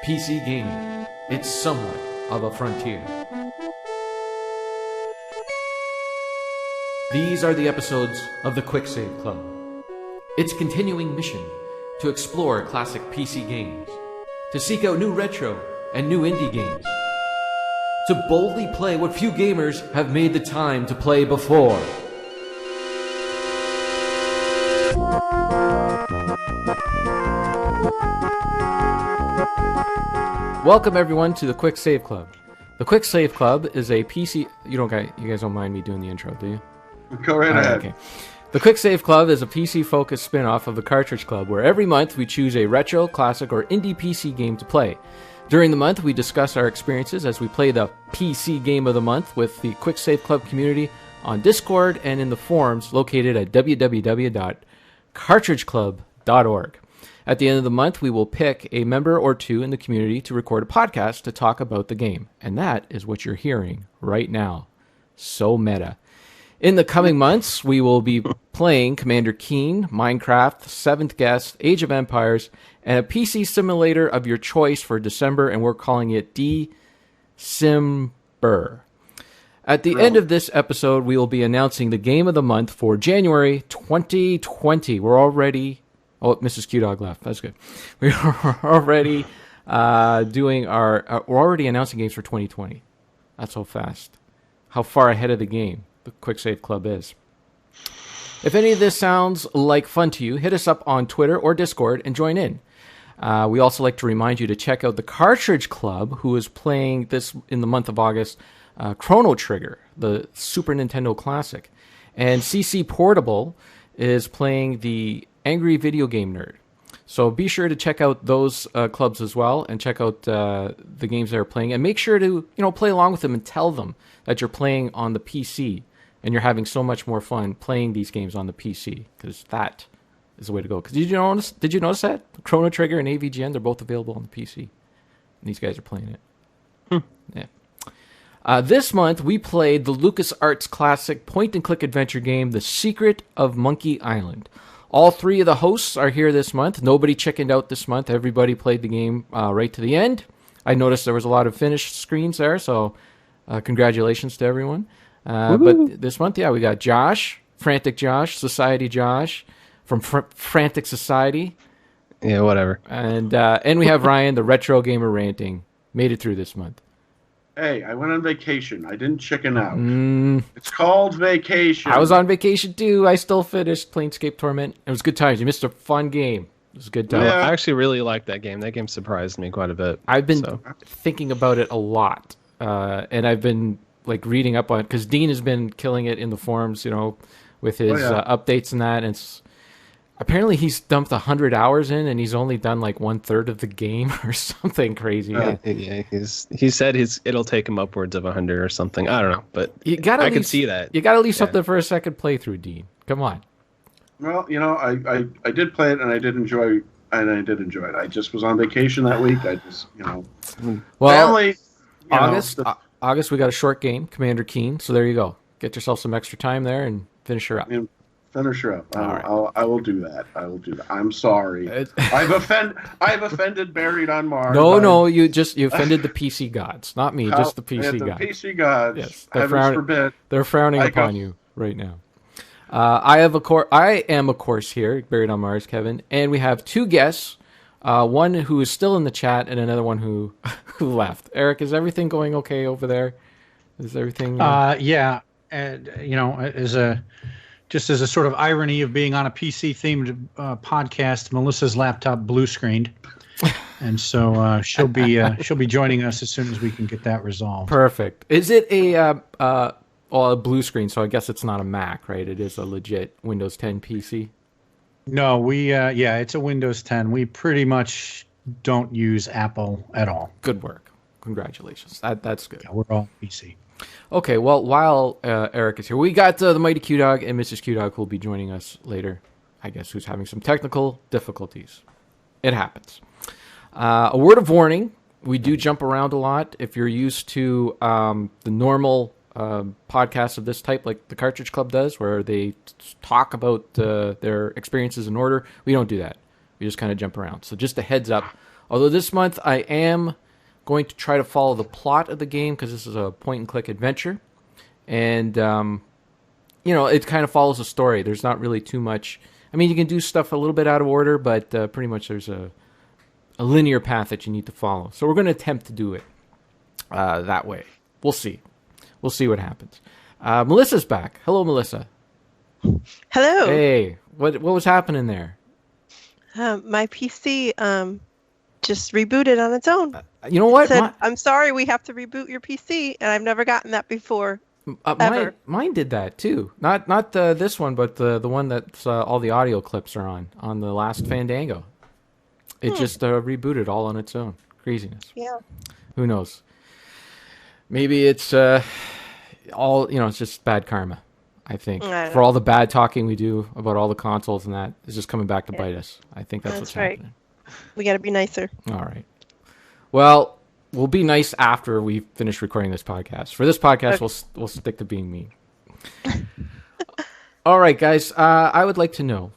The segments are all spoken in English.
PC gaming. It's somewhat of a frontier. These are the episodes of the Quick Save Club. Its continuing mission to explore classic PC games, to seek out new retro and new indie games, to boldly play what few gamers have made the time to play before. Welcome everyone to the Quick Save Club. The Quick Save Club is a PC... You guys don't mind me doing the intro, do you? Go right ahead. Okay. The Quick Save Club is a PC-focused spin-off of the Cartridge Club, where every month we choose a retro, classic, or indie PC game to play. During the month, we discuss our experiences as we play the PC Game of the Month with the Quick Save Club community on Discord and in the forums located at www.cartridgeclub.org. At the end of the month, we will pick a member or two in the community to record a podcast to talk about the game. And that is what you're hearing right now. So meta. In the coming months, we will be playing Commander Keen, Minecraft, Seventh Guest, Age of Empires, and a PC simulator of your choice for December, and we're calling it December. At the end of this episode, we will be announcing the Game of the Month for January 2020. We're already... Oh, Mrs. Q-Dog left. That's good. We're already we're already announcing games for 2020. That's how fast. How far ahead of the game the Quick Save Club is. If any of this sounds like fun to you, hit us up on Twitter or Discord and join in. We also like to remind you to check out the Cartridge Club, who is playing this in the month of August, Chrono Trigger, the Super Nintendo classic. And CC Portable is playing the Angry Video Game Nerd. So be sure to check out those clubs as well and check out the games they're playing. And make sure to play along with them and tell them that you're playing on the PC and you're having so much more fun playing these games on the PC, because that is the way to go. Because did you notice that? Chrono Trigger and AVGN, they're both available on the PC. And these guys are playing it. Yeah. This month, we played the LucasArts classic point-and-click adventure game, The Secret of Monkey Island. All three of the hosts are here this month. Nobody chickened out this month. Everybody played the game right to the end. I noticed there was a lot of finished screens there, so congratulations to everyone. But this month, we got Josh, Frantic Josh, Society Josh, from Frantic Society. Yeah, whatever. And we have Ryan, the Retro Gamer Ranting. Made it through this month. Hey, I went on vacation. I didn't chicken out. It's called vacation. I was on vacation too. I still finished Planescape Torment. It was good times. You missed a fun game. It was a good time. Yeah, I actually really liked that game. That game surprised me quite a bit. I've been thinking about it a lot, and I've been reading up on it because Dean has been killing it in the forums, with his updates and that. And apparently he's dumped 100 hours in, and he's only done 1/3 of the game or something crazy. Yeah, he said it'll take him upwards of 100 or something. I don't know, but I can see that. You got to leave something for a second playthrough, Dean. Come on. Well, I did play it, and I did enjoy it. I just was on vacation that week. I just, family. August, we got a short game, Commander Keen. So there you go. Get yourself some extra time there and finish her up. Finish her up. All right. I will do that. I'm sorry. I've offended Buried on Mars. No, you offended the PC gods, not me, just the PC gods. The PC gods. Yes, they're frowning upon you right now. I am of course here, Buried on Mars, Kevin, and we have two guests. One who is still in the chat and another one who left. Eric, is everything going okay over there? Is everything? Yeah, and Just as a sort of irony of being on a PC-themed podcast, Melissa's laptop blue screened, and so she'll be joining us as soon as we can get that resolved. Perfect. Is it a blue screen? So I guess it's not a Mac, right? It is a legit Windows 10 PC. No, it's a Windows 10. We pretty much don't use Apple at all. Good work. Congratulations. That's good. Yeah, we're all PC. Okay, well, while Eric is here, we got the Mighty Q-Dog and Mrs. Q-Dog who will be joining us later, I guess, who's having some technical difficulties. It happens. A word of warning, we do jump around a lot. If you're used to the normal podcasts of this type, like the Cartridge Club does, where they talk about their experiences in order, we don't do that. We just kind of jump around. So just a heads up Although this month I am going to try to follow the plot of the game because this is a point-and-click adventure. And, it kind of follows a story. There's not really too much. I mean, you can do stuff a little bit out of order, but pretty much there's a linear path that you need to follow. So we're going to attempt to do it that way. We'll see. We'll see what happens. Melissa's back. Hello, Melissa. Hello. Hey, what was happening there? My PC just rebooted on its own. You know what? Said, I'm sorry, we have to reboot your PC, and I've never gotten that before. Mine did that too. Not this one, but the one that all the audio clips are on the last Fandango. It just rebooted all on its own. Craziness. Yeah. Who knows? Maybe it's it's just bad karma. I think for all the bad talking we do about all the consoles and that, it's just coming back to bite us. I think that's what's right. happening. We got to be nicer. All right. Well, we'll be nice after we finish recording this podcast. For this podcast, okay. we'll stick to being mean. All right, guys. I would like to know,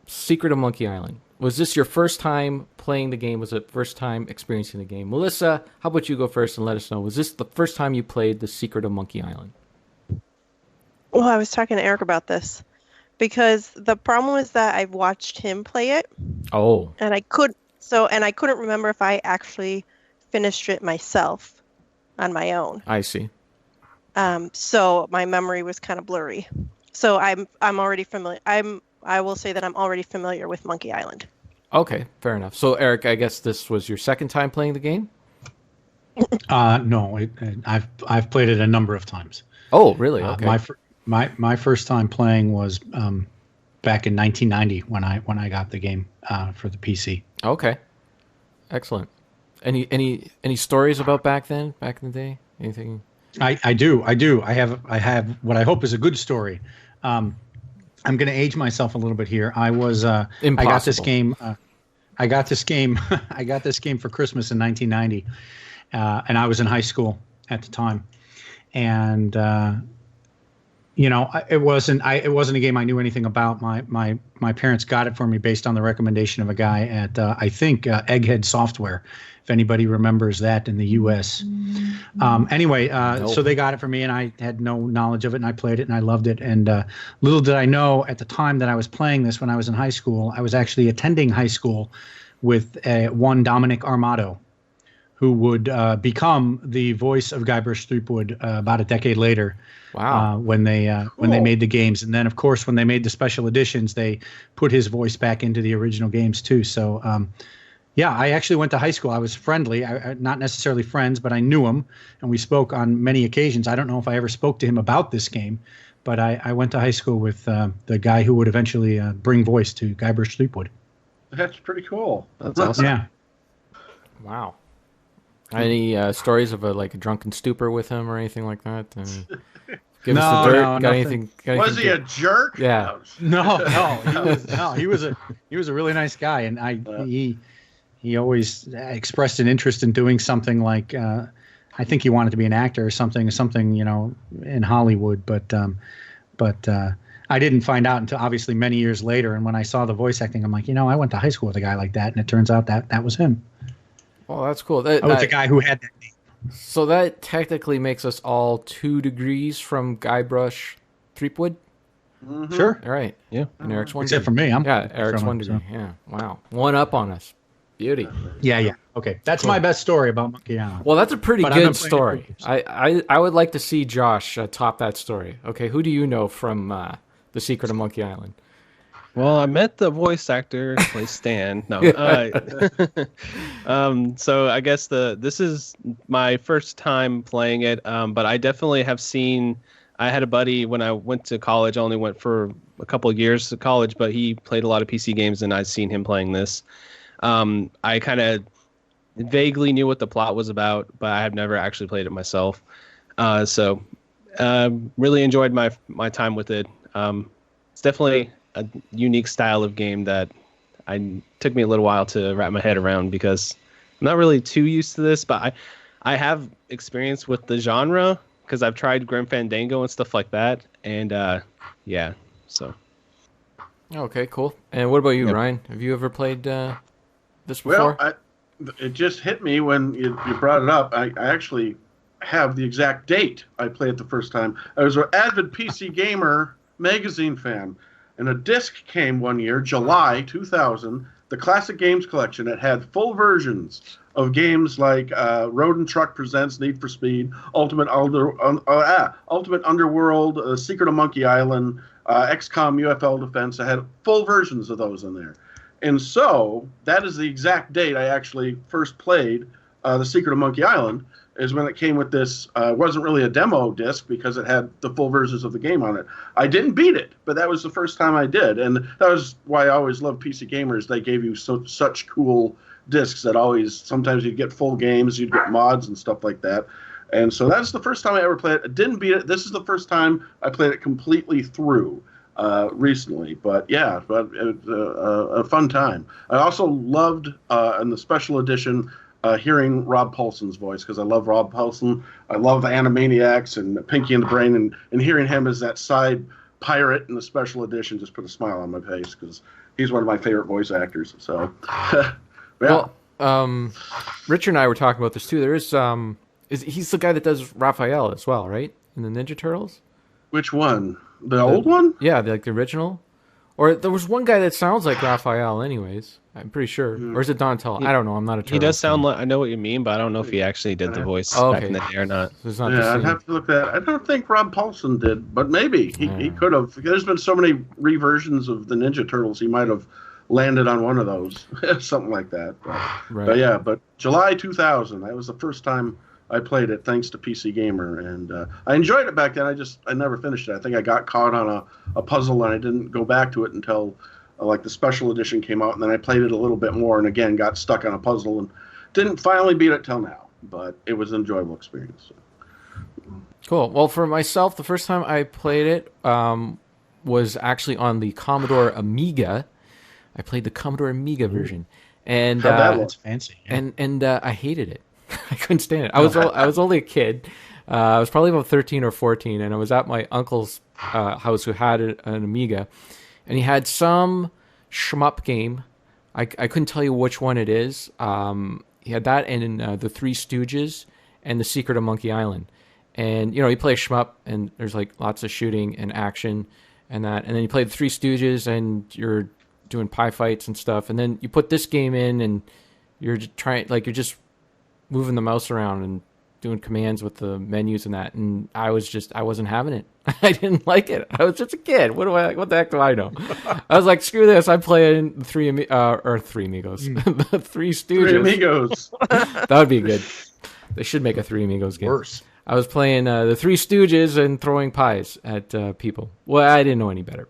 Secret of Monkey Island. Was this your first time playing the game? Was it first time experiencing the game? Melissa, how about you go first and let us know. Was this the first time you played The Secret of Monkey Island? Well, I was talking to Eric about this because the problem is that I watched him play it. Oh. And I couldn't remember if I actually finished it myself on my own. I see. So my memory was kind of blurry. So I'm already familiar. I will say that I'm already familiar with Monkey Island. Okay, fair enough. So Eric, I guess this was your second time playing the game? No, I've played it a number of times. Oh, really? Okay. My first time playing was back in 1990 when I got the game for the PC. Okay, excellent. Any stories about back in the day? Anything? I do. I have what I hope is a good story. I'm going to age myself a little bit here. I got this game. I got this game for Christmas in 1990, and I was in high school at the time, and. It wasn't a game I knew anything about. My parents got it for me based on the recommendation of a guy at I think Egghead Software, if anybody remembers that in the U.S. So they got it for me, and I had no knowledge of it, and I played it, and I loved it. And little did I know at the time that I was playing this when I was in high school, I was actually attending high school with one Dominic Armato, who would become the voice of Guybrush Threepwood about a decade later. Wow! When they made the games, and then of course when they made the special editions, they put his voice back into the original games too. So, I actually went to high school. I was friendly, not necessarily friends, but I knew him, and we spoke on many occasions. I don't know if I ever spoke to him about this game, but I went to high school with the guy who would eventually bring voice to Guybrush Threepwood. That's pretty cool. That's awesome. Yeah. Wow. Any stories of a drunken stupor with him or anything like that? Give us the dirt. No, got anything? Was he a jerk? Yeah. No. He was a really nice guy, and he always expressed an interest in doing something like I think he wanted to be an actor or something in Hollywood, but I didn't find out until obviously many years later. And when I saw the voice acting, I'm like, I went to high school with a guy like that, and it turns out that was him. Well, that's cool. I was the guy who had that name. So that technically makes us all 2 degrees from Guybrush Threepwood? Mm-hmm. Sure. All right. Yeah. And Eric's 1 Except degree. for me. Eric's 1 degree. So. Yeah. Wow. 1 up on us. Beauty. Yeah. Okay. That's my best story about Monkey Island. Well, that's a pretty good story. I would like to see Josh top that story. Okay, who do you know from The Secret of Monkey Island? Well, I met the voice actor, plays Stan. No. So I guess this is my first time playing it, but I definitely have seen. I had a buddy when I went to college. I only went for a couple of years to college, but he played a lot of PC games, and I'd seen him playing this. I kind of vaguely knew what the plot was about, but I have never actually played it myself. So really enjoyed my time with it. It's definitely a unique style of game that took me a little while to wrap my head around because I'm not really too used to this, but I have experience with the genre because I've tried Grim Fandango and stuff like that, and so. Okay, cool. And what about you, Ryan? Have you ever played The this before? Well, it just hit me when you brought it up. I actually have the exact date I played it the first time. I was an avid PC Gamer magazine fan, and a disc came one year, July 2000, the Classic Games Collection. It had full versions of games like Road and Truck Presents Need for Speed, Ultimate Underworld, Secret of Monkey Island, XCOM UFL Defense. I had full versions of those in there. And so that is the exact date I actually first played The Secret of Monkey Island, is when it came with this. It wasn't really a demo disc because it had the full versions of the game on it. I didn't beat it, but that was the first time I did. And that was why I always loved PC Gamers. They gave you such cool discs that sometimes you'd get full games, you'd get mods and stuff like that. And so that's the first time I ever played it. I didn't beat it. This is the first time I played it completely through. Recently, but yeah, a fun time. I also loved in the special edition hearing Rob Paulson's voice, because I love Rob Paulson. I love Animaniacs and Pinky and the Brain, and hearing him as that side pirate in the special edition just put a smile on my face, because he's one of my favorite voice actors. So, yeah. Well, Richard and I were talking about this too. There is he's the guy that does Raphael as well, right? In the Ninja Turtles. Which one? The old one? Yeah, the original. Or there was one guy that sounds like Raphael anyways. I'm pretty sure. Or is it Donatello? I don't know. I'm not a Turtle. He does sound like, I know what you mean, but I don't know if he actually did the voice back in the day or not. So I'd have to look at that. I don't think Rob Paulson did, but maybe. He could have. There's been so many reversions of the Ninja Turtles, he might have landed on one of those. Something like that. But yeah, but July 2000, that was the first time I played it, thanks to PC Gamer, and I enjoyed it back then. I never finished it. I think I got caught on a puzzle, and I didn't go back to it until like the special edition came out, and then I played it a little bit more, and again got stuck on a puzzle, and didn't finally beat it till now. But it was an enjoyable experience. Cool. Well, for myself, the first time I played it was actually on the Commodore Amiga. I played the Commodore Amiga version, and that's fancy. Yeah. And I hated it. I couldn't stand it. I was only a kid. I was probably about 13 or 14, and I was at my uncle's house who had an Amiga, and he had some shmup game. I couldn't tell you which one it is. He had that and the Three Stooges and the Secret of Monkey Island. And you play shmup, and there's like lots of shooting and action and that. And then you play the Three Stooges, and you're doing pie fights and stuff. And then you put this game in, and you're just moving the mouse around and doing commands with the menus and that, and I wasn't having it. I didn't like it. I was just a kid. What the heck do I know? I was like, screw this. I'm playing the Three Amigos, the Three Stooges. Three Amigos. That would be good. They should make a Three Amigos game. Worse. I was playing the Three Stooges and throwing pies at people. Well, I didn't know any better.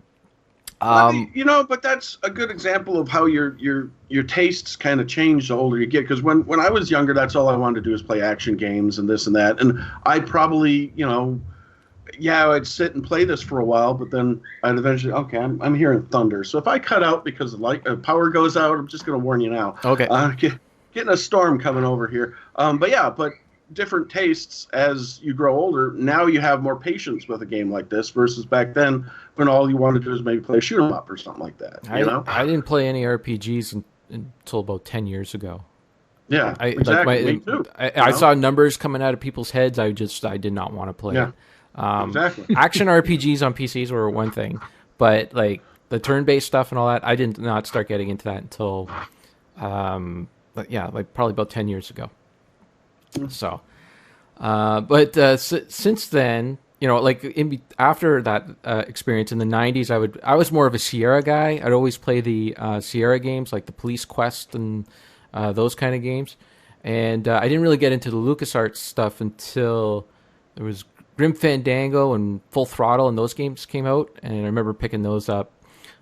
But that's a good example of how your tastes kind of change the older you get. Because when I was younger, that's all I wanted to do is play action games and this and that. And I probably, I'd sit and play this for a while, but then I'd eventually, I'm hearing thunder. So if I cut out because the power goes out, I'm just going to warn you now. Okay. Getting a storm coming over here. But different tastes as you grow older. Now you have more patience with a game like this versus back then when all you wanted to do is maybe play a shoot 'em up or something like that. I didn't play any RPGs until about 10 years ago. Yeah, exactly. Me too. I saw numbers coming out of people's heads. I did not want to play it. Exactly. Action RPGs on PCs were one thing, but like the turn-based stuff and all that, I did not start getting into that until, probably about 10 years ago. So, since then, after that experience in the 90s, I was more of a Sierra guy. I'd always play the Sierra games, like the Police Quest and those kind of games. And I didn't really get into the LucasArts stuff until there was Grim Fandango and Full Throttle, and those games came out. And I remember picking those up,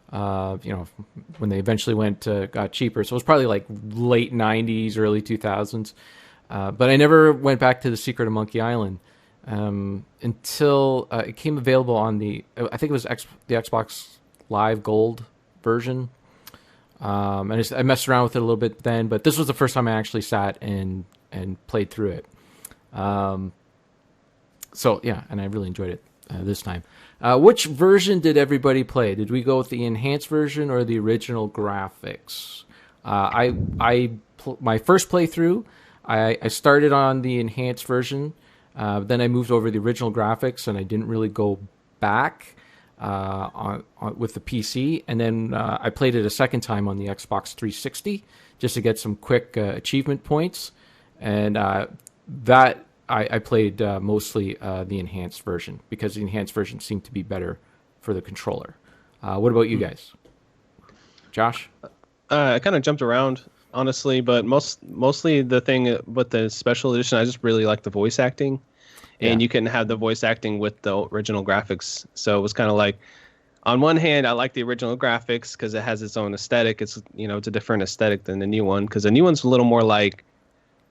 when they eventually got cheaper. So it was probably like late 90s, early 2000s. But I never went back to the Secret of Monkey Island until it came available on I think it was the Xbox Live Gold version. And I messed around with it a little bit then, but this was the first time I actually sat and played through it. And I really enjoyed it this time. Which version did everybody play? Did we go with the enhanced version or the original graphics? My first playthrough, I started on the enhanced version. Then I moved over to the original graphics, and I didn't really go back on with the PC. And then I played it a second time on the Xbox 360 just to get some quick achievement points. And that I played mostly the enhanced version because the enhanced version seemed to be better for the controller. What about you guys? Josh? I kind of jumped around, honestly, but mostly the thing with the special edition, I just really like the voice acting. And you can have the voice acting with the original graphics. So it was kind of like, on one hand, I like the original graphics because it has its own aesthetic. It's, it's a different aesthetic than the new one, because the new one's a little more like,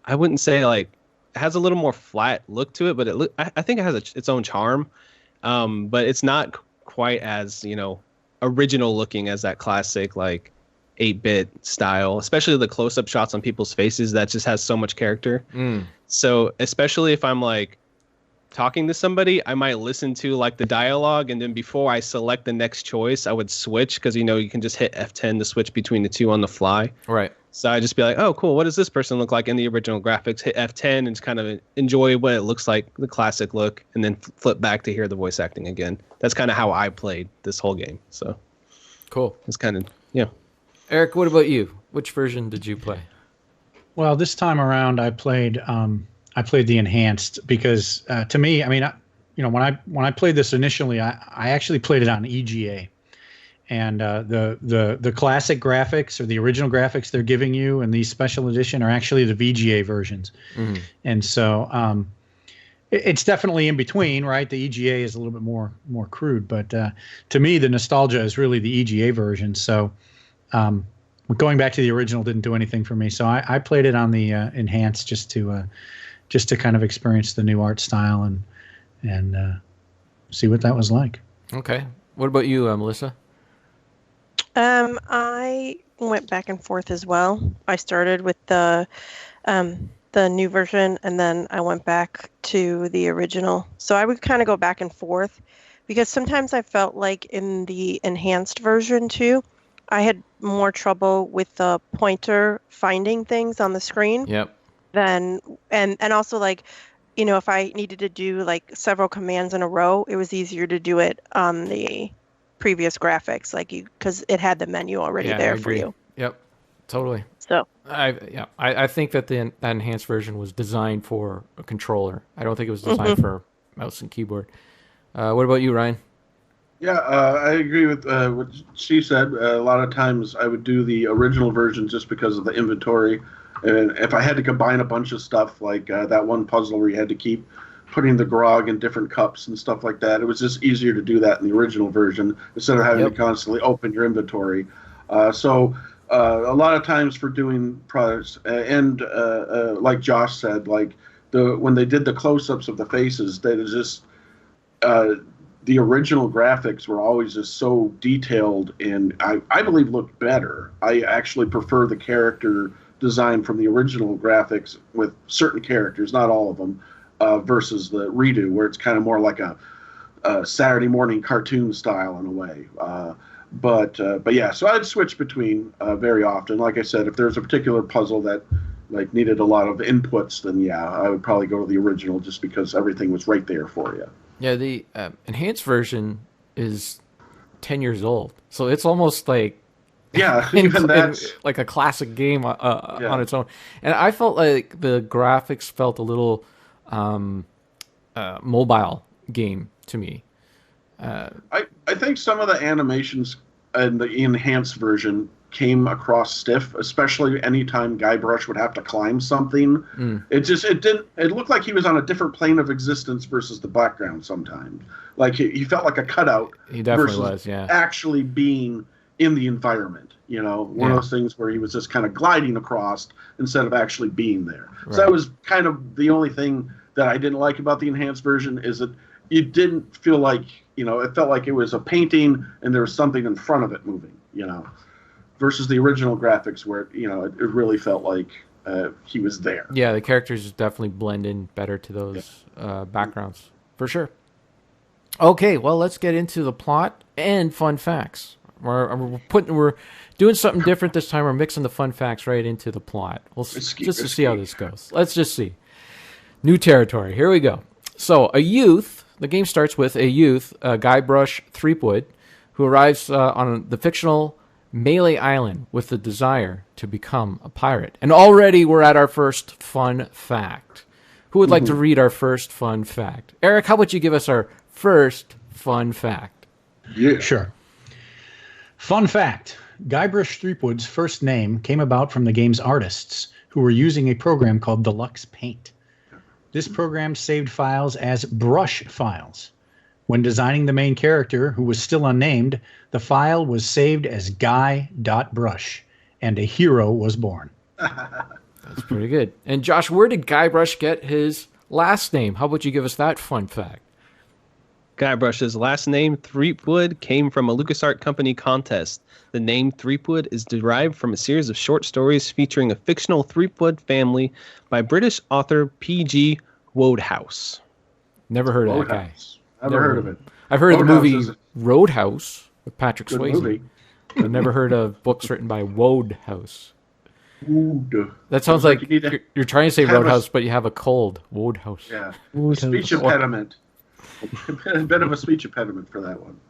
I wouldn't say like, it has a little more flat look to it, but I think it has its own charm. But it's not quite as, original looking as that classic, like, 8-bit style, especially the close-up shots on people's faces. That just has so much character. So especially if I'm like talking to somebody, I might listen to like the dialogue, and then before I select the next choice, I would switch, because you can just hit F10 to switch between the two on the fly. Right. So I just be like, oh, cool. What does this person look like in the original graphics? Hit F10 and just kind of enjoy what it looks like, the classic look, and then flip back to hear the voice acting again. That's kind of how I played this whole game. So cool. It's kind of, yeah. Eric, what about you? Which version did you play? Well, this time around, I played the enhanced because to me, I mean, when I played this initially, I actually played it on EGA, and the classic graphics or the original graphics they're giving you in these special edition are actually the VGA versions, and so it's definitely in between, right? The EGA is a little bit more crude, but to me, the nostalgia is really the EGA version. So going back to the original didn't do anything for me, so I played it on the enhanced just to kind of experience the new art style and see what that was like. Okay. What about you, Melissa? I went back and forth as well. I started with the new version, and then I went back to the original. So I would kind of go back and forth, because sometimes I felt like in the enhanced version too, I had more trouble with the pointer finding things on the screen. Yep. And also, like, if I needed to do like several commands in a row, it was easier to do it on the previous graphics, because it had the menu already there for you. Yep, totally. So I think that that enhanced version was designed for a controller. I don't think it was designed for mouse and keyboard. What about you, Ryan? Yeah, I agree with what she said. A lot of times I would do the original version just because of the inventory. And if I had to combine a bunch of stuff, like that one puzzle where you had to keep putting the grog in different cups and stuff like that, it was just easier to do that in the original version instead of having to constantly open your inventory. So a lot of times for doing products, and like Josh said, like when they did the close-ups of the faces, they just the original graphics were always just so detailed, and I believe looked better. I actually prefer the character design from the original graphics with certain characters, not all of them, versus the redo, where it's kind of more like a Saturday morning cartoon style in a way. But yeah, so I'd switch between very often. Like I said, if there's a particular puzzle that like needed a lot of inputs, then yeah, I would probably go to the original just because everything was right there for you. Yeah, the enhanced version is 10 years old, so it's almost like even that's like a classic game on its own. And I felt like the graphics felt a little mobile game to me. I think some of the animations in the enhanced version came across stiff, especially anytime Guybrush would have to climb something. It looked like he was on a different plane of existence versus the background sometimes. Like he felt like a cutout. He definitely versus was, yeah. actually being in the environment, one of those things where he was just kind of gliding across instead of actually being there. Right. So that was kind of the only thing that I didn't like about the enhanced version, is that you didn't feel like, it felt like it was a painting and there was something in front of it moving, versus the original graphics where, it really felt like he was there. Yeah, the characters definitely blend in better to those backgrounds, for sure. Okay, well, let's get into the plot and fun facts. We're doing something different this time. We're mixing the fun facts right into the plot. Just to see how this goes. Let's just see. New territory. Here we go. So the game starts with a youth, Guybrush Threepwood, who arrives on the fictional Melee Island with the desire to become a pirate. And already we're at our first fun fact. Who would like to read our first fun fact? Eric, how about you give us our first fun fact? Yeah. Sure. Fun fact. Guybrush Threepwood's first name came about from the game's artists, who were using a program called Deluxe Paint. This program saved files as brush files. When designing the main character, who was still unnamed, the file was saved as guy.brush, and a hero was born. That's pretty good. And Josh, where did Guybrush get his last name? How about you give us that fun fact? Guybrush's last name, Threepwood, came from a LucasArts company contest. The name Threepwood is derived from a series of short stories featuring a fictional Threepwood family by British author P.G. Wodehouse. Never heard of that guy. Never heard of it. I've heard of the movie Wodehouse Roadhouse with Patrick Good Swayze. movie. I've never heard of books written by Wodehouse. Wood. That sounds Like like you need to you're trying to say have a- Roadhouse, but you have a cold. Wodehouse. Yeah. Wodehouse. Speech impediment. A bit of a speech impediment for that one.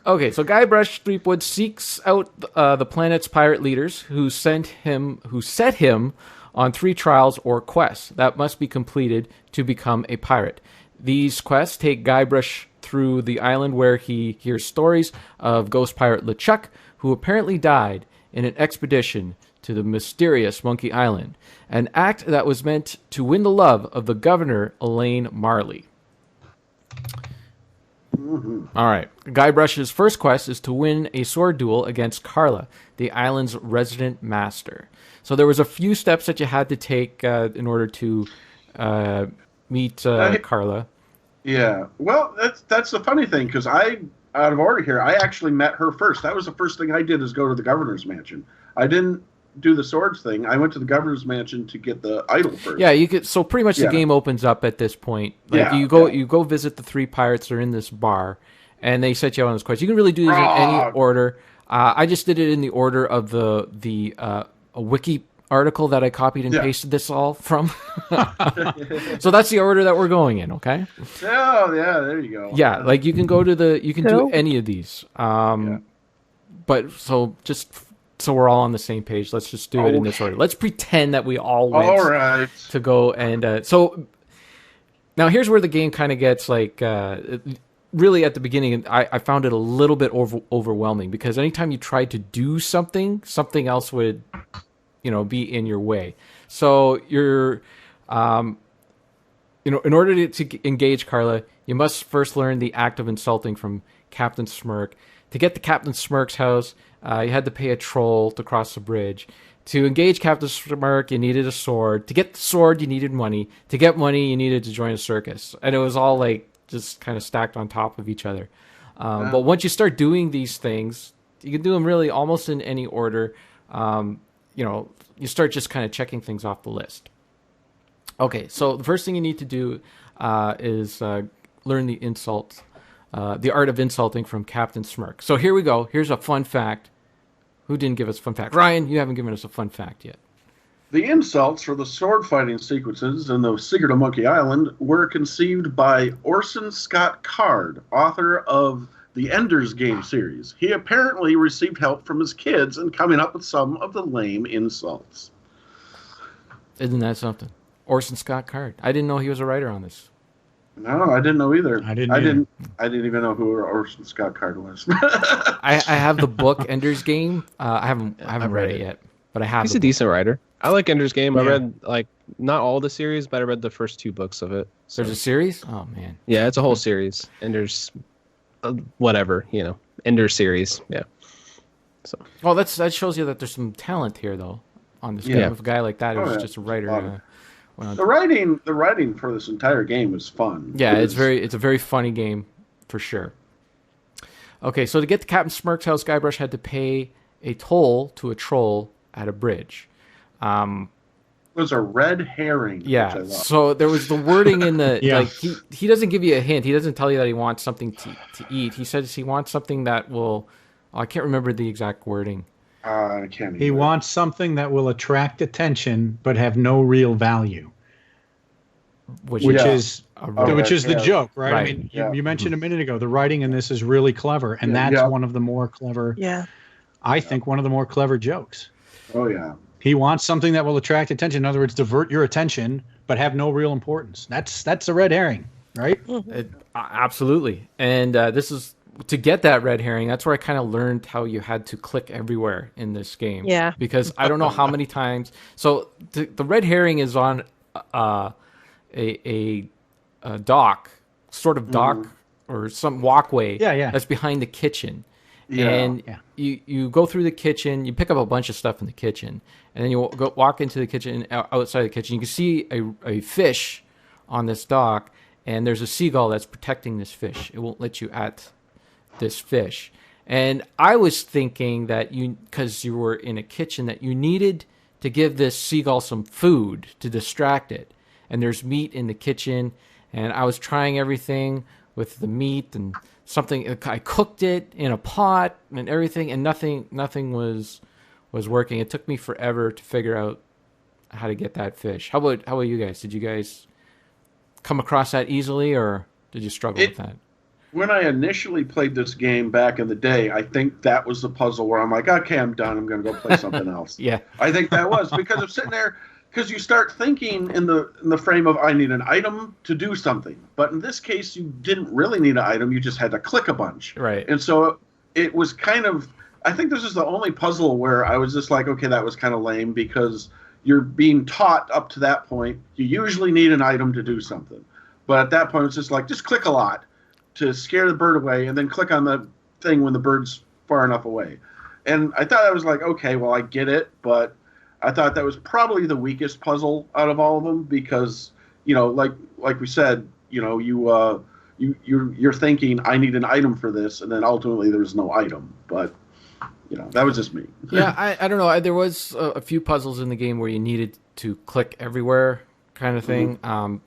Okay, so Guybrush Threepwood seeks out the planet's pirate leaders who set him on 3 trials or quests that must be completed to become a pirate. These quests take Guybrush through the island where he hears stories of ghost pirate LeChuck, who apparently died in an expedition to the mysterious Monkey Island, an act that was meant to win the love of the governor, Elaine Marley. All right. Guybrush's first quest is to win a sword duel against Carla, the island's resident master. So there was a few steps that you had to take in order to meet Carla. Yeah. Well, that's the funny thing, because out of order here, I actually met her first. That was the first thing I did, is go to the governor's mansion. I didn't do the swords thing. I went to the governor's mansion to get the idol first. Yeah, you could. So pretty much the game opens up at this point. Like you go visit the 3 pirates that are in this bar, and they set you out on this quest. You can really do this in any order. I just did it in the order of the a wiki article that I copied and pasted this all from. So that's the order that we're going in. Okay. Oh yeah, there you go. Yeah, like you can go to do any of these. But so we're all on the same page. Let's just do it in this order. Let's pretend that we all went to go and so now here's where the game kind of gets like really at the beginning. I found it a little bit overwhelming, because anytime you tried to do something else would be in your way. So you're in order to engage Carla, you must first learn the act of insulting from Captain Smirk. To get to Captain Smirk's house, you had to pay a troll to cross the bridge. To engage Captain Smirk, you needed a sword. To get the sword, you needed money. To get money, you needed to join a circus. And it was all like just kind of stacked on top of each other. But once you start doing these things, you can do them really almost in any order. You start just kind of checking things off the list. Okay, so the first thing you need to do is learn the insult. The art of insulting from Captain Smirk. So here we go. Here's a fun fact. Who didn't give us a fun fact? Ryan, you haven't given us a fun fact yet. The insults for the sword fighting sequences in the Secret of Monkey Island were conceived by Orson Scott Card, author of the Ender's Game series. He apparently received help from his kids in coming up with some of the lame insults. Isn't that something? Orson Scott Card. I didn't know he was a writer on this. No, I didn't know either. I didn't even know who Orson Scott Card was. I have the book Ender's Game. I haven't read it yet, but I have. He's a decent writer. I like Ender's Game. I read not all the series, but I read the first 2 books of it. So. There's a series? Oh man. Yeah, it's a whole series. Ender's whatever, Ender's series. Yeah. So. Well, that shows you that there's some talent here, though, on this game. If a guy like that who's just a writer. The writing for this entire game was fun. Yeah, it's a very funny game for sure. Okay, so to get to Captain Smirk's house, Guybrush had to pay a toll to a troll at a bridge. It was a red herring. Yeah, so there was the wording in the like he doesn't give you a hint. He doesn't tell you that he wants something to eat. He says he wants something that will I can't remember the exact wording. I can't. He wants something that will attract attention but have no real value, which is the joke, right? I mean, you mentioned a minute ago the writing in this is really clever, and that's one of the more clever. Yeah. I think one of the more clever jokes. Oh yeah. He wants something that will attract attention. In other words, divert your attention, but have no real importance. That's a red herring, right? Absolutely. And this is to get that red herring. That's where I kind of learned how you had to click everywhere in this game. Yeah. Because I don't know how many times. So the red herring is on a dock, sort of dock or some walkway. That's behind the kitchen. And you go through the kitchen, you pick up a bunch of stuff in the kitchen, and then you walk into the kitchen, outside the kitchen. You can see a fish on this dock, and there's a seagull that's protecting this fish. It won't let you at this fish. And I was thinking that because you were in a kitchen, that you needed to give this seagull some food to distract it. And there's meat in the kitchen, and I was trying everything with the meat and something. I cooked it in a pot and everything, and nothing was working. It took me forever to figure out how to get that fish. How about you guys? Did you guys come across that easily, or did you struggle with that? When I initially played this game back in the day, I think that was the puzzle where I'm like, okay, I'm done. I'm going to go play something else. Yeah. I think that was because I'm sitting there. Because you start thinking in the frame of, I need an item to do something. But in this case, you didn't really need an item. You just had to click a bunch. Right. And so it was kind of, I think this is the only puzzle where I was just like, okay, that was kind of lame, because you're being taught up to that point, you usually need an item to do something. But at that point, it's just like, just click a lot to scare the bird away, and then click on the thing when the bird's far enough away. And I thought I was like, okay, well, I get it, but I thought that was probably the weakest puzzle out of all of them, because, like we said, you're thinking, I need an item for this, and then ultimately there's no item. But that was just me. Yeah, I don't know. There was a few puzzles in the game where you needed to click everywhere, kind of thing. On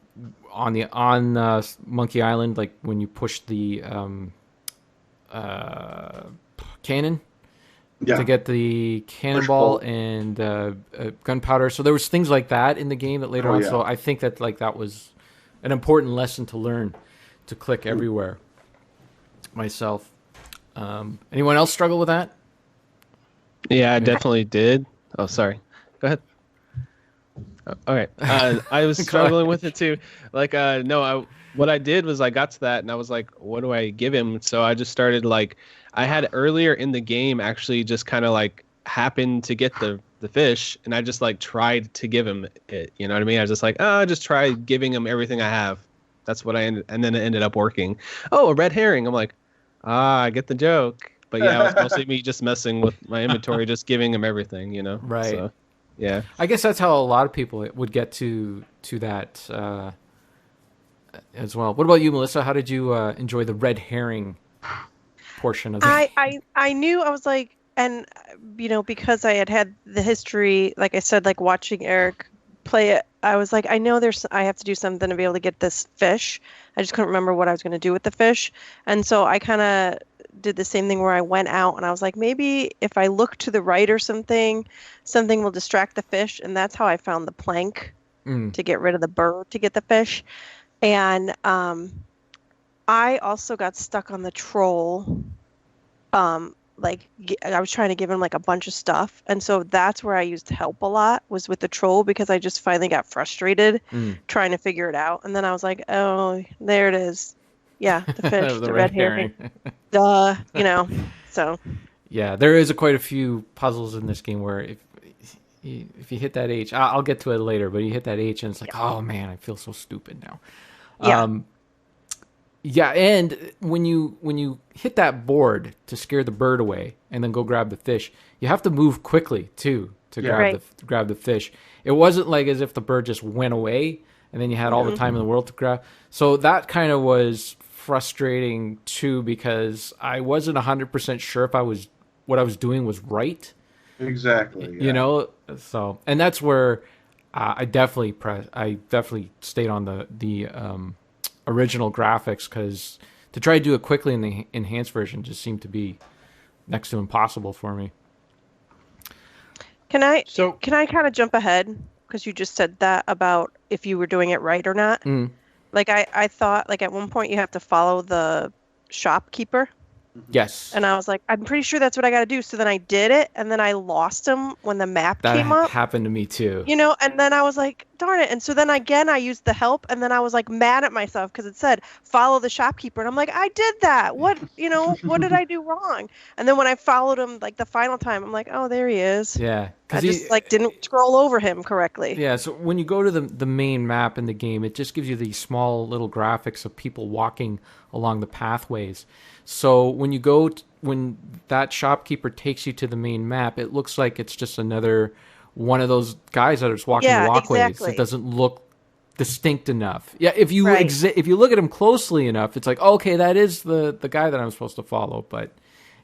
Monkey Island, like when you push the cannon. Yeah. To get the cannonball and gunpowder. So there was things like that in the game that later on. So I think that that was an important lesson to learn, to click everywhere. Myself. Anyone else struggle with that? Yeah, I definitely did. Oh, sorry. Go ahead. Okay. I was struggling with it too. What I did was I got to that and I was like, what do I give him? So I just started I had earlier in the game actually just kind of happened to get the fish, and I just tried to give him it. You know what I mean? I was just just try giving him everything I have. That's what and then it ended up working. Oh, a red herring. I'm like, I get the joke. But yeah, it was mostly me just messing with my inventory, just giving him everything, Right. So, yeah. I guess that's how a lot of people would get to that as well. What about you, Melissa? How did you enjoy the red herring portion of it? I knew, I was like, and because I had the history, like I said, watching Eric play it, I was like, I know I have to do something to be able to get this fish. I just couldn't remember what I was going to do with the fish. And so I kind of did the same thing where I went out and I was like, maybe if I look to the right or something will distract the fish. And that's how I found the plank to get rid of the bird to get the fish. And I also got stuck on the troll. I was trying to give him a bunch of stuff. And so that's where I used help a lot, was with the troll, because I just finally got frustrated trying to figure it out. And then I was like, oh, there it is. Yeah, the fish, the red herring. Duh, so. Yeah, there is quite a few puzzles in this game where if you hit that H, I'll get to it later, but you hit that H and it's like, oh man, I feel so stupid now. Yeah, and when you hit that board to scare the bird away and then go grab the fish, you have to move quickly too to grab the fish. It wasn't like as if the bird just went away and then you had all the time in the world to grab. So that kind of was frustrating too, because I wasn't 100% sure if what I was doing was right. Exactly. Yeah. So, and that's where I definitely stayed on the original graphics, because to try to do it quickly in the enhanced version just seemed to be next to impossible for me. Can I kind of jump ahead because you just said that about if you were doing it right or not? Like I thought like at one point you have to follow the shopkeeper. Yes. And I was like, I'm pretty sure that's what I got to do. So then I did it, and then I lost him when the map came up. That happened to me too. You know, and then I was like, darn it. And so then again, I used the help, and then I was like mad at myself because it said follow the shopkeeper, and I'm like, I did that. What, what did I do wrong? And then when I followed him like the final time, I'm like, oh, there he is. Yeah. I just like didn't scroll over him correctly. Yeah, so when you go to the main map in the game, it just gives you these small little graphics of people walking along the pathways. So when you go, when that shopkeeper takes you to the main map, it looks like it's just another one of those guys that are just walking the walkways. Exactly. It doesn't look distinct enough. Yeah, if you if you look at him closely enough, it's like, okay, that is the guy that I'm supposed to follow. But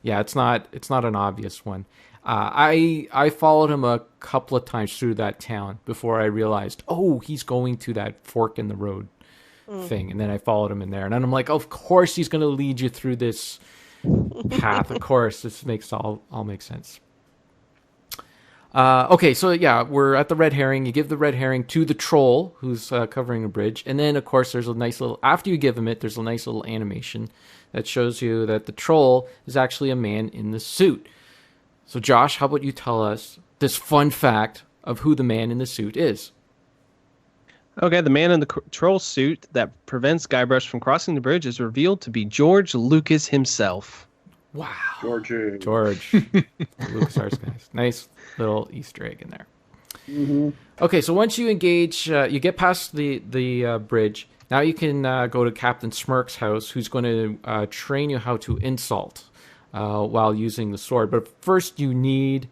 yeah, it's not an obvious one. I followed him a couple of times through that town before I realized, oh, he's going to that fork in the road thing. And then I followed him in there. And then I'm like, of course he's going to lead you through this path. Of course, this makes all makes sense. Okay, so yeah, we're at the red herring. You give the red herring to the troll who's covering a bridge. And then, of course, there's a nice little, after you give him it, there's a nice little animation that shows you that the troll is actually a man in the suit. So, Josh, how about you tell us this fun fact of who the man in the suit is? Okay, the man in the troll suit that prevents Guybrush from crossing the bridge is revealed to be George Lucas himself. Wow. George. LucasArts guys. Nice little Easter egg in there. Mm-hmm. Okay, so once you engage, you get past the bridge. Now you can go to Captain Smirk's house, who's going to train you how to insult while using the sword. But first you need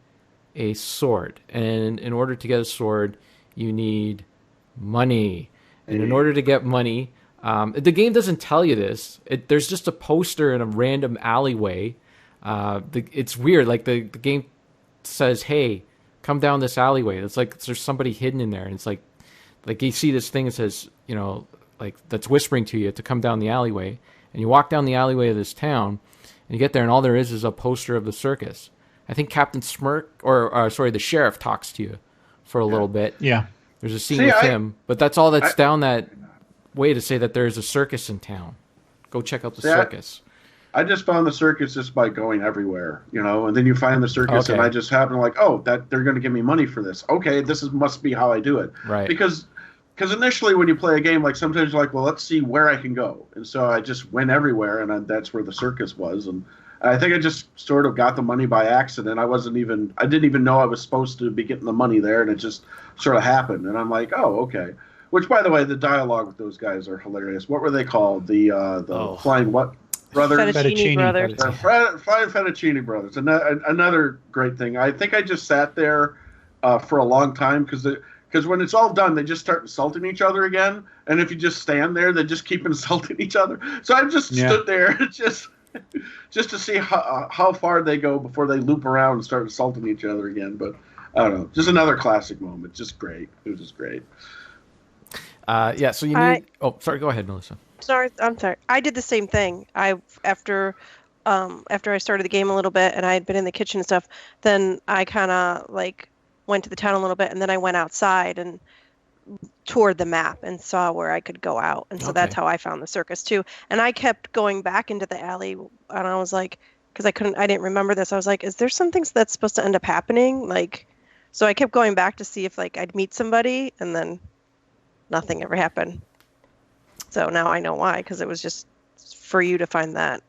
a sword. And in order to get a sword, you need money. And in order to get money, the game doesn't tell you this. There's just a poster in a random alleyway. It's weird. Like the game says, hey, come down this alleyway. It's like there's somebody hidden in there. And it's like you see this thing that says, like that's whispering to you to come down the alleyway. And you walk down the alleyway of this town, and you get there, and all there is a poster of the circus. I think Captain Smirk, the sheriff talks to you for a little bit. Yeah. There's a scene with him, but that's all that's down that way to say that there's a circus in town. Go check out the circus. I just found the circus just by going everywhere, and then you find the circus, and I just happen to that they're going to give me money for this. Okay, must be how I do it. Right. Because initially when you play a game, like sometimes you're like, well, let's see where I can go. And so I just went everywhere, and that's where the circus was. And I think I just sort of got the money by accident. I didn't even know I was supposed to be getting the money there, and it just sort of happened. And I'm like, oh, okay. Which, by the way, the dialogue with those guys are hilarious. What were they called? The Flying what Brothers? Fettuccine Brothers. Flying Fettuccine Brothers. Another great thing. I think I just sat there for a long time because when it's all done, they just start insulting each other again. And if you just stand there, they just keep insulting each other. So I just stood there just to see how far they go before they loop around and start insulting each other again. But I don't know. Just another classic moment. Just great. It was just great. So you need... sorry. Go ahead, Melissa. I'm sorry. I did the same thing. After I started the game a little bit and I had been in the kitchen and stuff, then I kind of went to the town a little bit, and then I went outside and toured the map and saw where I could go out. And so that's how I found the circus too. And I kept going back into the alley, and I was like, because I didn't remember this. I was like, is there something that's supposed to end up happening? So I kept going back to see if I'd meet somebody, and then nothing ever happened. So now I know why, because it was just for you to find that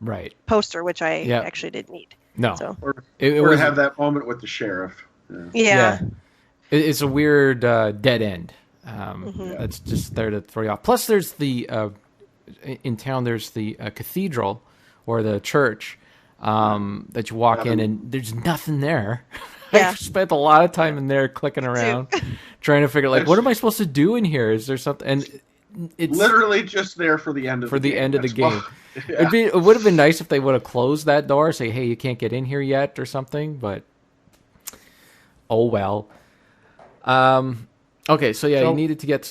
poster, which I actually didn't need. No. So. Or to have that moment with the sheriff. Yeah. It's a weird dead end. That's just there to throw you off. Plus, there's in town, there's the cathedral or the church that you walk in, and there's nothing there. Yeah. I've spent a lot of time in there clicking around, trying to figure what am I supposed to do in here? Is there something? And it's literally just there for the end of the game. End of the game. Yeah. It would have been nice if they would have closed that door, say, hey, you can't get in here yet or something, but oh well. Okay, so you needed to get...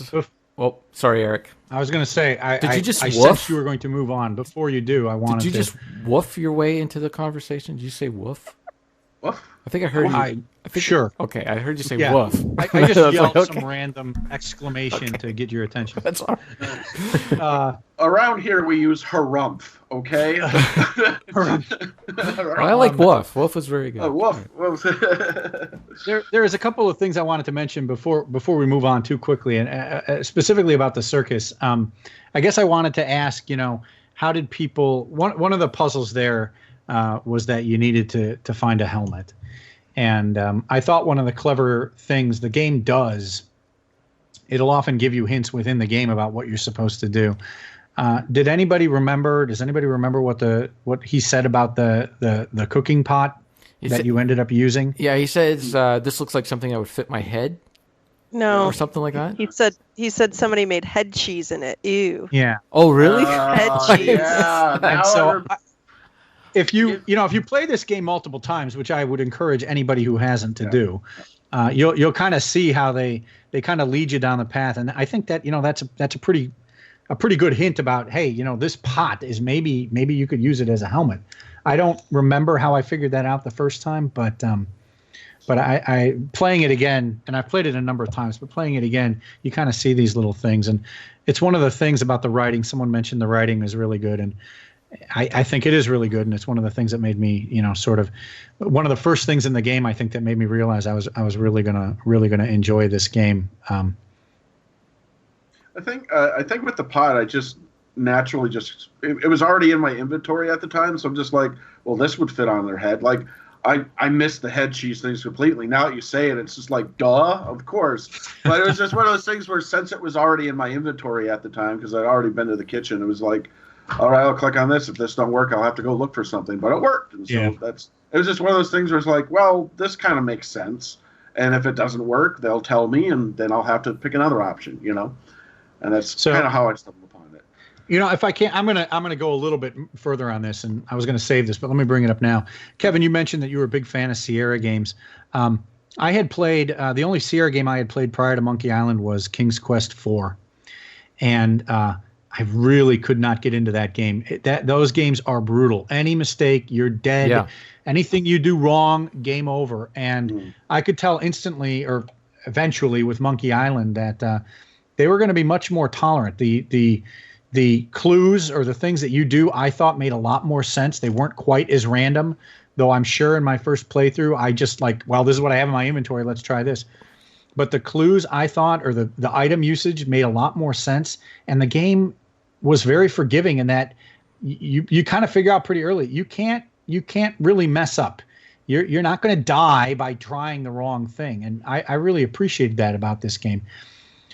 Oh, sorry, Eric. I was going to say, Did you just I woof? sensed you were going to move on. Before you do, I wanted Did you to. just woof your way into the conversation? Did you say woof? Woof. I think I heard you. I think, sure. Okay, I heard you say Yeah. woof. I just was yelled like, okay. some random exclamation to get your attention. That's all right. Around here, we use harumph, okay? I like woof. Woof was very good. Woof. There is a couple of things I wanted to mention before we move on too quickly, and specifically about the circus. I guess I wanted to ask, how did people? One of the puzzles there was that you needed to find a helmet, and I thought one of the clever things the game does, it'll often give you hints within the game about what you're supposed to do. Does anybody remember what he said about the cooking pot you ended up using? Yeah, he says this looks like something that would fit my head. No. Or something like that. He said somebody made head cheese in it. Ew. Yeah. Oh, really? Head cheese. Yeah. And so if you play this game multiple times, which I would encourage anybody who hasn't to do, you'll kind of see how they kind of lead you down the path. And I think that that's a pretty good hint about, hey, this pot is maybe you could use it as a helmet. I don't remember how I figured that out the first time, but I playing it again, and I've played it a number of times, but playing it again, you kind of see these little things. And it's one of the things about the writing. Someone mentioned the writing is really good, and I think it is really good. And it's one of the things that made me, sort of one of the first things in the game, I think, that made me realize I was really gonna enjoy this game. I think with the pot, I just naturally it was already in my inventory at the time, so I'm just like, well, this would fit on their head. Like I missed the head cheese things completely. Now that you say it, it's just like, duh, of course. But it was just one of those things where, since it was already in my inventory at the time, because I'd already been to the kitchen, it was like, all right, I'll click on this. If this don't work, I'll have to go look for something. But it worked, and so it was just one of those things where it's like, well, this kind of makes sense. And if it doesn't work, they'll tell me, and then I'll have to pick another option, And that's kind of how I stumbled upon it. If I can, I'm gonna go a little bit further on this, and I was gonna save this, but let me bring it up now. Kevin, you mentioned that you were a big fan of Sierra games. I had played the only Sierra game I had played prior to Monkey Island was King's Quest IV, and I really could not get into that game. Those games are brutal. Any mistake, you're dead. Yeah. Anything you do wrong, game over. And I could tell instantly, or eventually, with Monkey Island, that they were going to be much more tolerant. The clues or the things that you do, I thought made a lot more sense. They weren't quite as random, though I'm sure in my first playthrough, I just like, well, this is what I have in my inventory. Let's try this. But the clues, I thought, or the item usage made a lot more sense. And the game was very forgiving in that you kind of figure out pretty early, you can't really mess up. You're not going to die by trying the wrong thing. And I really appreciated that about this game.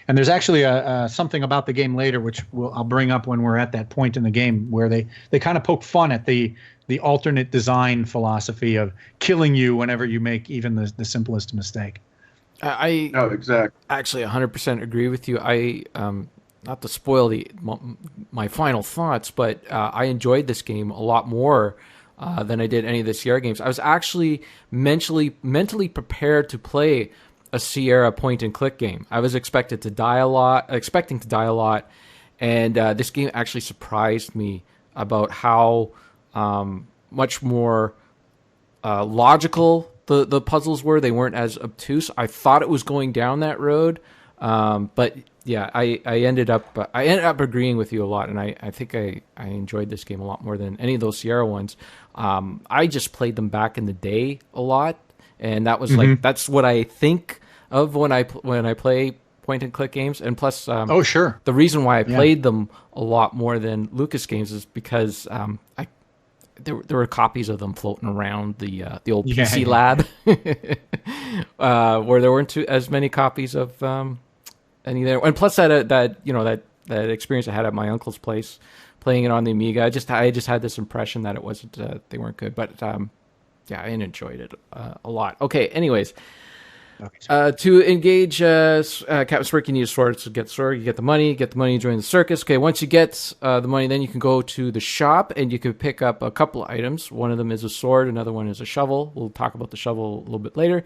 And there's actually something about the game later, which I'll bring up when we're at that point in the game, where they kind of poke fun at the alternate design philosophy of killing you whenever you make even the simplest mistake. Exactly. Actually 100% agree with you. I not to spoil my final thoughts, but I enjoyed this game a lot more than I did any of the Sierra games. I was actually mentally prepared to play a Sierra point-and-click game. I was expecting to die a lot, and this game actually surprised me about how much more logical the puzzles were. They weren't as obtuse. I thought it was going down that road, but yeah, I ended up agreeing with you a lot, and I think I enjoyed this game a lot more than any of those Sierra ones. I just played them back in the day a lot, and that was like, that's what I think of when I play point and click games. And plus, sure, the reason why I played them a lot more than Lucas games is because there were copies of them floating around the old PC lab, where there weren't as many copies of any there. And plus that experience I had at my uncle's place playing it on the Amiga, I just had this impression that it wasn't they weren't good. But I enjoyed it a lot. Okay, anyways. To engage Captain Smirk, you need a sword. So get the sword, you get the money, join the circus. Okay, once you get the money, then you can go to the shop and you can pick up a couple of items. One of them is a sword, another one is a shovel. We'll talk about the shovel a little bit later.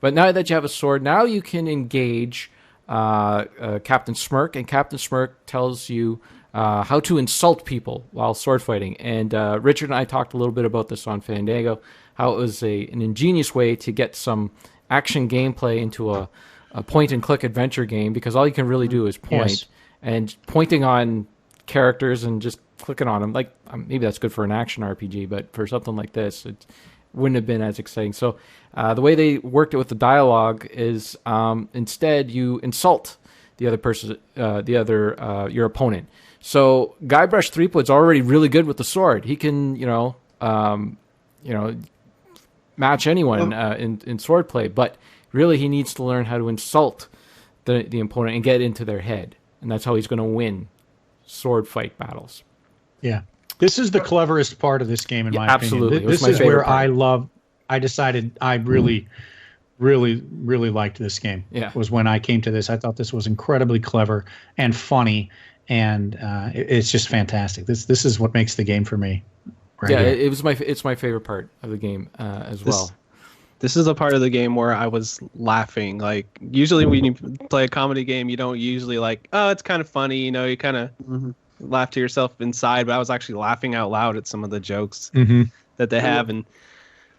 But now that you have a sword, now you can engage Captain Smirk, and Captain Smirk tells you how to insult people while sword fighting. And Richard and I talked a little bit about this on Fandango, how it was an ingenious way to get some action gameplay into a point-and-click adventure game, because all you can really do is point. Yes. And pointing on characters and just clicking on them, like maybe that's good for an action RPG, but for something like this, it wouldn't have been as exciting. So the way they worked it with the dialogue is instead you insult the other person, your opponent. So Guybrush Threepwood's already really good with the sword. He can, match anyone in sword play, but really he needs to learn how to insult the opponent and get into their head, and that's how he's going to win sword fight battles. Yeah. This is the cleverest part of this game, in my absolutely. opinion. This is where I decided I really, really, really liked this game. Yeah. Was when I came to this. I thought this was incredibly clever and funny, and it's just fantastic. This is what makes the game for me. Right here. It's my favorite part of the game as well. This is a part of the game where I was laughing. Like, usually when you play a comedy game, you don't usually it's kind of funny, you kind of laugh to yourself inside, but I was actually laughing out loud at some of the jokes that they have. And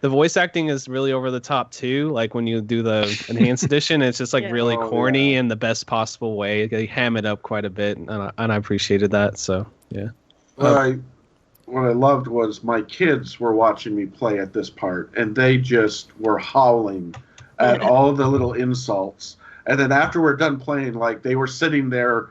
the voice acting is really over the top too. Like when you do the enhanced edition, it's just really corny in the best possible way. They ham it up quite a bit, and I appreciated that. So yeah. What I loved was my kids were watching me play at this part, and they just were howling at all the little insults. And then after we're done playing, they were sitting there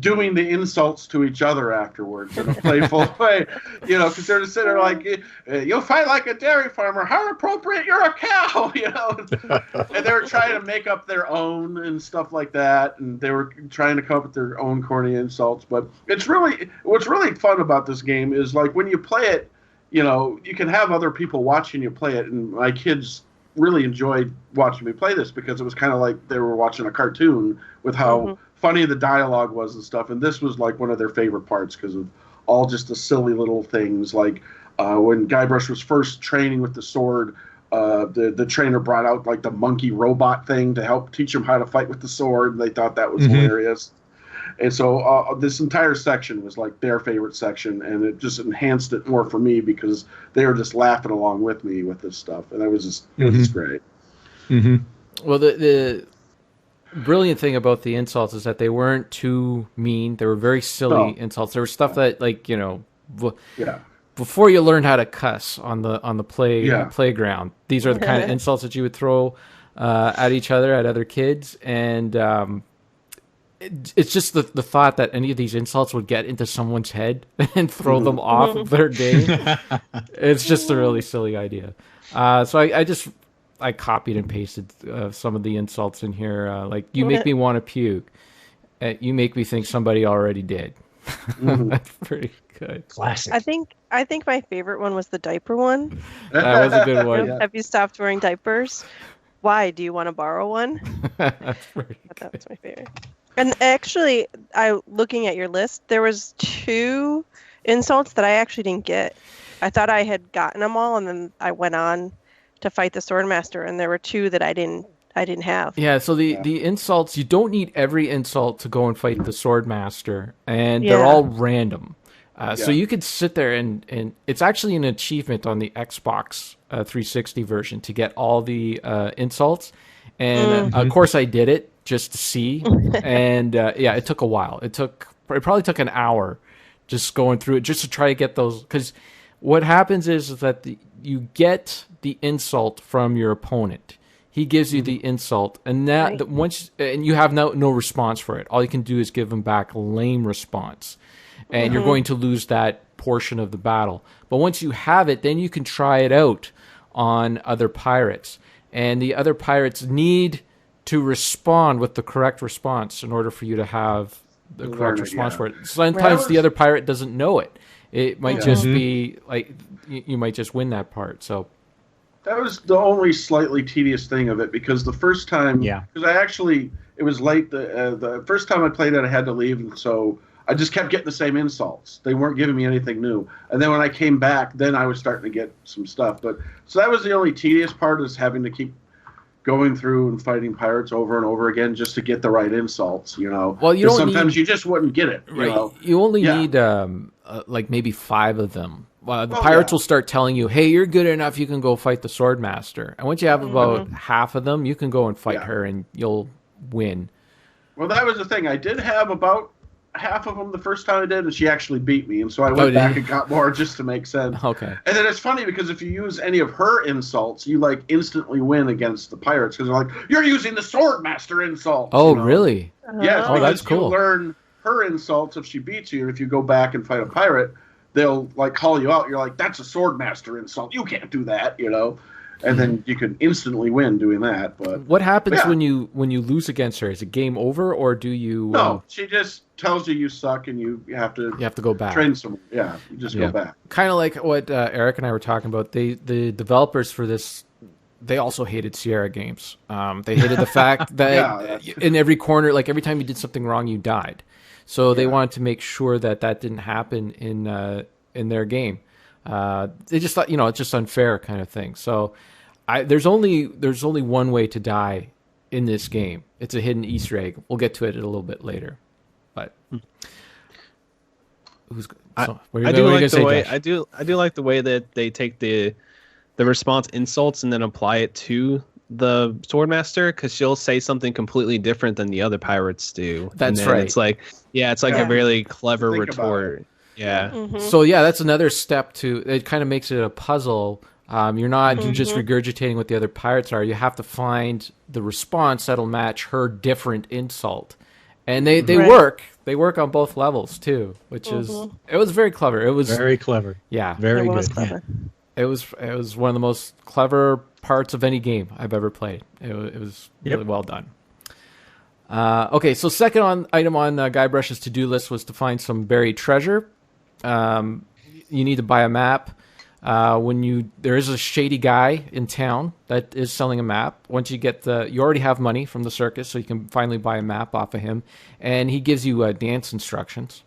doing the insults to each other afterwards in a playful way, because they're just sitting there you'll fight like a dairy farmer. How appropriate, you're a cow, And they were trying to make up their own and stuff like that, and they were trying to come up with their own corny insults. But what's really fun about this game is when you play it, you can have other people watching you play it, and my kids really enjoyed watching me play this because it was kind of like they were watching a cartoon with how funny the dialogue was and stuff. And this was one of their favorite parts because of all just the silly little things. When Guybrush was first training with the sword, the trainer brought out the monkey robot thing to help teach him how to fight with the sword, and they thought that was hilarious. And so this entire section was their favorite section, and it just enhanced it more for me because they were just laughing along with me with this stuff, and it was just great. Well, the brilliant thing about the insults is that they weren't too mean. They were very silly insults. There was stuff that before you learned how to cuss on the playground, these are the kind of insults that you would throw at each other, at other kids, and it's just the thought that any of these insults would get into someone's head and throw them off of their game. It's just a really silly idea. So I copied and pasted some of the insults in here. You make me want to puke. You make me think somebody already did. That's pretty good. Classic. I think my favorite one was the diaper one. That was a good one. Have you stopped wearing diapers? Why? Do you want to borrow one? That's pretty good. That was my favorite. And actually, looking at your list, there was 2 insults that I actually didn't get. I thought I had gotten them all, and then I went on to fight the Swordmaster, and there were 2 that I didn't have. Yeah, so the insults, you don't need every insult to go and fight the Swordmaster, and they're all random. So you could sit there and it's actually an achievement on the Xbox 360 version to get all the insults. And of course I did it just to see. And it took a while. It probably took an hour just going through it just to try to get those. Because what happens is that you get the insult from your opponent. He gives you the insult, and and you have no response for it. All you can do is give him back a lame response, and you're going to lose that portion of the battle. But once you have it, then you can try it out on other pirates, and the other pirates need to respond with the correct response in order for you to have the correct response for it. Sometimes the other pirate doesn't know it. It might just be you might just win that part. So. That was the only slightly tedious thing of it, because the first time, because it was late. The first time I played it, I had to leave, and so I just kept getting the same insults. They weren't giving me anything new. And then when I came back, then I was starting to get some stuff. But so that was the only tedious part, is having to keep going through and fighting pirates over and over again just to get the right insults, you know. Well, you don't sometimes need, you just wouldn't get it, you know. You only Yeah. need like maybe 5 of them. The Well, pirates yeah. will start telling you, "Hey, you're good enough. You can go fight the Swordmaster." And once you have about half of them, you can go and fight Yeah. her, and you'll win. Well, that was the thing. I did have about half of them the first time I did, and she actually beat me. And so I did went back you? and got more just to make sense. Okay. And then it's funny because if you use any of her insults, you like instantly win against the pirates because they're like, "You're using the Swordmaster insults." Oh, you know? really? Yes, Oh, that's because cool. you learn her insults if she beats you. If you go back and fight a pirate, they'll like call you out. You're like, "That's a Swordmaster insult. You can't do that," you know. And then you can instantly win doing that. But What happens Yeah. when you lose against her? Is it game over, or do you? no, she just tells you suck and you have to You have to go back. train someone. Yeah, you just Yeah. go back. Kind of like what Eric and I were talking about. The developers for this, they also hated Sierra games. They hated the fact that Yeah, in every corner, like every time you did something wrong, you died. So they Yeah. wanted to make sure that didn't happen in their game. They just thought, it's just unfair kind of thing. So there's only one way to die in this game. It's a hidden Easter egg. We'll get to it a little bit later. But I do like the way I do like the way that they take the response insults and then apply it to the Swordmaster, because she'll say something completely different than the other pirates do. That's and then right. It's like a really clever Think about retort. Yeah. Mm-hmm. So yeah, that's another step to it. Kind of makes it a puzzle. You're not just regurgitating what the other pirates are. You have to find the response that'll match her different insult, and they Right. work. They work on both levels too, which is it was very clever. It was Very clever. yeah, Very It was good. clever. it was one of the most clever parts of any game I've ever played. It was really well done. Okay, so second item on Guybrush's to-do list was to find some buried treasure. You need to buy a map. There is a shady guy in town that is selling a map. Once you you already have money from the circus, so you can finally buy a map off of him, and he gives you dance instructions,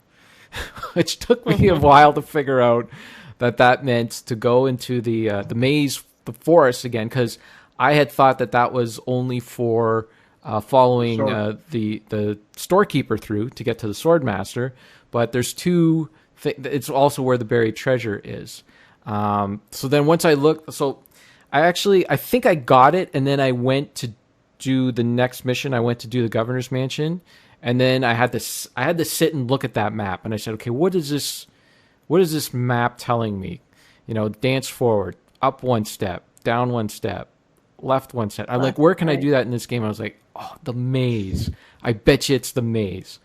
which took me a while to figure out that meant to go into the maze, the forest again, because I had thought that was only for following the storekeeper through to get to the Swordmaster, but there's two. It's also where the buried treasure is. So then once I looked, I think I got it, and then I went to do the next mission. I went to do the governor's mansion, and then I had to sit and look at that map, and I said, okay, what is this map telling me? Dance forward, up one step, down one step, left one step. I'm like, where can I do that in this game? I was like, oh, the maze. I bet you it's the maze.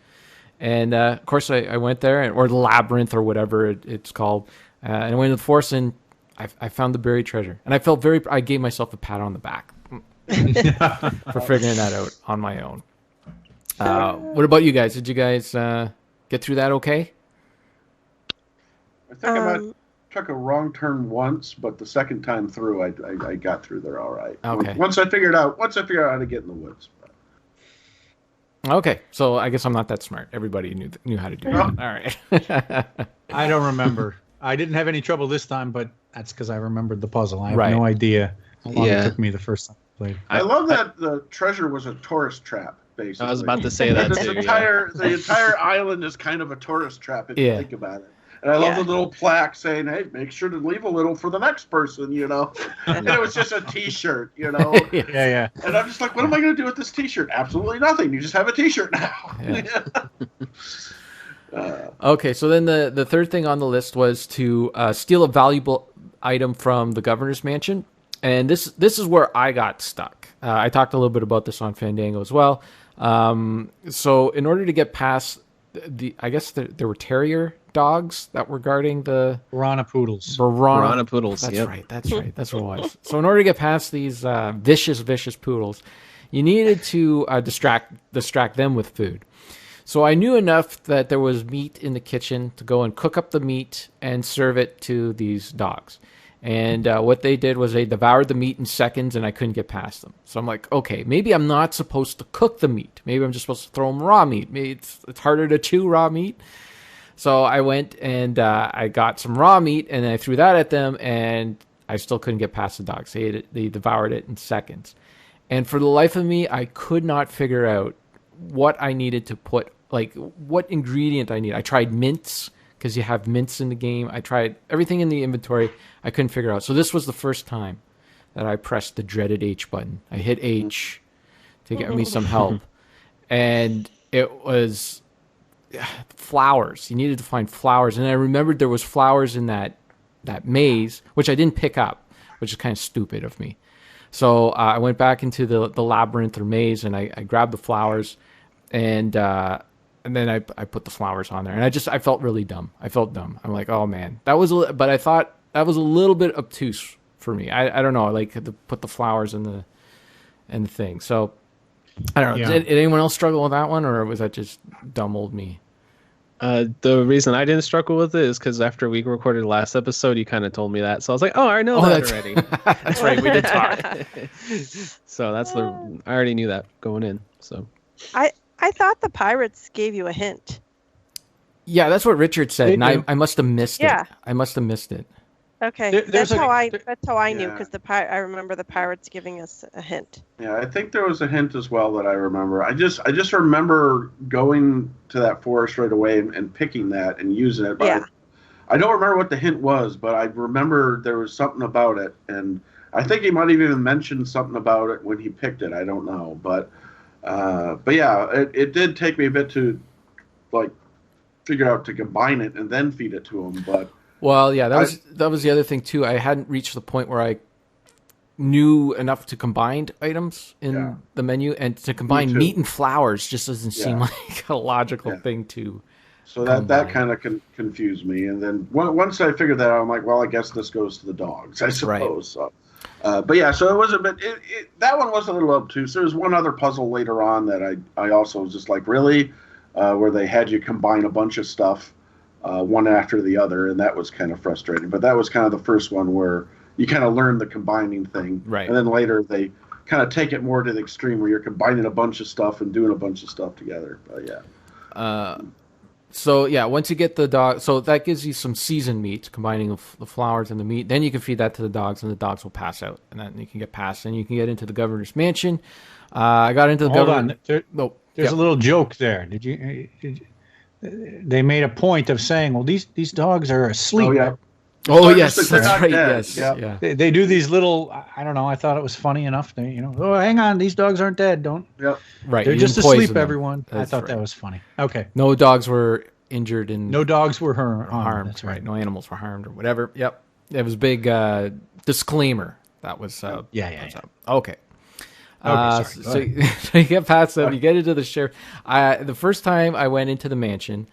And of course, I went there, or the labyrinth, or whatever it's called. And I went to the forest, and I found the buried treasure. And I gave myself a pat on the back for figuring that out on my own. What about you guys? Did you guys get through that okay? I think I might took a wrong turn once, but the second time through, I got through there all right. Okay. Once I figured out how to get in the woods. Okay, so I guess I'm not that smart. Everybody knew how to do it. All right. I don't remember. I didn't have any trouble this time, but that's because I remembered the puzzle. I have Right. no idea how long Yeah. it took me the first time I played. I love that the treasure was a tourist trap, basically. I was about to say that the too. Yeah. entire island is kind of a tourist trap if you think about it. And I love the little plaque saying, "Hey, make sure to leave a little for the next person," And it was just a T-shirt, Yeah. And I'm just like, what am I going to do with this T-shirt? Absolutely nothing. You just have a T-shirt now. Yeah. Okay, so then the third thing on the list was to steal a valuable item from the governor's mansion, and this is where I got stuck. I talked a little bit about this on Fandango as well. So in order to get past I guess there were terrier dogs that were guarding the Piranha poodles. Piranha poodles. That's yep. right. That's right. That's what it was. So in order to get past these vicious poodles, you needed to distract them with food. So I knew enough that there was meat in the kitchen to go and cook up the meat and serve it to these dogs. And what they did was they devoured the meat in seconds, and I couldn't get past them. So I'm like, okay, maybe I'm not supposed to cook the meat. Maybe I'm just supposed to throw them raw meat. Maybe it's harder to chew raw meat. So I went and I got some raw meat, and I threw that at them, and I still couldn't get past the dogs. They devoured it in seconds. And for the life of me, I could not figure out what I needed to put, like what ingredient I need. I tried mints because you have mints in the game. I tried everything in the inventory. I couldn't figure out. So this was the first time that I pressed the dreaded H button. I hit H to get me some help. And it was flowers. You needed to find flowers. And I remembered there was flowers in that maze, which I didn't pick up, which is kind of stupid of me. So I went back into the labyrinth or maze, and I grabbed the flowers, and then I put the flowers on there, and I felt really dumb. I felt dumb. I'm like, oh man, but I thought that was a little bit obtuse for me. I don't know, like to put the flowers in the thing. So I don't know. Did anyone else struggle with that one, or was that just dumb old me? The reason I didn't struggle with it is because after we recorded the last episode, you kind of told me that. So I was like, oh, I know that already. That's right. We did talk. So I already knew that going in. So I thought the pirates gave you a hint. Yeah, that's what Richard said, and I must have missed it. I must have missed it. Okay, that's how I knew, because I remember the pirates giving us a hint. Yeah, I think there was a hint as well that I remember. I just remember going to that forest right away and picking that and using it. But I don't remember what the hint was, but I remember there was something about it, and I think he might have even mentioned something about it when he picked it. I don't know, but yeah, it did take me a bit to like figure out to combine it and then feed it to him, but. Well, yeah, that was the other thing too. I hadn't reached the point where I knew enough to combine items in the menu, and to combine meat and flowers just doesn't seem like a logical thing to. So that kind of confused me, and then once I figured that out, I'm like, well, I guess this goes to the dogs, I suppose. Right. So, but yeah, so it was a bit. That one was a little obtuse. There was one other puzzle later on that I also was just like, really, where they had you combine a bunch of stuff. One after the other, and that was kind of frustrating. But that was kind of the first one where you kind of learn the combining thing. Right. And then later they kind of take it more to the extreme where you're combining a bunch of stuff and doing a bunch of stuff together. But yeah. So yeah, once you get the dog, so that gives you some seasoned meat, combining the flowers and the meat. Then you can feed that to the dogs, and the dogs will pass out, and then you can get past, and you can get into the governor's mansion. I got into the governor. There's a little joke there. Did you they made a point of saying, well, these dogs are asleep. Oh, yeah. Oh, yes, that's right. Yes, yeah. They do these little, I don't know, I thought it was funny enough. They, oh, hang on, these dogs aren't dead. Don't. Yep. Right. They're just asleep, everyone. I thought that was funny. Okay. No dogs were injured. No dogs were harmed. That's right. No animals were harmed or whatever. Yep. It was a big disclaimer. That was. Yeah. Okay. So you get past them, you get into the sheriff. The first time I went into the mansion,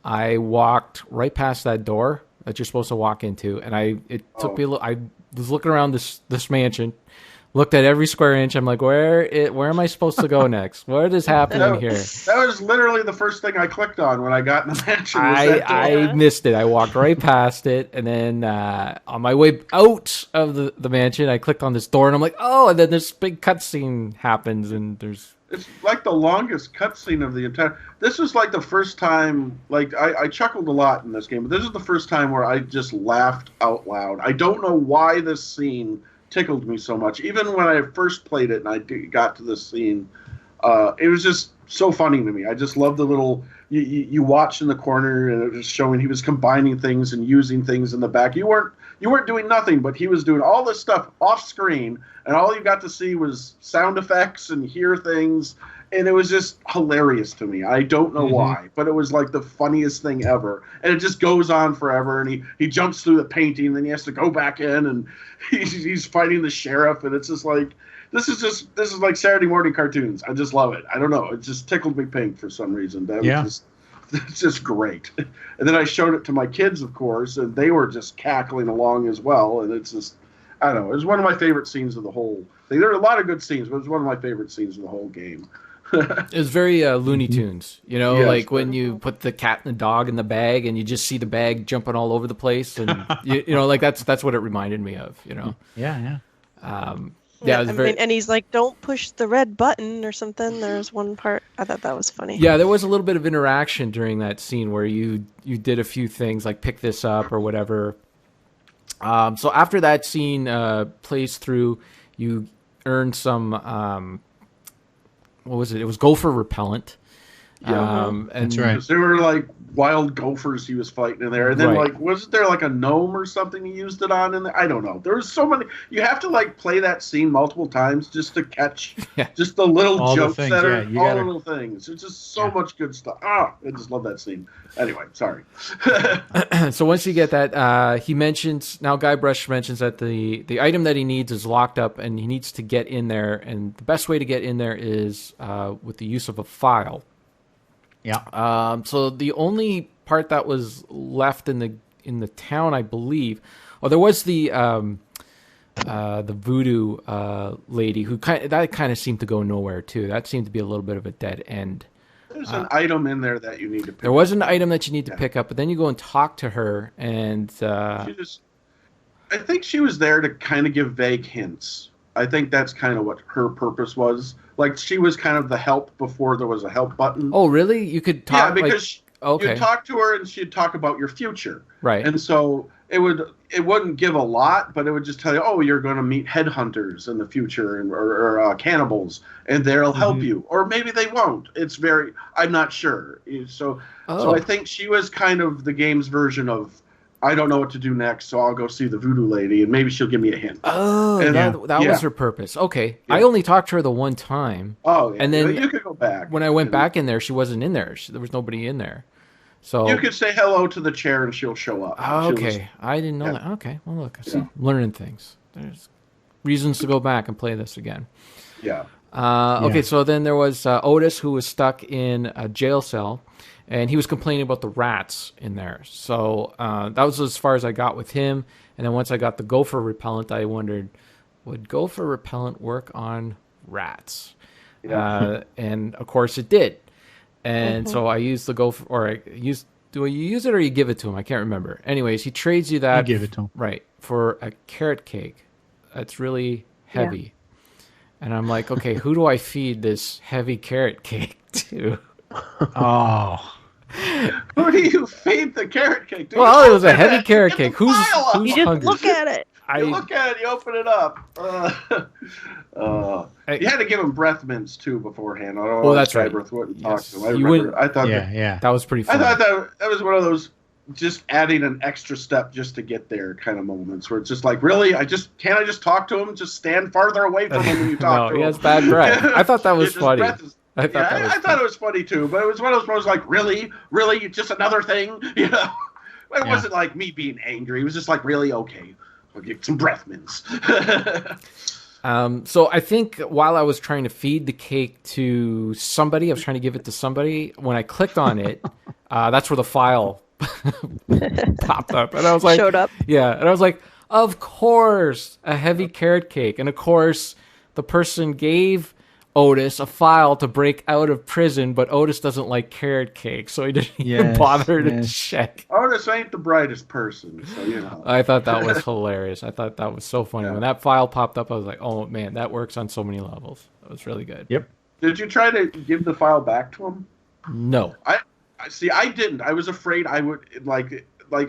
I walked right past that door that you're supposed to walk into, and it took me a little. I was looking around this mansion, looked at every square inch. I'm like, where am I supposed to go next? What is happening here? That was literally the first thing I clicked on when I got in the mansion. I missed it. I walked right past it, and then on my way out of the mansion, I clicked on this door, and I'm like, oh! And then this big cutscene happens, and there's. It's like the longest cutscene of the entire. This was like the first time. Like I chuckled a lot in this game, but this is the first time where I just laughed out loud. I don't know why this scene tickled me so much. Even when I first played it and I got to this scene, it was just so funny to me. I just love the little you watch in the corner, and it was showing he was combining things and using things in the back. You weren't doing nothing, but he was doing all this stuff off screen, and all you got to see was sound effects and hear things, and it was just hilarious to me. I don't know why, but it was like the funniest thing ever, and it just goes on forever. And he jumps through the painting, and then he has to go back in, and he's fighting the sheriff, and it's just like this is like Saturday morning cartoons. I just love it. I don't know, it just tickled me pink for some reason. It's just great. And then I showed it to my kids, of course, and they were just cackling along as well. And it's just, I don't know, it was one of my favorite scenes of the whole thing. There are a lot of good scenes, but it was one of my favorite scenes of the whole game. It was very Looney Tunes, like when you put the cat and the dog in the bag, and you just see the bag jumping all over the place, and like that's what it reminded me of. Yeah. Yeah, it was and he's like, "Don't push the red button" or something. There's one part I thought that was funny. Yeah, there was a little bit of interaction during that scene where you did a few things like pick this up or whatever. So after that scene plays through, you earn some what was it? It was gopher repellent. Yeah, And That's right. because there were like wild gophers he was fighting in there, and then Right. like wasn't there like a gnome or something he used it on in there? I don't know. There was so many. You have to like play that scene multiple times just to catch Yeah. just the little All the jokes things, that yeah, are you all gotta- little things. It's just so much good stuff. Ah, I just love that scene. Anyway, sorry. So once you get that, he mentions now. Guybrush mentions that the item that he needs is locked up, and he needs to get in there. And the best way to get in there is with the use of a file. Yeah. So the only part that was left in the town, I believe, there was the voodoo lady who kind of seemed to go nowhere too. That seemed to be a little bit of a dead end. There's an item in there that you need to pick There was up. an item that you need to pick up, but then you go and talk to her, and I think she was there to kind of give vague hints. I think that's kind of what her purpose was. Like she was kind of the help before there was a help button. oh, really? You could talk. yeah, because okay, you'd talk to her and she'd talk about your future. right. And so it wouldn't give a lot, but it would just tell you, oh, you're going to meet headhunters in the future or cannibals, and they'll help you. Or maybe they won't. I'm not sure. So I think she was kind of the game's version of, I don't know what to do next, so I'll go see the voodoo lady, and maybe she'll give me a hint. Oh, And- that was her purpose. Okay, Yeah. I only talked to her the one time. Oh, yeah. And then you could go back. When I went back in there, she wasn't in there. There was nobody in there. So You could say hello to the chair, and she'll show up. oh, She'll okay, just- I didn't know Yeah. that. Okay, well look, I see, Yeah. learning things. There's reasons to go back and play this again. yeah. Okay, so then there was Otis, who was stuck in a jail cell, and he was complaining about the rats in there. So that was as far as I got with him. And then once I got the gopher repellent, I wondered, would gopher repellent work on rats? Yeah. And of course it did. And so I used the gopher, do you use it or you give it to him? I can't remember. Anyways, he trades you that. You give it to him. Right, for a carrot cake. That's really heavy. And I'm like, okay, who do I feed this heavy carrot cake to? Oh. Who do you feed the carrot cake to? Well, You it was a open heavy it, carrot you get cake. the Who's file up. You just hungry? look at it. You look at it, you open it up. You had to give him breath mints too beforehand. Oh, that's right. Guybrush wouldn't Yes. talk to him. You wouldn't- I thought Yeah. That was pretty I funny. thought that was one of those just adding an extra step just to get there kind of moments where it's just like, really, I just talk to him? Just stand farther away from him when you talk No, to he him. has bad breath. I thought that was His funny. breath is- I thought that was I thought it was funny too, but it was one of those moments like, really, just another thing, you know? It wasn't like me being angry. It was just like, really, okay, we'll get some breath mints. So I think while I was trying to feed the cake to somebody, I was trying to give it to somebody. When I clicked on it, that's where the file popped up, and I was like, Showed up. Yeah, and I was like, of course, a heavy carrot cake, and of course, the person gave Otis a file to break out of prison, but Otis doesn't like carrot cake, so he didn't even Yes, bother to yes. check. Otis ain't the brightest person, so you know. I thought that was hilarious. I thought that was so funny. Yeah. When that file popped up, I was like, oh man, that works on so many levels. That was really good. Yep. Did you try to give the file back to him? No. I see. I didn't. I was afraid I would like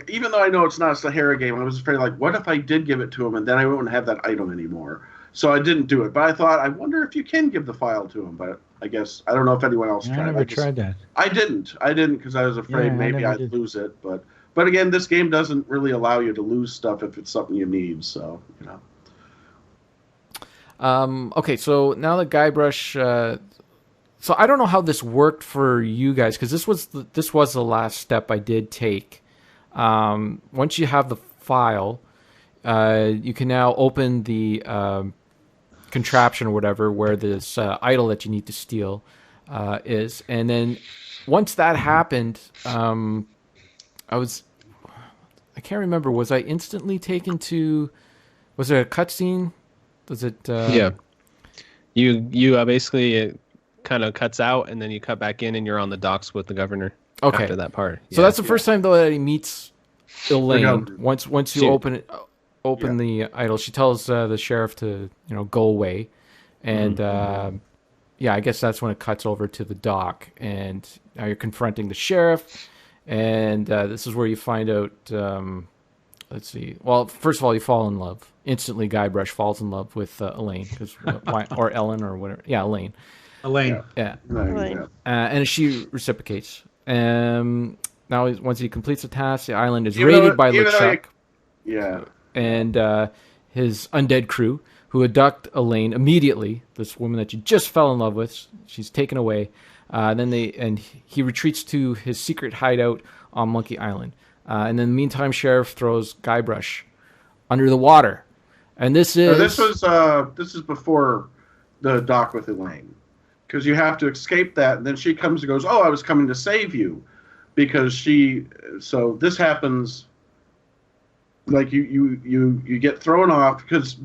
even though I know it's not a Sahara game, I was afraid like, what if I did give it to him and then I wouldn't have that item anymore? So I didn't do it. But I thought, I wonder if you can give the file to him. But I guess I don't know if anyone else I tried. never tried that. I didn't because I was afraid Yeah, I maybe never I'd did. lose it. But again, this game doesn't really allow you to lose stuff if it's something you need. So you know. Okay, so now that Guybrush, so I don't know how this worked for you guys because this was the last step I did take. Once you have the file, you can now open the contraption or whatever where this idol that you need to steal is, and then once that happened, I can't remember. Was I instantly taken to? Was there a cutscene? Was it? Yeah. You basically it kind of cuts out, and then you cut back in, and you're on the docks with the governor. Okay. After that part. So that's the first time though that he meets Elaine. governor. Once you She- open the idol, she tells the sheriff to go away, and I guess that's when it cuts over to the dock, and now you're confronting the sheriff, and this is where you find out let's see. Well, first of all, you fall in love instantly. Guybrush falls in love with Elaine or Ellen or whatever. Yeah, Elaine. Elaine. Yeah, Right. and she reciprocates. Now, once he completes the task, the island is Even raided though- by even though LeChuck Yeah. and his undead crew, who abduct Elaine immediately. This woman that you just fell in love with, she's taken away. He retreats to his secret hideout on Monkey Island. And in the meantime, Sheriff throws Guybrush under the water. And this is this is before the dock with Elaine, because you have to escape that, and then she comes and goes, "Oh, I was coming to save you," because she. So this happens. Like you get thrown off because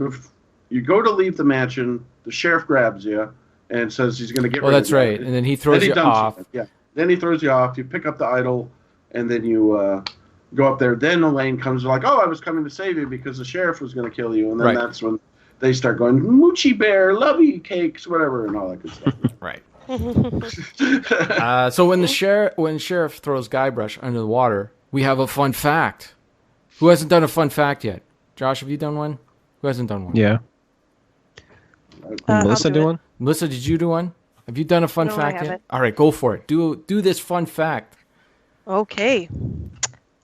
you go to leave the mansion, the sheriff grabs you and says he's going to get. Oh, that's right, and then he throws you off. Yeah, then he throws you off. You pick up the idol, and then you go up there. Then Elaine comes like, "Oh, I was coming to save you because the sheriff was going to kill you," and then that's when they start going, "Moochie bear, lovey cakes, whatever," and all that good stuff. Right. So when sheriff throws Guybrush under the water, we have a fun fact. Who hasn't done a fun fact yet? Josh, have you done one? Who hasn't done one? Yeah. Melissa do one? Melissa, did you do one? Have you done a fun No, I fact yet? haven't. All right, go for it. Do this fun fact. Okay.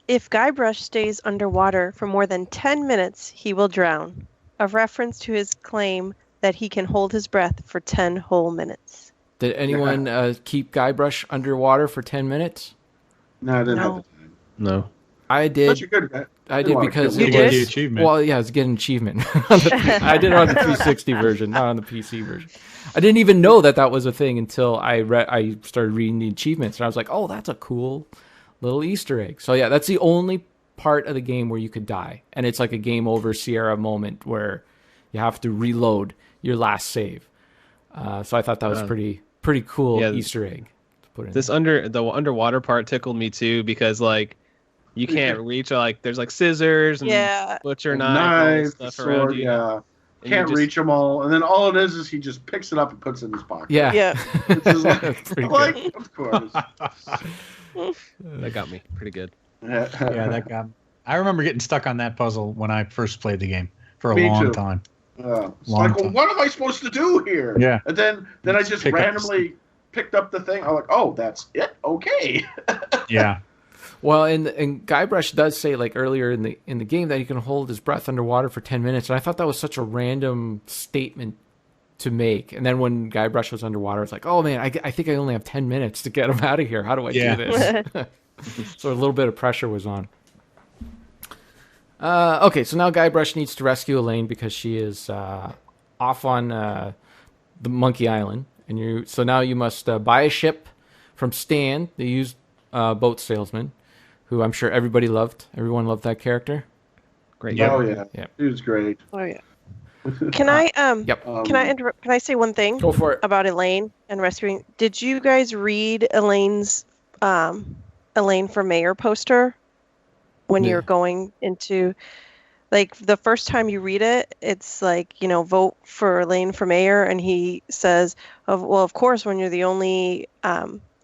If Guybrush stays underwater for more than 10 minutes, he will drown. A reference to his claim that he can hold his breath for 10 whole minutes. Did anyone keep Guybrush underwater for 10 minutes? No, I didn't have No. the time. No. I did. But you're good at that. I did because You it did? was The achievement. well, yeah, it's get an achievement. I did it on the 360 version, not on the PC version. I didn't even know that was a thing until I started reading the achievements, and I was like, "Oh, that's a cool little Easter egg." So yeah, that's the only part of the game where you could die, and it's like a game over Sierra moment where you have to reload your last save. So I thought that was pretty cool Easter egg to put in. The underwater part tickled me too because like you can't reach there's like scissors and butcher knives and stuff around sword, you. yeah. And Can't you just- reach them all, and then all it is he just picks it up and puts it in his pocket. Yeah, Yeah. Which is Pretty like of course. That got me pretty good. Yeah, that got. I remember getting stuck on that puzzle when I first played the game for a Me long too. time. It's Long like, well, time. what am I supposed to do here? Yeah. And then I just Pick up randomly picked up the thing. I'm like, oh, that's it. Okay. Yeah. Well, and Guybrush does say like earlier in the game that he can hold his breath underwater for 10 minutes, and I thought that was such a random statement to make. And then when Guybrush was underwater, it's like, oh man, I think I only have 10 minutes to get him out of here. How do I do this? So a little bit of pressure was on. Okay, so now Guybrush needs to rescue Elaine because she is off on the Monkey Island, and so now you must buy a ship from Stan, the used boat salesman, who I'm sure everybody loved. Everyone loved that character. Great. Oh yeah. Yep. He was great. Oh yeah. Can I Yep. can I interrupt? Can I say one thing Go for it. about Elaine and rescuing? Did you guys read Elaine's Elaine for Mayor poster when Yeah. you're going into like the first time you read it? It's like, you know, vote for Elaine for mayor, and he says, well, of course, when you're the only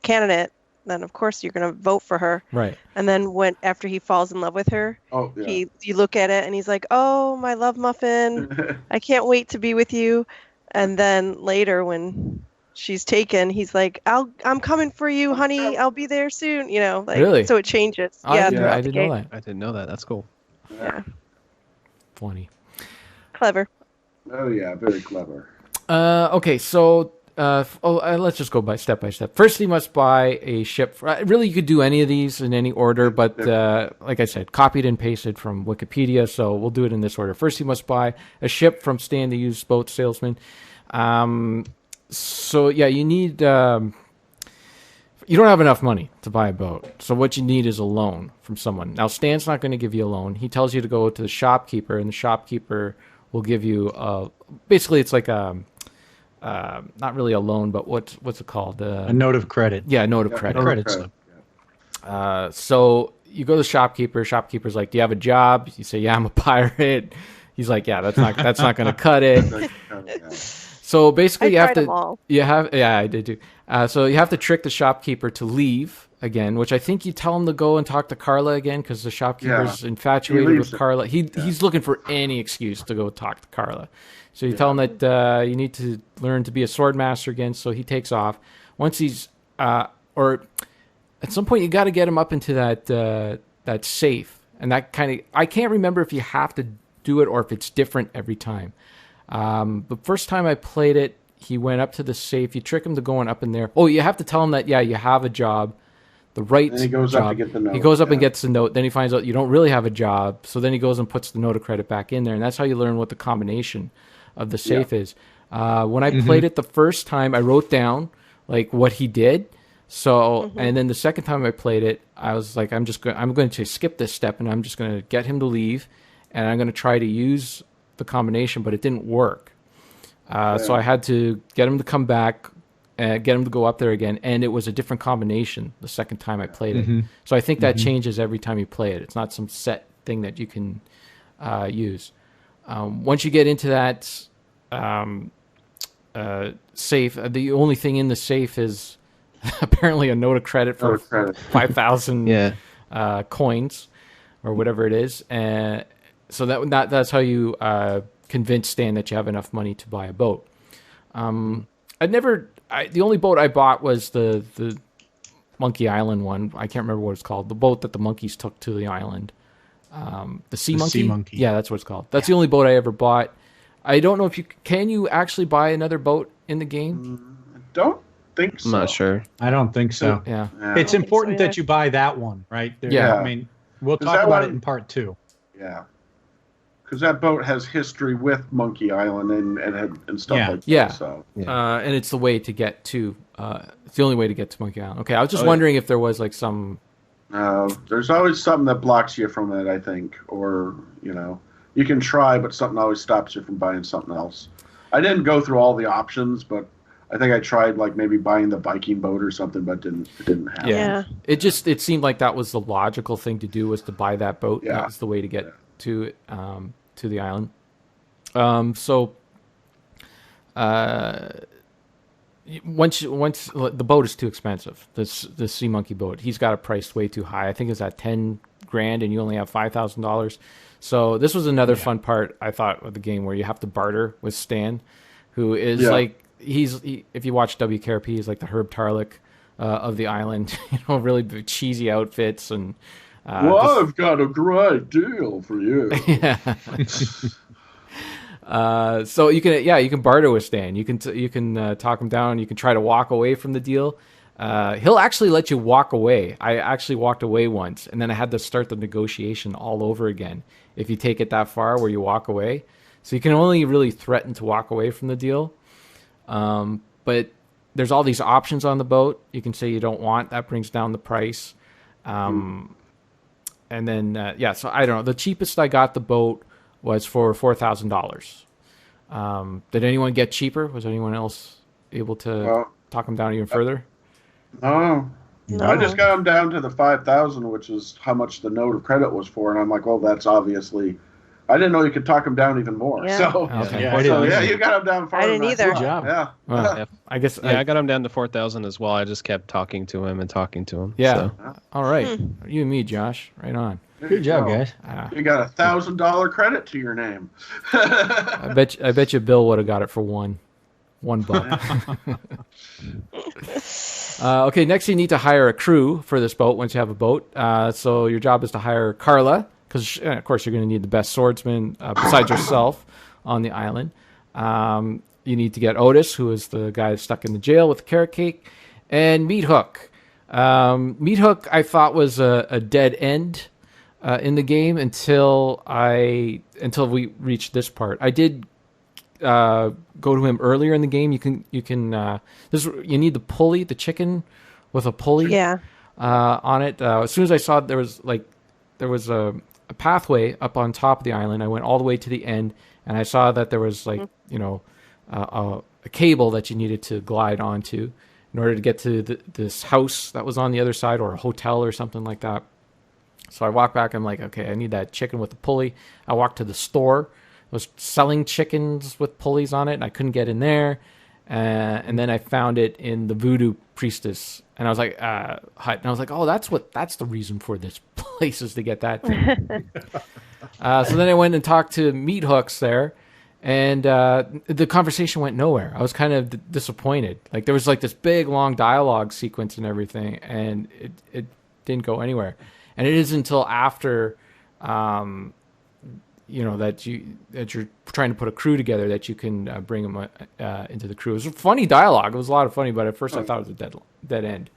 candidate, then of course you're going to vote for her. Right. And then after he falls in love with her, Oh yeah. you look at it and he's like, "Oh, my love muffin, I can't wait to be with you." And then later when she's taken, he's like, I'm coming for you, honey. I'll be there soon." You know, like Really? so it changes. I didn't throughout the know game. that. I didn't know that. That's cool. Yeah, Funny. clever. Oh yeah, very clever. Okay, so let's just go by step. First, you must buy a ship. Really, you could do any of these in any order, but like I said, copied and pasted from Wikipedia, so we'll do it in this order. First, you must buy a ship from Stan the used boat salesman. So yeah, you need. You don't have enough money to buy a boat, so what you need is a loan from someone. Now, Stan's not going to give you a loan. He tells you to go to the shopkeeper, and the shopkeeper will give you basically it's like not really a loan, but what's it called? A note of credit. Yeah, a note of credit. Credit slip. So you go to the shopkeeper. Shopkeeper's like, "Do you have a job?" You say, "Yeah, I'm a pirate." He's like, "Yeah, that's not going to cut it." So basically, I you have tried them to. all. You have, yeah, I did too. So you have to trick the shopkeeper to leave again, which I think you tell him to go and talk to Carla again because the shopkeeper's infatuated He with leaves it. Carla. He's looking for any excuse to go talk to Carla. So you tell him that you need to learn to be a sword master again. So he takes off. Once he's or at some point you got to get him up into that safe, and that kind of, I can't remember if you have to do it or if it's different every time. The first time I played it, he went up to the safe. You trick him to going up in there. Oh, you have to tell him that, you have a job, the right And he goes job. up to get the note. He goes up and gets the note. Then he finds out you don't really have a job. So then he goes and puts the note of credit back in there. And that's how you learn what the combination of the safe is. When I played it the first time, I wrote down like what he did. So, and then the second time I played it, I was like, I'm going to skip this step and I'm just going to get him to leave. And I'm going to try to use the combination, but it didn't work. So I had to get him to come back, get him to go up there again, and it was a different combination the second time I played it. So I think that changes every time you play it. It's not some set thing that you can use. Once you get into that safe, the only thing in the safe is apparently a note of credit for 5,000 coins or whatever it is. So that's how you convince Stan that you have enough money to buy a boat. The only boat I bought was the Monkey Island one. I can't remember what it's called. The boat that the monkeys took to the island. The Sea Monkey? Yeah, that's what it's called. That's the only boat I ever bought. I don't know if can you actually buy another boat in the game? I don't think so. I'm not sure. I don't think so. Yeah. It's important that you buy that one, right? Yeah. I mean, we'll talk about it in part 2. Yeah. Because that boat has history with Monkey Island and stuff like that. Yeah. So. And it's the way to get to, it's the only way to get to Monkey Island. Okay, I was just wondering if there was like some... there's always something that blocks you from it, I think. Or, you can try, but something always stops you from buying something else. I didn't go through all the options, but I think I tried like maybe buying the Viking boat or something, but it didn't happen. Yeah. It seemed like that was the logical thing to do, was to buy that boat. Yeah. That was the way to get to the island. Once the boat is too expensive, the Sea Monkey boat, he's got it priced way too high. I think it's at $10,000 and you only have $5,000. So this was another fun part, I thought, of the game, where you have to barter with Stan, who is like, if you watch WKRP, he's like the Herb Tarlick of the island. Really big, cheesy outfits and. I've got a great deal for you. So you can barter with Stan. You can talk him down. You can try to walk away from the deal. He'll actually let you walk away. I actually walked away once, and then I had to start the negotiation all over again if you take it that far where you walk away. So you can only really threaten to walk away from the deal. But there's all these options on the boat. You can say you don't want. That brings down the price. And then, so I don't know. The cheapest I got the boat was for $4,000. Did anyone get cheaper? Was anyone else able to talk him down even further? No. I just got him down to the 5,000, which is how much the note of credit was for, and I'm like, well, that's obviously. I didn't know you could talk him down even more. Yeah. So, you got him down far. I didn't either. Good job. Yeah. Well, I guess. I got him down to 4,000 as well. I just kept talking to him. Yeah. So. All right. You and me, Josh. Right on. Good job, guys. You got $1,000 credit to your name. I bet you Bill would have got it for $1. Okay, next you need to hire a crew for this boat once you have a boat. So your job is to hire Carla, because of course you're going to need the best swordsman besides yourself on the island. You need to get Otis, who is the guy stuck in the jail with the carrot cake, and Meat Hook. Meat Hook I thought was a dead end in the game until we reached this part. I did go to him earlier in the game. You need the pulley, the chicken with a pulley on it. As soon as I saw there was a pathway up on top of the island, I went all the way to the end, and I saw that there was a cable that you needed to glide onto in order to get to this house that was on the other side, or a hotel or something like that. So I walked back. I'm like, okay, I need that chicken with the pulley. I walked to the store. It was selling chickens with pulleys on it, and I couldn't get in there. And then I found it in the voodoo priestess, and I was like, hut, and I was like, oh, that's the reason for this place is to get that thing. So then I went and talked to Meat Hooks there, and the conversation went nowhere. I was kind of disappointed. Like there was like this big long dialogue sequence and everything, and it didn't go anywhere. And it isn't until after, that you're trying to put a crew together that you can bring them into the crew. It was a funny dialogue. It was a lot of funny, but at first I thought it was a dead end.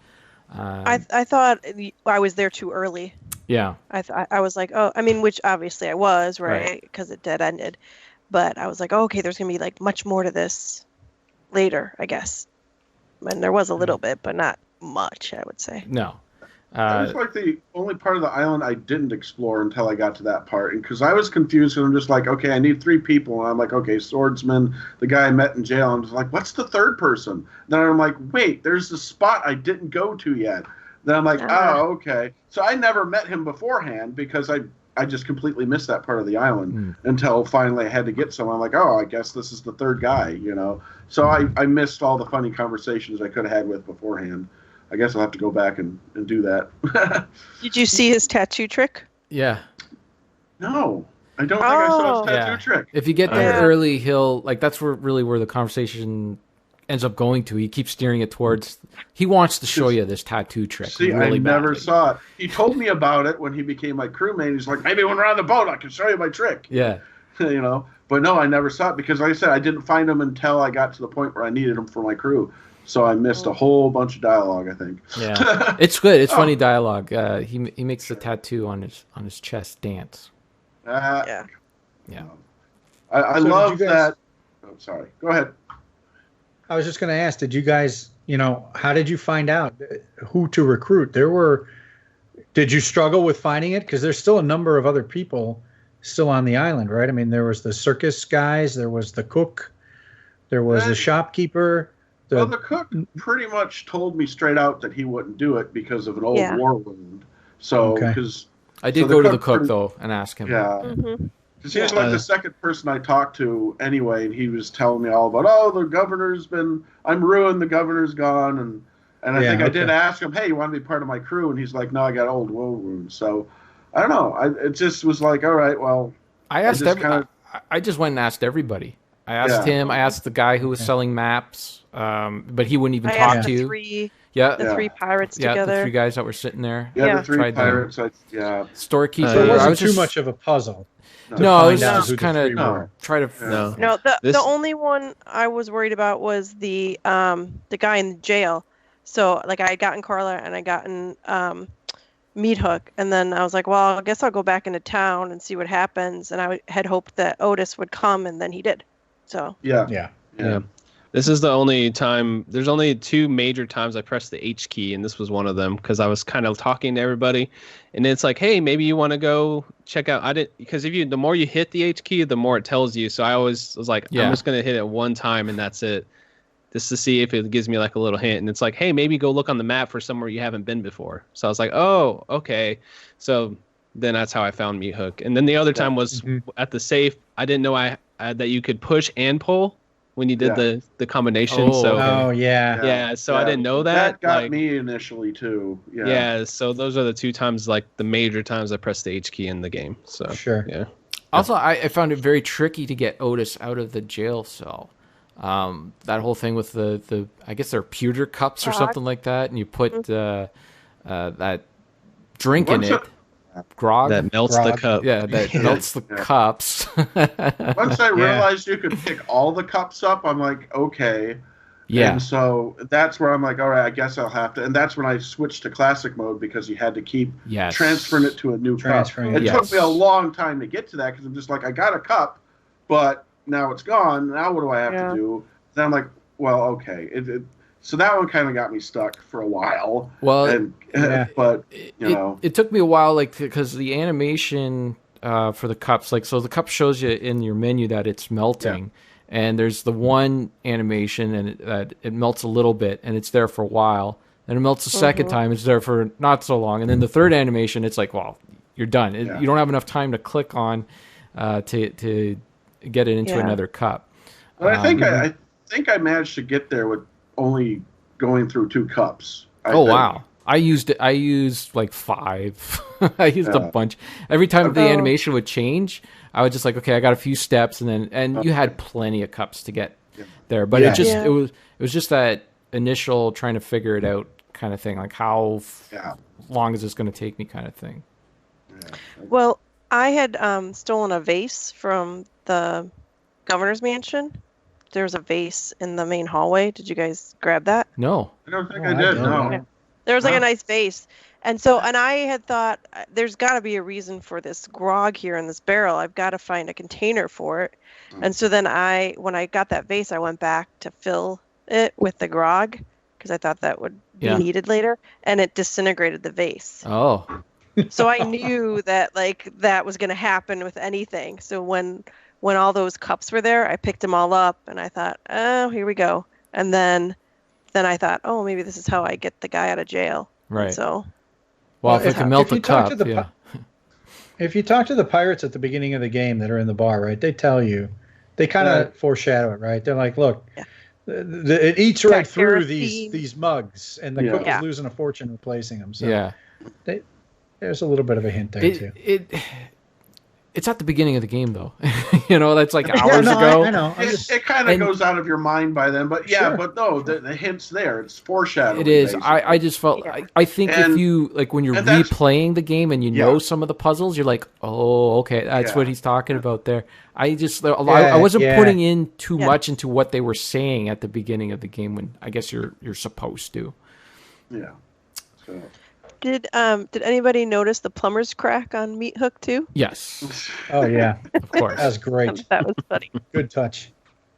I thought I was there too early. Yeah. I was like, oh, I mean, which obviously I was, right? Because it dead ended. But I was like, oh, okay, there's going to be like much more to this later, I guess. And there was a little bit, but not much, I would say. No. That was like the only part of the island I didn't explore until I got to that part. And because I was confused, and I'm just like, okay, I need 3 people. And I'm like, okay, swordsman, the guy I met in jail. I'm just like, what's the third person? Then I'm like, wait, there's the spot I didn't go to yet. Then I'm like, oh, okay. So I never met him beforehand because I just completely missed that part of the island until finally I had to get someone. I'm like, oh, I guess this is the third guy, So I missed all the funny conversations I could have had with beforehand. I guess I'll have to go back and do that. Did you see his tattoo trick? Yeah. No, I don't think I saw his tattoo trick. If you get there early, he'll that's where the conversation ends up going to. He keeps steering it towards. He wants to show you this tattoo trick. See, really I never badly. saw it. He told me about it when he became my crewmate. He's like, maybe when we're on the boat, I can show you my trick. Yeah. But no, I never saw it because, like I said, I didn't find him until I got to the point where I needed him for my crew. So I missed a whole bunch of dialogue, I think. Yeah, it's good. It's funny dialogue. He makes the tattoo on his chest dance. Yeah. I So love did you guys- that. Oh, sorry. Go ahead. I was just going to ask, did you guys, how did you find out who to recruit? Did you struggle with finding it? Because there's still a number of other people still on the island, right? I mean, there was the circus guys, there was the cook, there was the shopkeeper. Well, the cook pretty much told me straight out that he wouldn't do it because of an old war wound. So, because I did go to the cook though and ask him. Yeah, because he was like the second person I talked to anyway, and he was telling me all about, the governor's I'm ruined, the governor's gone, and I think I did ask him, hey, you want to be part of my crew? And he's like, no, I got old war wounds. So, I don't know. It just was like, all right, well, I asked I just went and asked everybody. I asked him. I asked the guy who was selling maps. But he wouldn't even talk to you. The 3 pirates together. The 3 guys that were sitting there. Yeah, the 3 pirates. Storekeeper. So it wasn't too much of a puzzle. No, it was just kind of try to. No, the only one I was worried about was the guy in jail. So like I had gotten Carla and I gotten Meat Hook, and then I was like, well, I guess I'll go back into town and see what happens. And I had hoped that Otis would come, and then he did. So yeah. This is the only time. There's only 2 major times I pressed the H key, and this was one of them because I was kind of talking to everybody, and it's like, hey, maybe you want to go check out. I didn't because the more you hit the H key, the more it tells you. So I always was like, I'm just gonna hit it one time and that's it, just to see if it gives me like a little hint. And it's like, hey, maybe go look on the map for somewhere you haven't been before. So I was like, oh, okay. So then that's how I found Meat Hook. And then the other time was at the safe. I didn't know that you could push and pull when you did the combination. So I didn't know that. That got me initially too. Yeah. So those are the 2 times, like the major times I pressed the H key in the game. So yeah. Also, I found it very tricky to get Otis out of the jail cell. That whole thing with the I guess they're pewter cups or something like that, and you put that drink in it. Grog that melts the cup. Yeah, that melts the cups. Once I realized you could pick all the cups up, I'm like, okay. Yeah. And so that's where I'm like, all right, I guess I'll have to. And that's when I switched to classic mode because you had to keep transferring it to a new cup. It took me a long time to get to that because I'm just like, I got a cup, but now it's gone. Now what do I have to do? Then I'm like, well, okay. So that one kind of got me stuck for a while. Well, but it took me a while, like because the animation for the cups, like so the cup shows you in your menu that it's melting, and there's the one animation and it melts a little bit and it's there for a while. Then it melts the second time, it's there for not so long, and then the third animation, it's like, well, you're done. You don't have enough time to click on to get it into another cup. But I think I managed to get there with only going through 2 cups. I Oh think. wow. I used like 5. I used a bunch. Every time the animation would change, I was just like, okay, I got a few steps, and you had plenty of cups to get there. But it was just that initial trying to figure it out kind of thing, like how long is this going to take me kind of thing. Yeah. Well, I had stolen a vase from the governor's mansion. There was a vase in the main hallway. Did you guys grab that? No. I don't think Oh, I I did. don't. No. Okay. There was like Wow. a nice vase. And so, and I had thought, there's got to be a reason for this grog here in this barrel. I've got to find a container for it. And so then when I got that vase, I went back to fill it with the grog because I thought that would be needed later. And it disintegrated the vase. Oh. So I knew that like that was going to happen with anything. So when all those cups were there, I picked them all up and I thought, oh, here we go. And then I thought, oh, maybe this is how I get the guy out of jail. Right. And so, well, if I can melt the cup, if you talk to the pirates at the beginning of the game that are in the bar, right, they tell you, they kind of foreshadow it, right? They're like, look, it eats right through these mugs, and the cook is losing a fortune replacing them. So there's a little bit of a hint there too. It's at the beginning of the game, though. That's like hours ago. I know. It kind of goes out of your mind by then, but but no, the hint's there. It's foreshadowing. It is. I just felt. I think if you when you're replaying the game and you know some of the puzzles, you're like, oh, okay, that's what he's talking about there. I wasn't putting in too much into what they were saying at the beginning of the game when I guess you're supposed to. Yeah. So. Did anybody notice the plumber's crack on Meat Hook too? Yes. Oh yeah, of course. That was great. That was funny. Good touch.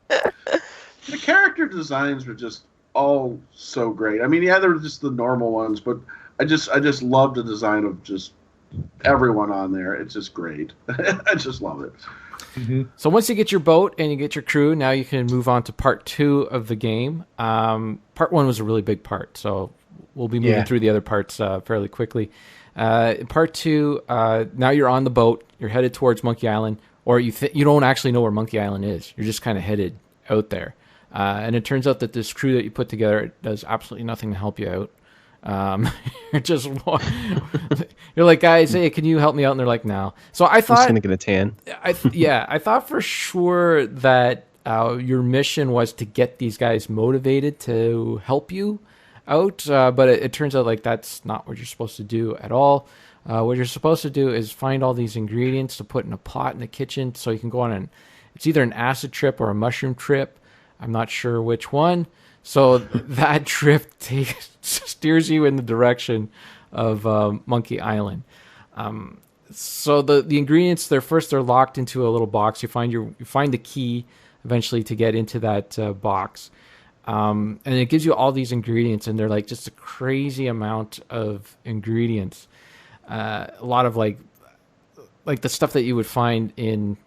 The character designs were just all so great. I mean, they were just the normal ones, but I just love the design of just everyone on there. It's just great. I just love it. Mm-hmm. So once you get your boat and you get your crew, now you can move on to part 2 of the game. Part 1 was a really big part, so we'll be moving through the other parts fairly quickly. Part 2, now you're on the boat. You're headed towards Monkey Island, or you don't actually know where Monkey Island is. You're just kind of headed out there. And it turns out that this crew that you put together does absolutely nothing to help you out. You're like, guys, hey, can you help me out? And they're like, no. So I thought, I'm just gonna get a tan. I thought for sure that your mission was to get these guys motivated to help you out, but it turns out like that's not what you're supposed to do at all. What you're supposed to do is find all these ingredients to put in a pot in the kitchen so you can go on it's either an acid trip or a mushroom trip. I'm not sure which one. So that trip steers you in the direction of Monkey Island. So the ingredients, they're locked into a little box. You find the key eventually to get into that box. And it gives you all these ingredients, and they're like just a crazy amount of ingredients. A lot of like the stuff that you would find in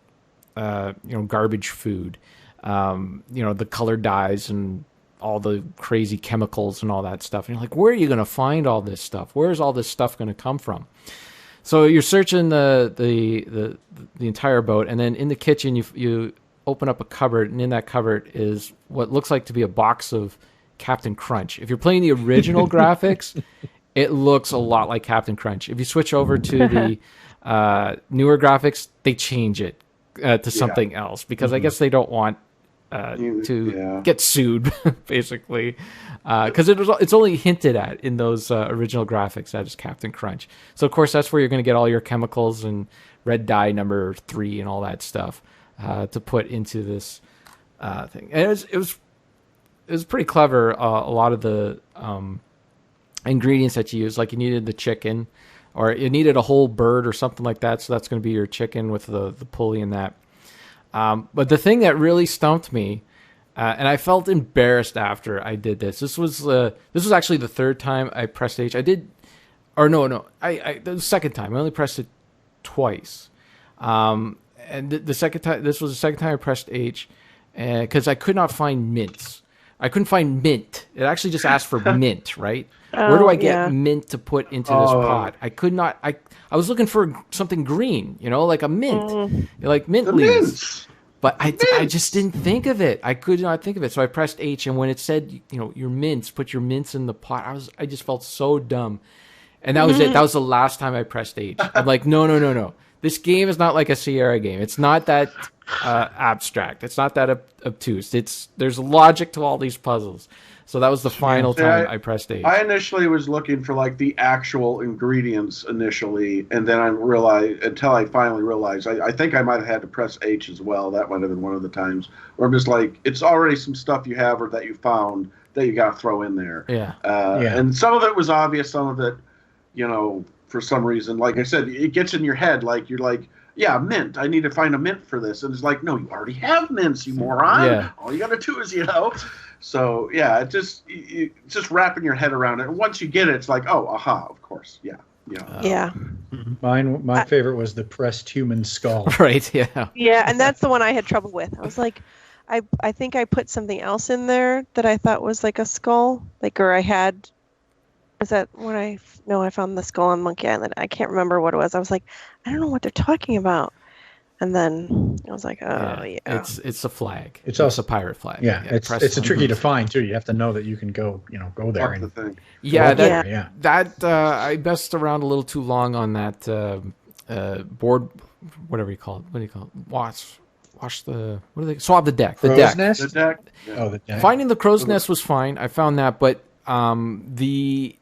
garbage food. The colored dyes and all the crazy chemicals and all that stuff. And you're like, where are you going to find all this stuff? Where's all this stuff going to come from? So you're searching the entire boat, and then in the kitchen you open up a cupboard, and in that cupboard is what looks like to be a box of Captain Crunch. If you're playing the original graphics, it looks a lot like Captain Crunch. If you switch over to the newer graphics, they change it to something else because I guess they don't want to get sued, basically, because it's only hinted at in those original graphics as Captain Crunch. So of course that's where you're going to get all your chemicals and red dye number 3 and all that stuff to put into this thing. And it was pretty clever. A lot of the ingredients that you use, like you needed the chicken, or you needed a whole bird or something like that. So that's going to be your chicken with the pulley and that. But the thing that really stumped me, and I felt embarrassed after I did this. This was actually the 3rd time I pressed H. The second time. I only pressed it twice. And the second time, this was the second time I pressed H, because I could not find mints. I couldn't find mint. It actually just asked for mint, right? Where do I get mint to put into this pot? I could not. I was looking for something green, like a mint, like mint leaves. But I just didn't think of it. I could not think of it. So I pressed H, and when it said, your mints, put your mints in the pot, I just felt so dumb. And that was it. That was the last time I pressed H. I'm like, no. This game is not like a Sierra game. It's not that abstract. It's not that obtuse. There's logic to all these puzzles. So that was the final time I pressed H. I initially was looking for like the actual ingredients initially, and then until I finally realized, I think I might have had to press H as well. That might have been one of the times where I'm just like, it's already some stuff you have or that you found that you got to throw in there. Yeah. And some of it was obvious, some of it, for some reason, like I said, it gets in your head. Like you're like, yeah, mint. I need to find a mint for this, and it's like, no, you already have mints, you moron. Yeah. All you got to do is, So yeah, it's just wrapping your head around it. And once you get it, it's like, oh, aha, of course, yeah. Yeah. My favorite was the pressed human skull. Right. Yeah. Yeah, and that's the one I had trouble with. I was like, I think I put something else in there that I thought was like a skull, was that when I found the skull on Monkey Island. I can't remember what it was. I was like, I don't know what they're talking about. And then I was like, oh, yeah. It's a flag. It's also a pirate flag. Yeah, it's a tricky to find, too. You have to know that you can go there. I messed around a little too long on that board, whatever you call it. What do you call it? Swab the deck. The deck. Nest? The deck? Yeah. Oh, the deck. Finding the crow's nest was fine. I found that, but the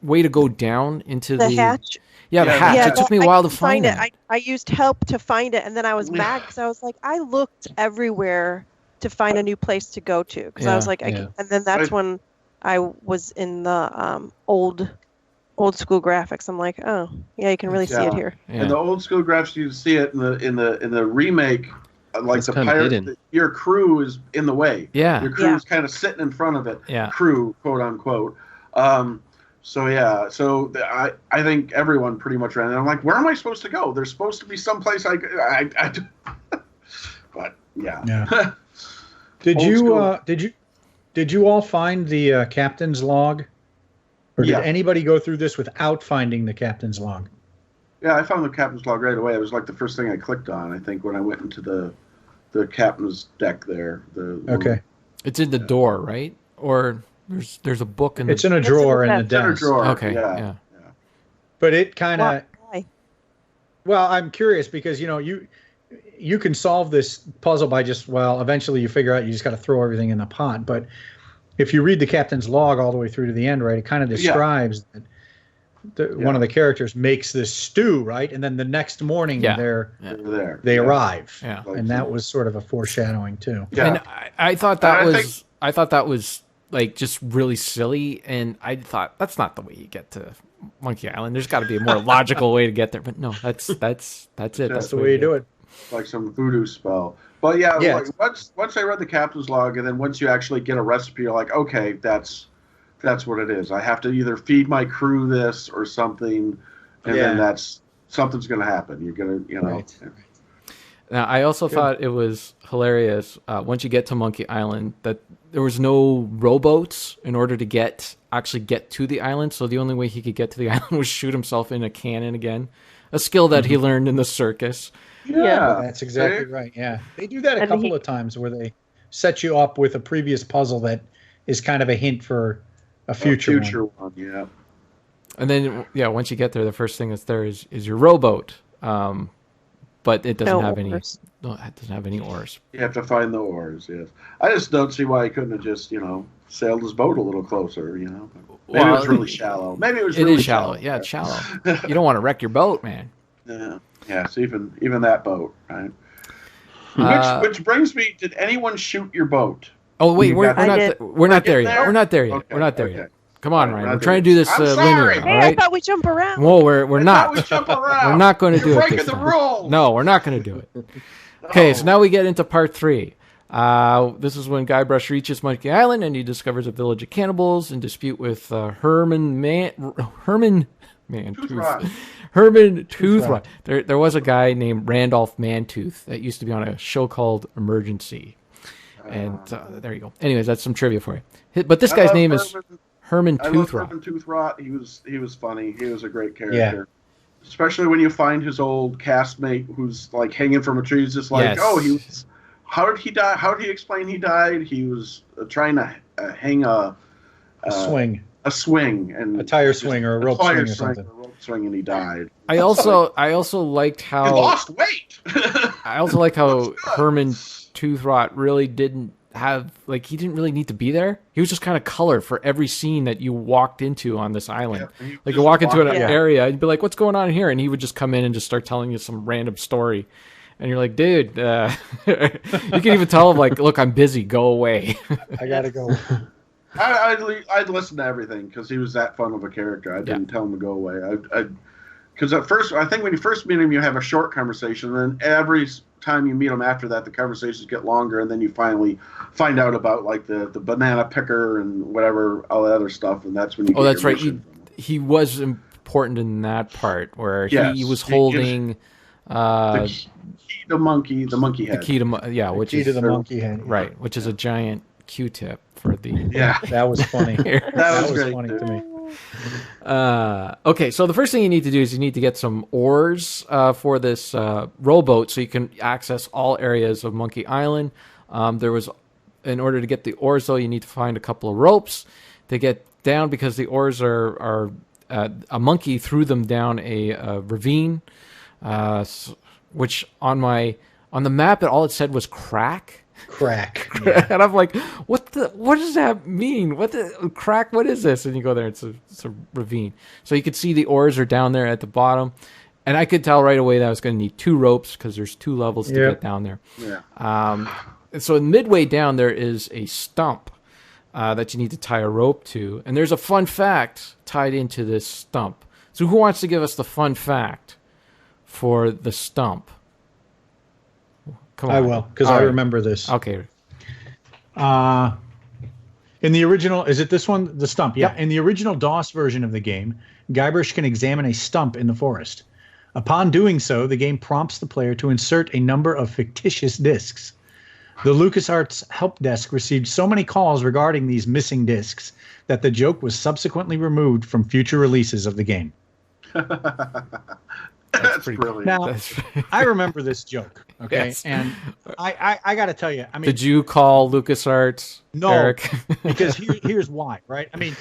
way to go down into the hatch. Yeah, the hatch. Yeah, it took me a while to find it. I used help to find it, and then I was mad because I was like, I looked everywhere to find a new place to go to because I was like, and then that's when I was in the old school graphics. I'm like, oh yeah, you can really see it here. Yeah. And the old school graphics, you see it in the remake. Like it's the pirate, your crew is in the way. Yeah, your crew is kind of sitting in front of it. Yeah, crew, quote unquote. So I think everyone pretty much ran. And I'm like, where am I supposed to go? There's supposed to be someplace I but yeah. Did you all find the captain's log, or did anybody go through this without finding the captain's log? Yeah, I found the captain's log right away. It was like the first thing I clicked on. I think when I went into the captain's deck there. It's in the door, right? Or there's a book in the... It's in a drawer in the desk. It's in a drawer. Okay, yeah. But it kind of... Well, I'm curious because, you can solve this puzzle by eventually you figure out you just got to throw everything in the pot. But if you read the captain's log all the way through to the end, right, it kind of describes that one of the characters makes this stew, right? And then the next morning they arrive. Yeah. And that was sort of a foreshadowing too. Yeah. And I thought that was like just really silly, and I thought that's not the way you get to Monkey Island. There's got to be a more logical way to get there, but no, that's it. That's the way you do it. Like some voodoo spell. But like once I read the captain's log, and then once you actually get a recipe, you're like, okay, that's what it is. I have to either feed my crew this or something, and then something's going to happen. You're going to, Right. Now, I also thought it was hilarious once you get to Monkey Island that there was no rowboats in order to actually get to the island. So the only way he could get to the island was shoot himself in a cannon again, a skill that he learned in the circus. Yeah, that's exactly right. Yeah, they do that a couple of times where they set you up with a previous puzzle that is kind of a hint for a future one. Yeah. And then once you get there, the first thing that's there is your rowboat. But it doesn't have any. No, it doesn't have any oars. You have to find the oars. Yes, I just don't see why he couldn't have just sailed his boat a little closer. Maybe it was really shallow. Maybe it was really shallow. Yeah, it's shallow. You don't want to wreck your boat, man. Yeah. Yeah. So even that boat, right? Which brings me. Did anyone shoot your boat? Oh wait, we're not there yet. We're not there yet. We're not there yet. Come on, Ryan. We're trying to do this linear. Hey, all right? I thought we jump around. Well, we're not. We jump around. We're not going to do it. Breaking the rules. No, we're not going to do it. Okay, so now we get into part 3. This is when Guybrush reaches Monkey Island and he discovers a village of cannibals in dispute with Herman Toothrot. There was a guy named Randolph Mantooth that used to be on a show called Emergency. And there you go. Anyways, that's some trivia for you. But this guy's name is Herman Toothrot. Herman Toothrot. He was funny. He was a great character. Especially when you find his old castmate who's like hanging from a tree. He's just like, Yes. oh, how did he die? How did he explain he died? He was trying to hang A swing, a swing, and a tire swing or a rope swing or something. A rope swing, and he died. I also liked He how lost weight. I also like how That's good. Herman Toothrot really didn't have he didn't really need to be there. He was just kind of color for every scene that you walked into on this island. Yeah, he Like just you walk into an walked in. area and you'd be like, "What's going on here?" And he would just come in and just start telling you some random story. And you're like, "Dude," you can even tell him like, "Look, I'm busy. Go away." I gotta go. I'd listen to everything because he was that fun of a character. I didn't tell him to go away. Because at first, I think when you first meet him, you have a short conversation, and then every time you meet him after that, the conversations get longer, and then you finally find out about like the banana picker and whatever all that other stuff, and that's when you. Oh, get that's your right. mission from him. He was important in that part where Yes, he was he gives- holding the key to monkey, the monkey the head. key to which Key is to the monkey head. right, which is a giant Q-tip for the. Yeah, That was funny. that was great. funny to me. Okay, so the first thing you need to do is you need to get some oars for this rowboat so you can access all areas of Monkey Island. In order to get the oars, though, you need to find a couple of ropes to get down because the oars are a monkey threw them down a ravine, which on the map all it said was crack. Crack. And I'm like, what does that mean? Crack? What is this? And you go there, it's a ravine. So you could see the oars are down there at the bottom. And I could tell right away that I was going to need 2 ropes because there's 2 levels to get down there. Yeah. And so midway down, there is a stump that you need to tie a rope to. And there's a fun fact tied into this stump. So who wants to give us the fun fact for the stump? Come on. I will, because I remember this. Okay. In the original, is it this one? The stump. Yeah. Yep. In the original DOS version of the game, Guybrush can examine a stump in the forest. Upon doing so, the game prompts the player to insert a number of fictitious discs. The LucasArts help desk received so many calls regarding these missing discs that the joke was subsequently removed from future releases of the game. That's pretty brilliant. Now, I remember this joke, okay? Yes. And I got to tell you, I mean, Did you call LucasArts, No, Eric? because here's why, right? I mean,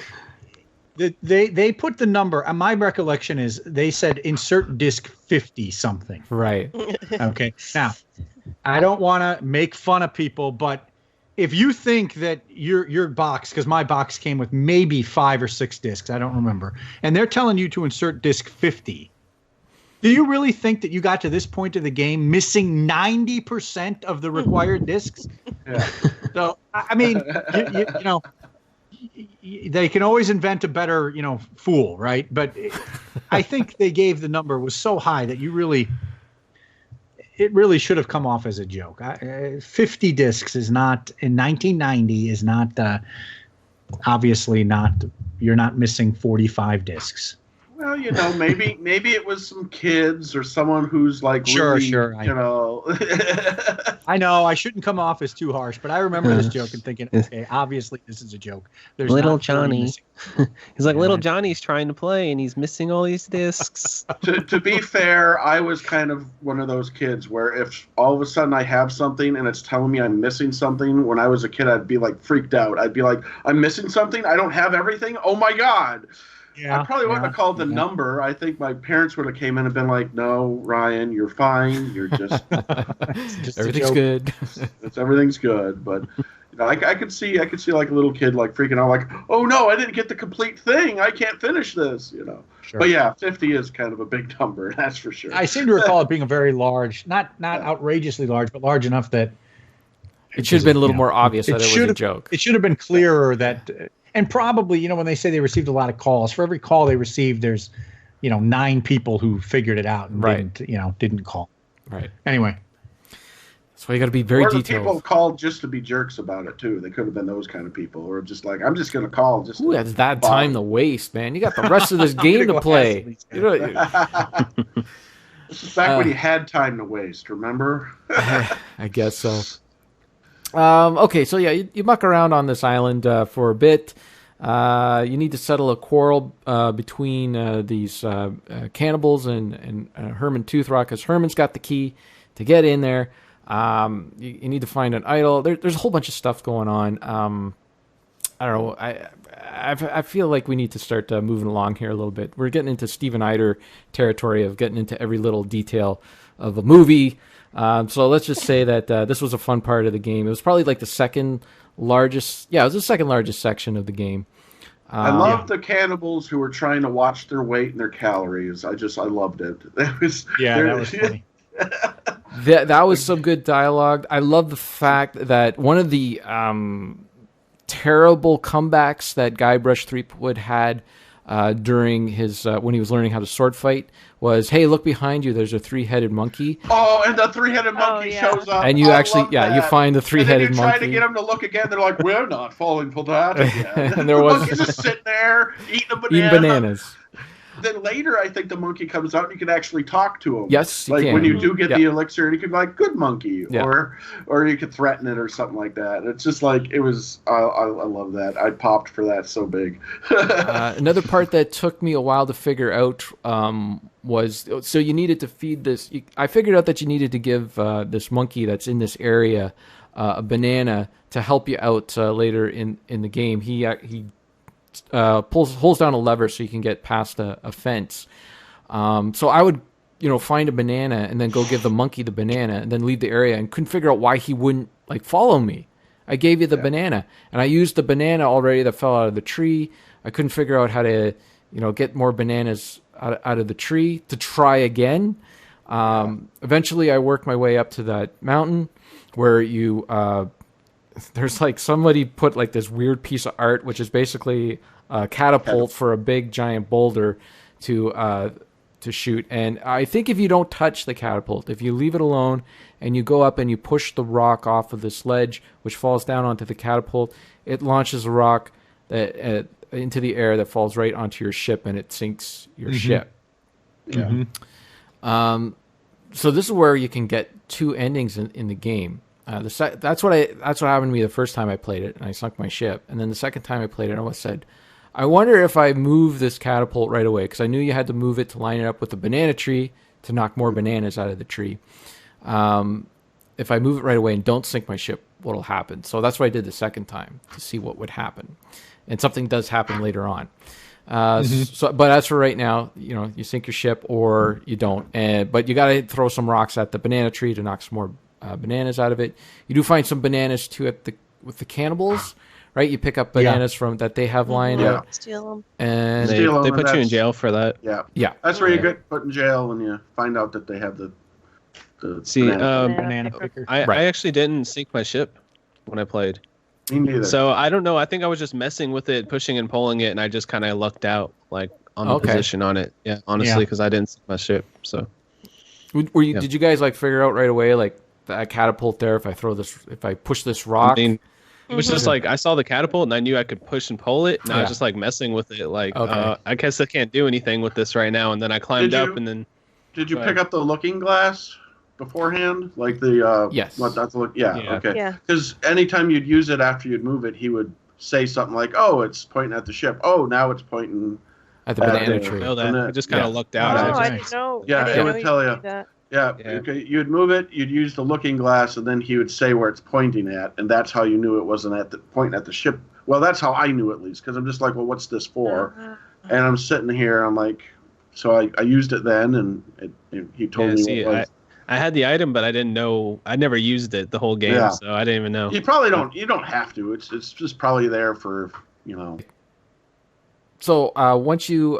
they put the number. My recollection is they said insert disc 50 something. Right. Okay. Now, I don't want to make fun of people, but if you think that your box, because my box came with maybe 5 or 6 discs, I don't remember, and they're telling you to insert disc 50. Do you really think that you got to this point of the game missing 90% of the required discs? Yeah. So, I mean, you know, they can always invent a better, fool, right? But I think they gave the number was so high that it really should have come off as a joke. 50 discs is not, in 1990, is not, obviously not, you're not missing 45 discs. Well, maybe it was some kids or someone who's like Sure, really, sure. I know I shouldn't come off as too harsh, but I remember this joke and thinking, okay, obviously this is a joke. There's Little not 40 Johnny. missing. He's like, Yeah. little Johnny's trying to play and he's missing all these discs. to be fair, I was kind of one of those kids where if all of a sudden I have something and it's telling me I'm missing something, when I was a kid, I'd be like freaked out. I'd be like, I'm missing something? I don't have everything? Oh my God. Yeah, I probably wouldn't have called the yeah. number. I think my parents would have came in and been like, no, Ryan, you're fine. You're just, Just a Everything's joke. good. everything's good. But I could see like a little kid like freaking out, like, oh no, I didn't get the complete thing. I can't finish this, Sure. But yeah, 50 is kind of a big number, that's for sure. I seem to recall it being a very large, not outrageously large, but large enough that It should have been a little more obvious that it was should a have- joke. It should have been clearer that, and probably, when they say they received a lot of calls, for every call they received, there's, 9 people who figured it out and Right. didn't call. Right. Anyway, That's why you got to be very or the people detailed. called just to be jerks about it too. They could have been those kind of people, or just like, I'm just going to call. Just Ooh, to that's that bother. time to waste, man. You got the rest of this I'm game gonna to go play. hassle these You know, This is back when you had time to waste, remember? I guess so. Okay, so yeah, you muck around on this island for a bit. You need to settle a quarrel between these cannibals and Herman Toothrock, because Herman's got the key to get in there. You need to find an idol. There's a whole bunch of stuff going on. I don't know. I feel like we need to start moving along here a little bit. We're getting into Steven Eider territory of getting into every little detail of a movie. So let's just say that this was a fun part of the game. It was probably like the second largest. Yeah, it was the second largest section of the game. I love the cannibals who were trying to watch their weight and their calories. I loved it. That was funny. That was some good dialogue. I love the fact that one of the terrible comebacks that Guybrush Threepwood had during his when he was learning how to sword fight was, "Hey, look behind you. There's a three-headed monkey." Oh, and the three-headed monkey shows up. And you you find the three-headed monkey. And then you try to get him to look again. They're like, "We're not falling for that again." And there was monkey's just sitting there eating a banana. Eating bananas. Then later, I think the monkey comes out and you can actually talk to him. Yes, you like can. when you do get the elixir, you could be like, "Good monkey," Yeah. or you could threaten it or something like that. It's just like it was. I love that. I popped for that so big. Another part that took me a while to figure out was, so you needed to feed this. I figured out that you needed to give this monkey that's in this area a banana to help you out later in the game. He holds down a lever so you can get past a fence. So I would, find a banana and then go give the monkey the banana and then leave the area, and couldn't figure out why he wouldn't follow me. I gave you the banana, and I used the banana already that fell out of the tree. I couldn't figure out how to, get more bananas out of the tree to try again. Eventually I worked my way up to that mountain where you, there's somebody put this weird piece of art, which is basically a catapult for a big giant boulder to shoot. And I think if you don't touch the catapult, if you leave it alone and you go up and you push the rock off of this ledge, which falls down onto the catapult, it launches a rock into the air that falls right onto your ship, and it sinks your ship. Yeah. So this is where you can get two endings in the game. That's what happened to me the first time I played it, and I sunk my ship. And then the second time I played it, I almost said, I wonder if I move this catapult right away, because I knew you had to move it to line it up with the banana tree to knock more bananas out of the tree. If I move it right away and don't sink my ship, what'll happen? So that's what I did the second time to see what would happen. And something does happen later on. But as for right now, you sink your ship or you don't. But you got to throw some rocks at the banana tree to knock some more bananas out of it. You do find some bananas too with the cannibals, right? You pick up bananas from that they have lying out. Steal them. And they put you in jail for that. Yeah. That's where you get put in jail when you find out that they have the banana picker. I actually didn't sink my ship when I played. Me neither. So I don't know. I think I was just messing with it, pushing and pulling it, and I just kind of lucked out on the position on it. Yeah, honestly, because I didn't sink my ship. So did you guys figure out right away that catapult there? If I push this rock, I mean, it was just I saw the catapult and I knew I could push and pull it, and I was just messing with it. I guess I can't do anything with this right now. And then I climbed up, and then. Did you pick up the looking glass beforehand? Yes. Okay. Yeah. Because anytime you'd use it after you'd move it, he would say something like, "Oh, it's pointing at the ship. Oh, now it's pointing at the banana tree." I just kind of lucked out. Oh, I didn't know. Yeah, it would tell you. Yeah. Okay, you'd move it, you'd use the looking glass, and then he would say where it's pointing at, and that's how you knew it wasn't pointing at the ship. Well, that's how I knew, at least, because I'm just like, well, what's this for? And I'm sitting here, I'm like, so I used it then, and he told me what it was. I had the item, but I didn't know. I never used it the whole game, so I didn't even know. You probably don't. You don't have to. It's just probably there for So once you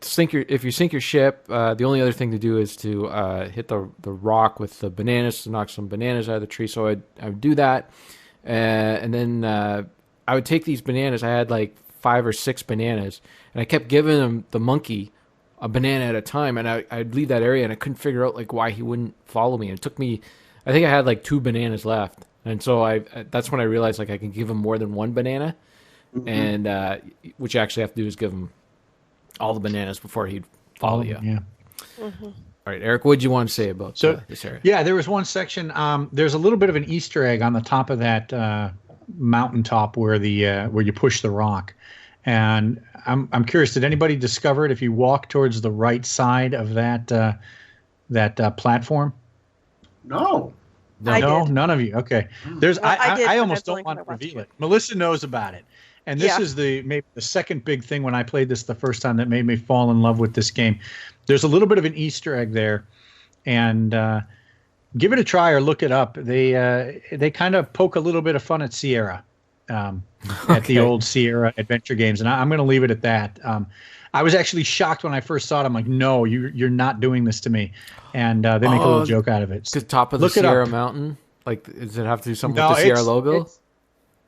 if you sink your ship, the only other thing to do is to hit the rock with the bananas to knock some bananas out of the tree. So I would do that, and then I would take these bananas. I had 5 or 6 bananas, and I kept giving the monkey a banana at a time, and I'd leave that area, and I couldn't figure out why he wouldn't follow me. And it took me, I think I had 2 bananas left, and so that's when I realized I can give him more than 1 banana, and what you actually have to do is give him all the bananas before he'd follow you. Yeah. All right, Eric, what did you want to say about this area? Yeah, there was one section. There's a little bit of an Easter egg on the top of that mountaintop where where you push the rock. And I'm curious, did anybody discover it if you walk towards the right side of that platform? No. No, did. none of you. Okay. I almost don't want to reveal it. Melissa knows about it. And this is maybe the second big thing when I played this the first time that made me fall in love with this game. There's a little bit of an Easter egg there, and give it a try or look it up. They kind of poke a little bit of fun at Sierra, at the old Sierra adventure games, and I'm going to leave it at that. I was actually shocked when I first saw it. I'm like, no, you're not doing this to me, and they make a little joke out of it. The top of the Sierra Mountain. Like, does it have to do something with the Sierra logo?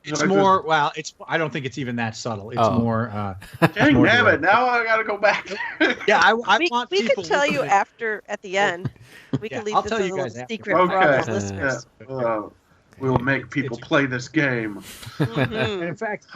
It's more. Well, I don't think it's even that subtle. It's more. Dang it! Now I got to go back. Yeah, I want. We can tell you after at the end. We can leave I'll this tell as you a guys little after. secret for our listeners. We'll make people play this game. Mm-hmm. And in fact,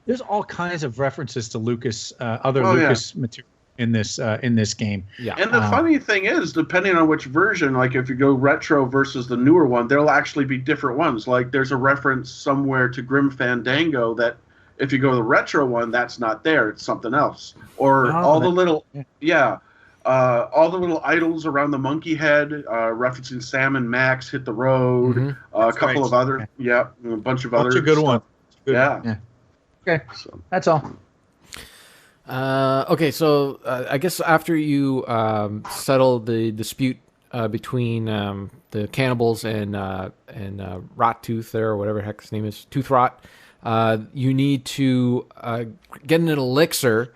there's all kinds of references to Lucas, Lucas material in this game. Yeah. And the funny thing is, depending on which version, like if you go retro versus the newer one, there'll actually be different ones. Like there's a reference somewhere to Grim Fandango that if you go to the retro one, that's not there. It's something else. Or all the little idols around the monkey head, referencing Sam and Max Hit the Road, Mm-hmm. a couple of other, a bunch of other. That's a good one. Yeah. Okay, that's all. Okay, so I guess after you settle the dispute between the cannibals and Rot Tooth there, or whatever the heck his name is, Tooth Rot, you need to get an elixir.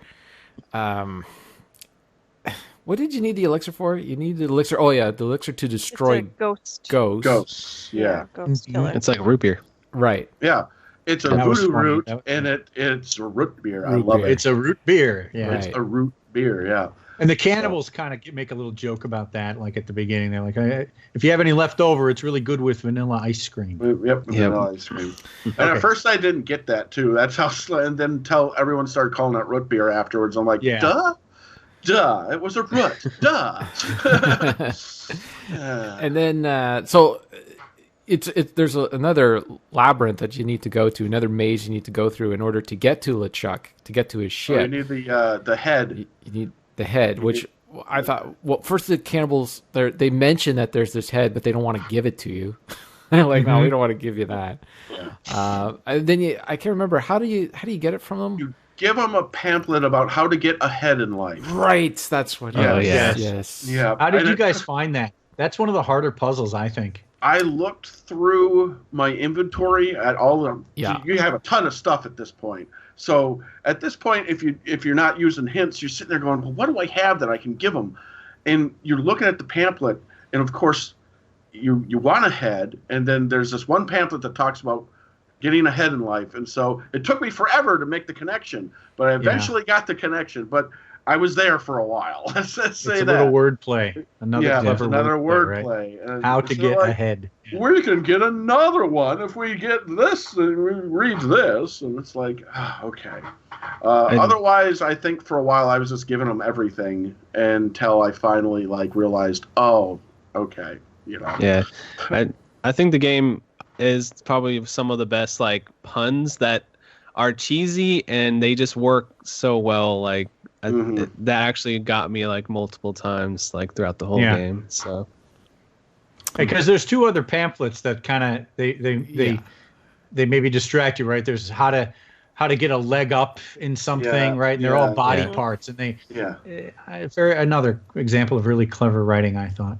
What did you need the elixir for? You need the elixir. Oh yeah, the elixir to destroy ghosts. Ghosts. Yeah. Ghost killer. It's like a root beer. Right. Yeah. It's a voodoo root, and it's a root beer. I love it. It's a root beer. Yeah. It's a root beer, yeah. And the cannibals kind of make a little joke about that, like at the beginning. They're like, if you have any left over, it's really good with vanilla ice cream. Yep, vanilla ice cream. And at first I didn't get that, too. That's how, and then until everyone started calling it root beer afterwards, I'm like, duh, it was a root, duh. And then, so... There's another labyrinth that you need to go to, another maze you need to go through in order to get to LeChuck, to get to his ship. You need the head. You need the head, which I thought. Well, first the cannibals they mention that there's this head, but they don't want to give it to you. They're like, no, we don't want to give you that. Yeah. Then I can't remember how do you get it from them? You give them a pamphlet about how to get ahead in life. Right, that's what. Yes. Yeah. How did you guys find that? That's one of the harder puzzles, I think. I looked through my inventory at all of them. Yeah. You have a ton of stuff at this point. So at this point, if you're not using hints, you're sitting there going, well, what do I have that I can give them? And you're looking at the pamphlet, and of course, you want a head, and then there's this one pamphlet that talks about getting ahead in life. And so it took me forever to make the connection, but I eventually got the connection. But I was there for a while. Let's say it's a little wordplay. Another wordplay. Right? How to get ahead. We can get another one if we get this and we read this. And it's like, okay. Otherwise, I think for a while I was just giving them everything until I finally realized, oh, okay. Yeah. I think the game is probably some of the best puns that are cheesy and they just work so well. That actually got me multiple times throughout the whole game. So because there's two other pamphlets that kind of they maybe distract you, right? There's how to get a leg up in something, right? And they're all body parts, and another example of really clever writing, I thought.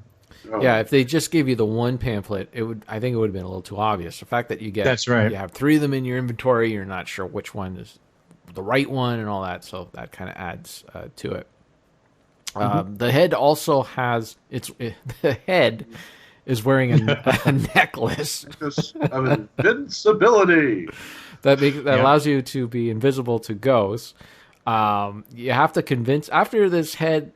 Yeah, if they just gave you the one pamphlet, I think it would have been a little too obvious. The fact that you get that's right. You have three of them in your inventory, you're not sure which one is the right one and all that, so that kind of adds to it. The head also has the head is wearing a necklace of invincibility that allows you to be invisible to ghosts. You have to convince after this head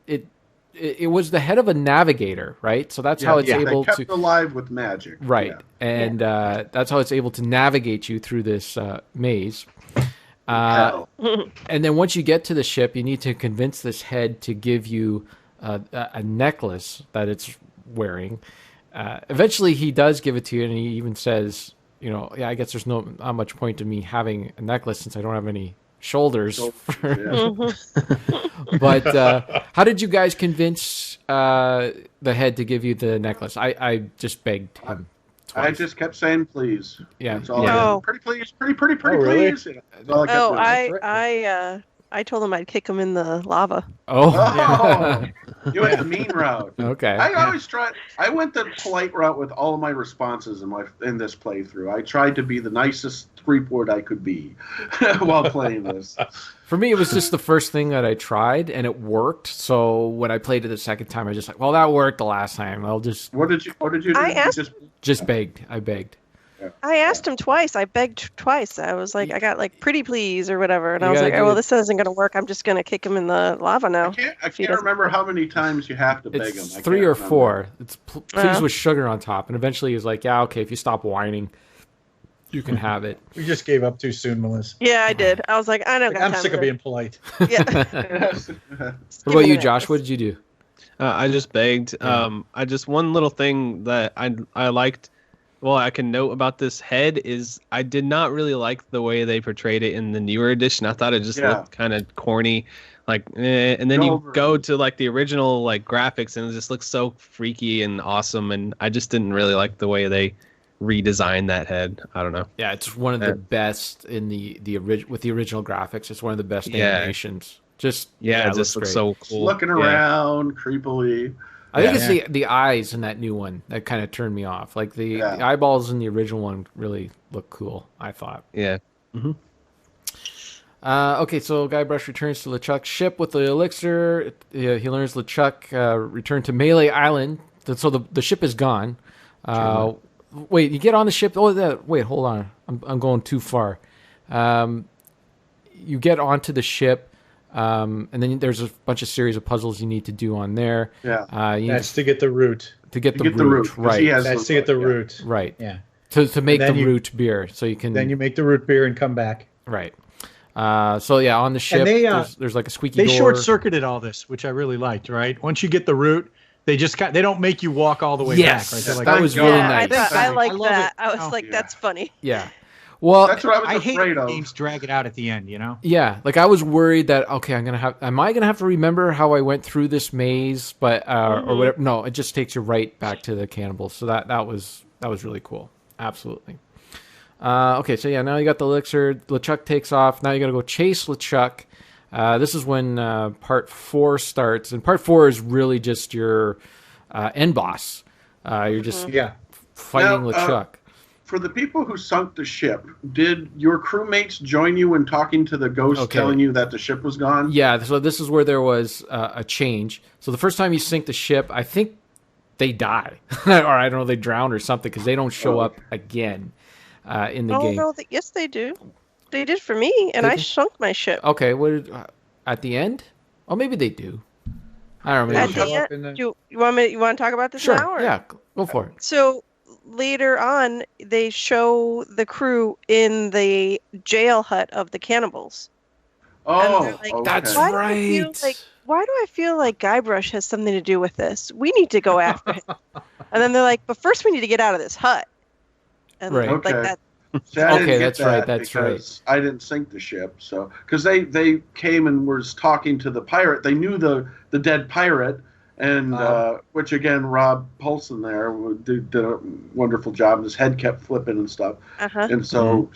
it was the head of a navigator, right? So that's how it's able to kept alive with magic, right? And that's how it's able to navigate you through this maze. And then once you get to the ship, you need to convince this head to give you a necklace that it's wearing. Eventually, he does give it to you, and he even says, I guess there's not much point to me having a necklace since I don't have any shoulders. But how did you guys convince the head to give you the necklace? I just begged him twice. I just kept saying please. Yeah. That's all Yeah. I did. Pretty please, pretty really? please. That's all I kept doing. I told him I'd kick him in the lava. Oh, you went the mean route. Okay. I always tried. I went the polite route with all of my responses in this playthrough. I tried to be the nicest Threepwood I could be while playing this. For me, it was just the first thing that I tried, and it worked. So when I played it the second time, I was just like, well, that worked the last time. I'll just... What did you do? Just begged. I begged. I asked him twice. I begged twice. I was like, I got like pretty please or whatever. And I was like, gotta well, this isn't going to work. I'm just going to kick him in the lava now. I can't remember how many times you have to beg him. It's 3 or 4. It's please with sugar on top. And eventually he's like, yeah, okay, if you stop whining, you can have it. We just gave up too soon, Melissa. Yeah, I did. I was like, I don't got I'm time sick for of being polite. Yeah. What about you, Josh? What did you do? I just begged. I just one little thing that I liked. Well, I can note about this head is I did not really like the way they portrayed it in the newer edition. I thought it just looked kind of corny, and then you go to like the original like graphics and it just looks so freaky and awesome. And I just didn't really like the way they redesigned that head. I don't know. Yeah, it's one of the best in the with the original graphics. It's one of the best animations. Just it just looks so cool. Looking around creepily. I think it's the eyes in that new one that kind of turned me off. Like the eyeballs in the original one really look cool, I thought. Yeah. Mm-hmm. Okay, so Guybrush returns to LeChuck's ship with the elixir. He learns LeChuck returned to Melee Island. So the ship is gone. Wait, you get on the ship. Wait, hold on. I'm going too far. You get onto the ship. And then there's a bunch of series of puzzles you need to do on there. Yeah, that's to get the root. To get the root, right? That's to get the root, right? Yeah. To make the root beer, so you can. Then you make the root beer and come back. Right. So yeah, on the ship, there's like a squeaky door. They short-circuited all this, which I really liked. Right. Once you get the root, they don't make you walk all the way back. Right? Like, that was really nice. I like that. I was like, that's funny. Yeah. Well, that's what I was afraid of. Games drag it out at the end, Yeah, like I was worried that am I gonna have to remember how I went through this maze, but or whatever. No, it just takes you right back to the cannibals. So that was really cool. Absolutely. Okay, so yeah, now you got the elixir. LeChuck takes off. Now you got to go chase LeChuck. This is when part 4 starts, and part 4 is really just your end boss. You're just fighting LeChuck. For the people who sunk the ship, did your crewmates join you in talking to the ghost telling you that the ship was gone? Yeah, so this is where there was a change. So the first time you sink the ship, I think they die. Or I don't know, they drown or something because they don't show up again in the game. Oh, no, yes, they do. They did for me, and I sunk my ship. Okay, at the end? Oh, maybe they do. I don't remember. At the end, you want to talk about this now? Or? Yeah, go for it. So later on, they show the crew in the jail hut of the cannibals. Oh, like, that's right. Why do I feel like Guybrush has something to do with this? We need to go after him. And then they're like, but first we need to get out of this hut. And like that. See, that's right. I didn't sink the ship, so because they came and was talking to the pirate. They knew the dead pirate. And which again, Rob Paulson there did a wonderful job. His head kept flipping and stuff. And so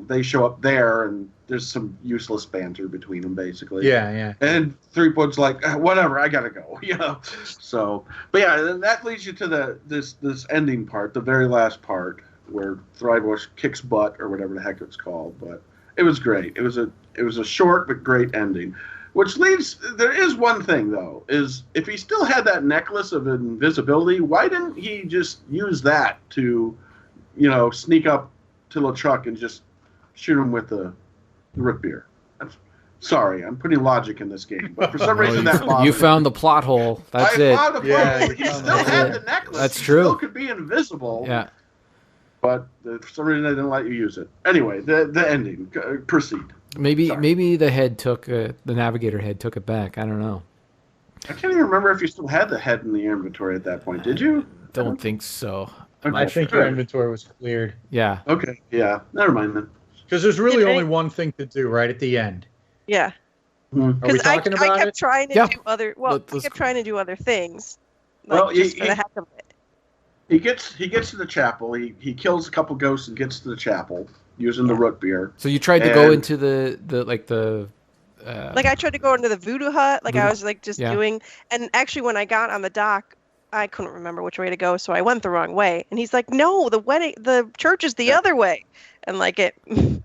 they show up there, and there's some useless banter between them, basically. Yeah. And Threepwood's like, whatever, I gotta go. So, but yeah, then that leads you to this ending part, the very last part, where Threepwood kicks butt or whatever the heck it's called. But it was great. It was a short but great ending. Which leads, there is one thing, though, is if he still had that necklace of invisibility, why didn't he just use that to, sneak up to LeChuck and just shoot him with the root beer? Sorry, I'm putting logic in this game, but for some reason that bothered You found the plot hole. That's it. I found a plot hole. He still had the necklace. That's he true. Still could be invisible. Yeah. But for some reason they didn't let you use it. Anyway, the ending. Proceed. Maybe the navigator head took it back. I don't know. I can't even remember if you still had the head in the inventory at that point. Did you? Don't think so. I think your inventory was cleared. Yeah. Okay. Yeah. Never mind then. Because there's really only one thing to do right at the end. Yeah. Hmm. Are we talking about I kept it? trying to do other. Well, I kept trying to do other things. Like, just for the heck of it. He gets to the chapel. He kills a couple ghosts and gets to the chapel using the root beer. So you tried to go into the like I tried to go into the voodoo hut. Like I was like just doing. And actually, when I got on the dock, I couldn't remember which way to go, so I went the wrong way. And he's like, "No, the church is the other way," and like it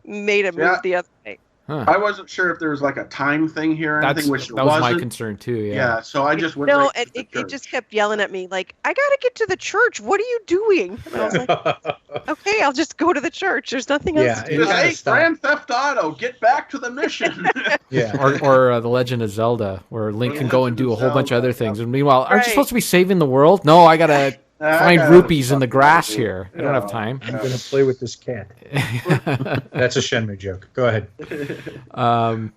made him move the other way. Huh. I wasn't sure if there was like a time thing here or anything, which that was my concern too. Yeah. So I just went. No, it just kept yelling at me like, "I gotta get to the church. What are you doing?" And I was like, "Okay, I'll just go to the church. There's nothing else to do." Hey, Grand Theft Auto, get back to the mission. Or The Legend of Zelda, where Link can go and do a whole bunch of other things. And meanwhile, aren't you supposed to be saving the world? No, I gotta find rupees in the grass here. I don't have time. I'm gonna play with this cat. That's a Shenmue joke. Go ahead. And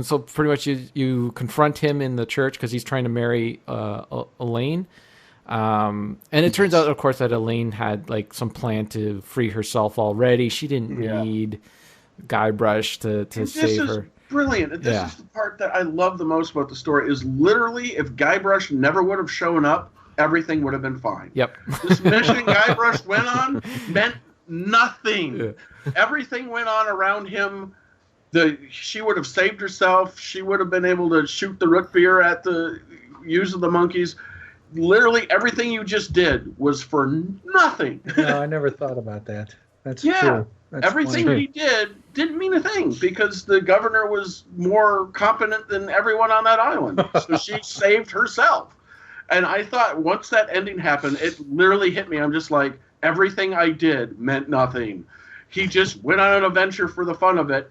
so pretty much you confront him in the church because he's trying to marry Elaine. And it turns out, of course, that Elaine had like some plan to free herself already. She didn't need Guybrush to save her. Brilliant. This is the part that I love the most about the story is literally if Guybrush never would have shown up, everything would have been fine. Yep. This mission Guybrush went on meant nothing. Yeah. Everything went on around him. She would have saved herself. She would have been able to shoot the root beer at the use of the monkeys. Literally everything you just did was for nothing. No, I never thought about that. That's true. That's everything he did didn't mean a thing because the governor was more competent than everyone on that island. So she saved herself. And I thought once that ending happened, it literally hit me. I'm just like, everything I did meant nothing. He just went on an adventure for the fun of it,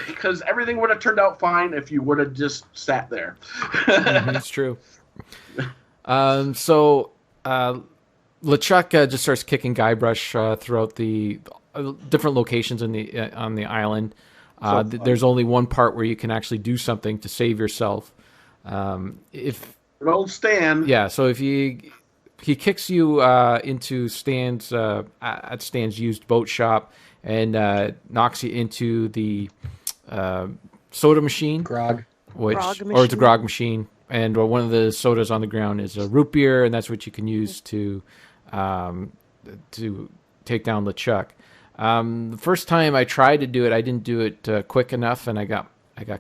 because everything would have turned out fine if you would have just sat there. That's true. So LeChuck just starts kicking Guybrush throughout the different locations on the island. There's only one part where you can actually do something to save yourself. If an old Stan, so if he kicks you into Stan's at Stan's used boat shop and knocks you into the soda machine, or it's a grog machine, and one of the sodas on the ground is a root beer, and that's what you can use to take down LeChuck. The first time I tried to do it, I didn't do it quick enough, and I got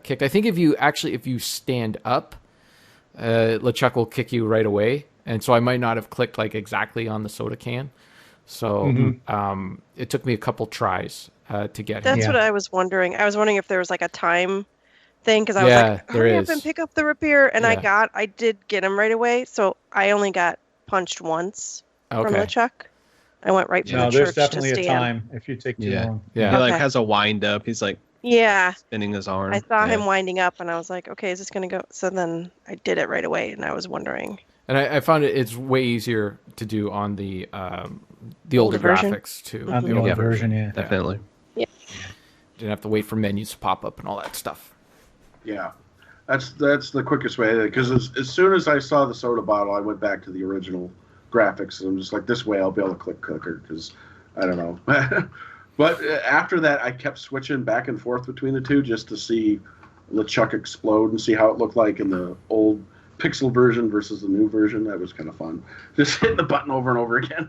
kicked. I think if you stand up, LeChuck will kick you right away, and so I might not have clicked like exactly on the soda can. So it took me a couple tries to get. That's what I was wondering. I was wondering if there was like a time thing because I was like, hurry up and pick up the root beer, and I did get him right away. So I only got punched once from LeChuck. I went right for the church. No, there's definitely a time if you take too long. Yeah, he like has a wind up. He's like spinning his arm. I saw him winding up, and I was like, okay, is this going to go? So then I did it right away, and I was wondering. And I found it's way easier to do on the older graphics too. On the older version, definitely. Yeah. Didn't have to wait for menus to pop up and all that stuff. Yeah, that's the quickest way because as soon as I saw the soda bottle, I went back to the original graphics, and I'm just like, this way I'll be able to click cooker because I don't know. But after that, I kept switching back and forth between the two just to see LeChuck explode and see how it looked like in the old pixel version versus the new version. That was kind of fun. Just hitting the button over and over again.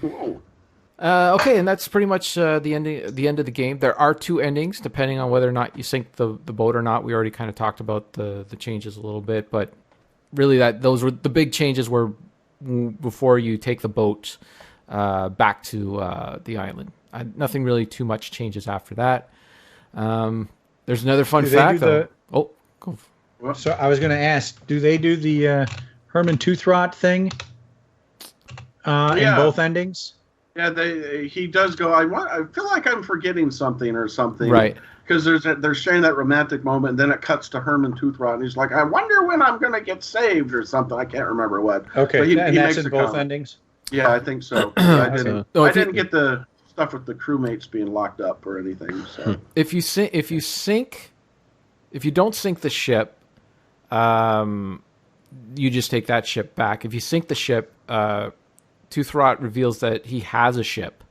Whoa. Okay, and that's pretty much the end of the game. There are two endings, depending on whether or not you sink the boat or not. We already kind of talked about the changes a little bit, but really those were the big changes were before you take the boat back to the island. Nothing really too much changes after that. There's another fun fact, though. Go. So I was going to ask, do they do the Herman Toothrot thing in both endings? Yeah, he does go. I feel like I'm forgetting something or something, right? Because they're sharing that romantic moment, and then it cuts to Herman Toothrot, and he's like, "I wonder when I'm going to get saved" or something. I can't remember what. Okay, but he that's in both endings. Yeah, I think so. I didn't get the stuff with the crewmates being locked up or anything. So if you don't sink the ship, you just take that ship back. If you sink the ship, Toothrot reveals that he has a ship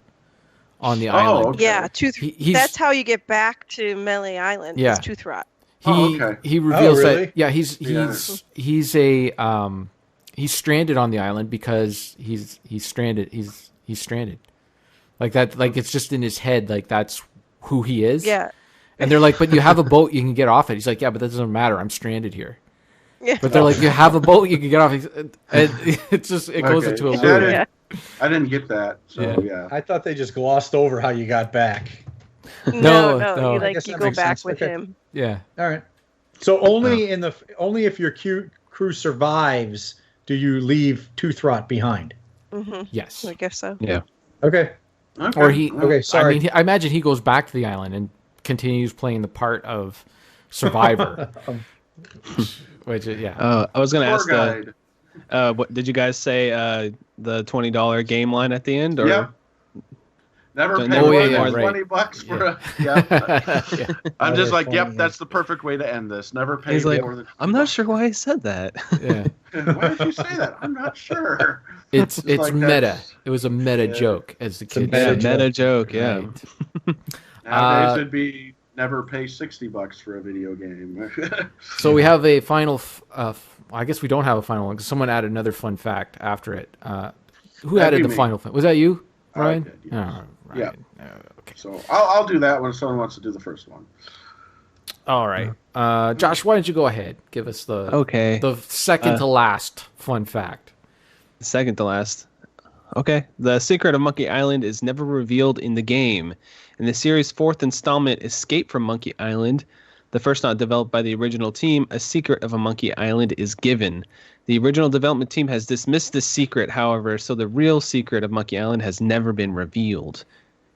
on the island. Okay. Yeah, He's- that's how you get back to Melee Island. Yeah. Is Toothrot. He reveals really? that he's stranded on the island because he's stranded. He's stranded. Like that. Like it's just in his head. Like that's who he is. Yeah. And they're like, but you have a boat, you can get off it. He's like, yeah, but that doesn't matter. I'm stranded here. Yeah. But they're like, you have a boat, you can get off. And it's just, it goes Okay. into a Yeah, loop. Yeah. I didn't get that. So yeah. I thought they just glossed over how you got back. No. You I guess you that go makes back sense. with Okay. him. Yeah. All right. So only if your crew survives do you leave Toothrot behind. Mm-hmm. Yes. I guess so. Yeah. Okay. Okay. Or he, Okay. Sorry. I mean, I imagine he goes back to the island and continues playing the part of survivor. Which, yeah. I was going to Tour ask guide. what did you guys say? The $20 game line at the end, or Yeah. Never So pay no- more yeah, than right. $20 for a. Yeah. Yeah. I'm just like, yep, 20. that's the perfect way to end this. Never pay He's like, more than. I'm not sure why I said that. Yeah. Why did you say that? I'm not sure. It's like meta. that's- It was a meta Yeah. joke, as the kids meta say. Meta joke, yeah. Right. Nowadays it'd be never pay $60 for a video game. So we have a final. I guess we don't have a final one because someone added another fun fact after it. Who That'd added be the me. final? Was that you, I Ryan? did, yes. Oh, Yeah. Ryan. Okay. So I'll do that when someone wants to do the first one. All right. Josh, why don't you go ahead? Give us the Okay. the second to last fun fact. Second to last. Okay. The secret of Monkey Island is never revealed in the game. In the series' fourth installment, Escape from Monkey Island, the first not developed by the original team, a secret of a Monkey Island is given. The original development team has dismissed the secret, however, so the real secret of Monkey Island has never been revealed.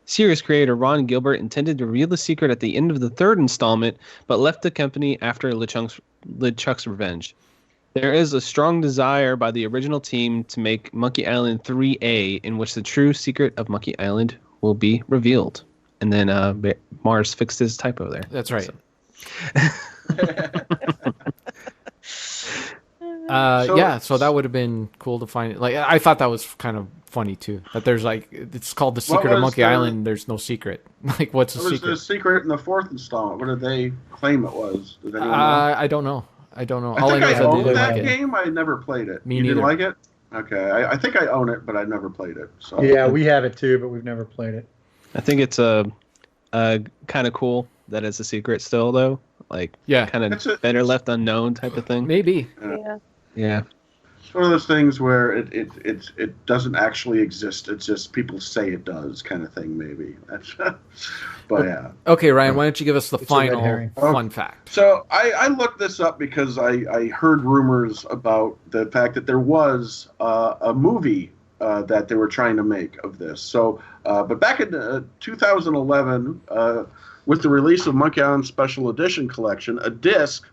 Series creator Ron Gilbert intended to reveal the secret at the end of the third installment, but left the company after LeChuck's Revenge. There is a strong desire by the original team to make Monkey Island 3A, in which the true secret of Monkey Island will be revealed. And then Mars fixed his typo there. That's right. So that would have been cool to find. Like, I thought that was kind of funny too. That there's like, it's called the secret of was Monkey the- Island. There's no secret. Like, what's the What was secret? the secret in the fourth installment? What did they claim it was? Did anyone know? I don't know. I don't know. I All think know is I that they owned didn't that like it. game. I never played it. Me You didn't neither. like it? Okay, I think I own it, but I never played it. So Yeah, we have it too, but we've never played it. I think it's kind of cool that it's a secret still, though. Like, Yeah, kind It's of better left unknown type of thing. maybe. Yeah. Yeah. it's one of those things where it doesn't actually exist. It's just people say it does, kind of thing. Maybe that's. But yeah. Okay, Ryan, why don't you give us the It's a red final herring. fun fact? So I looked this up because I heard rumors about the fact that there was a movie that they were trying to make of this. So, but back in 2011, with the release of Monkey Island Special Edition Collection, a disc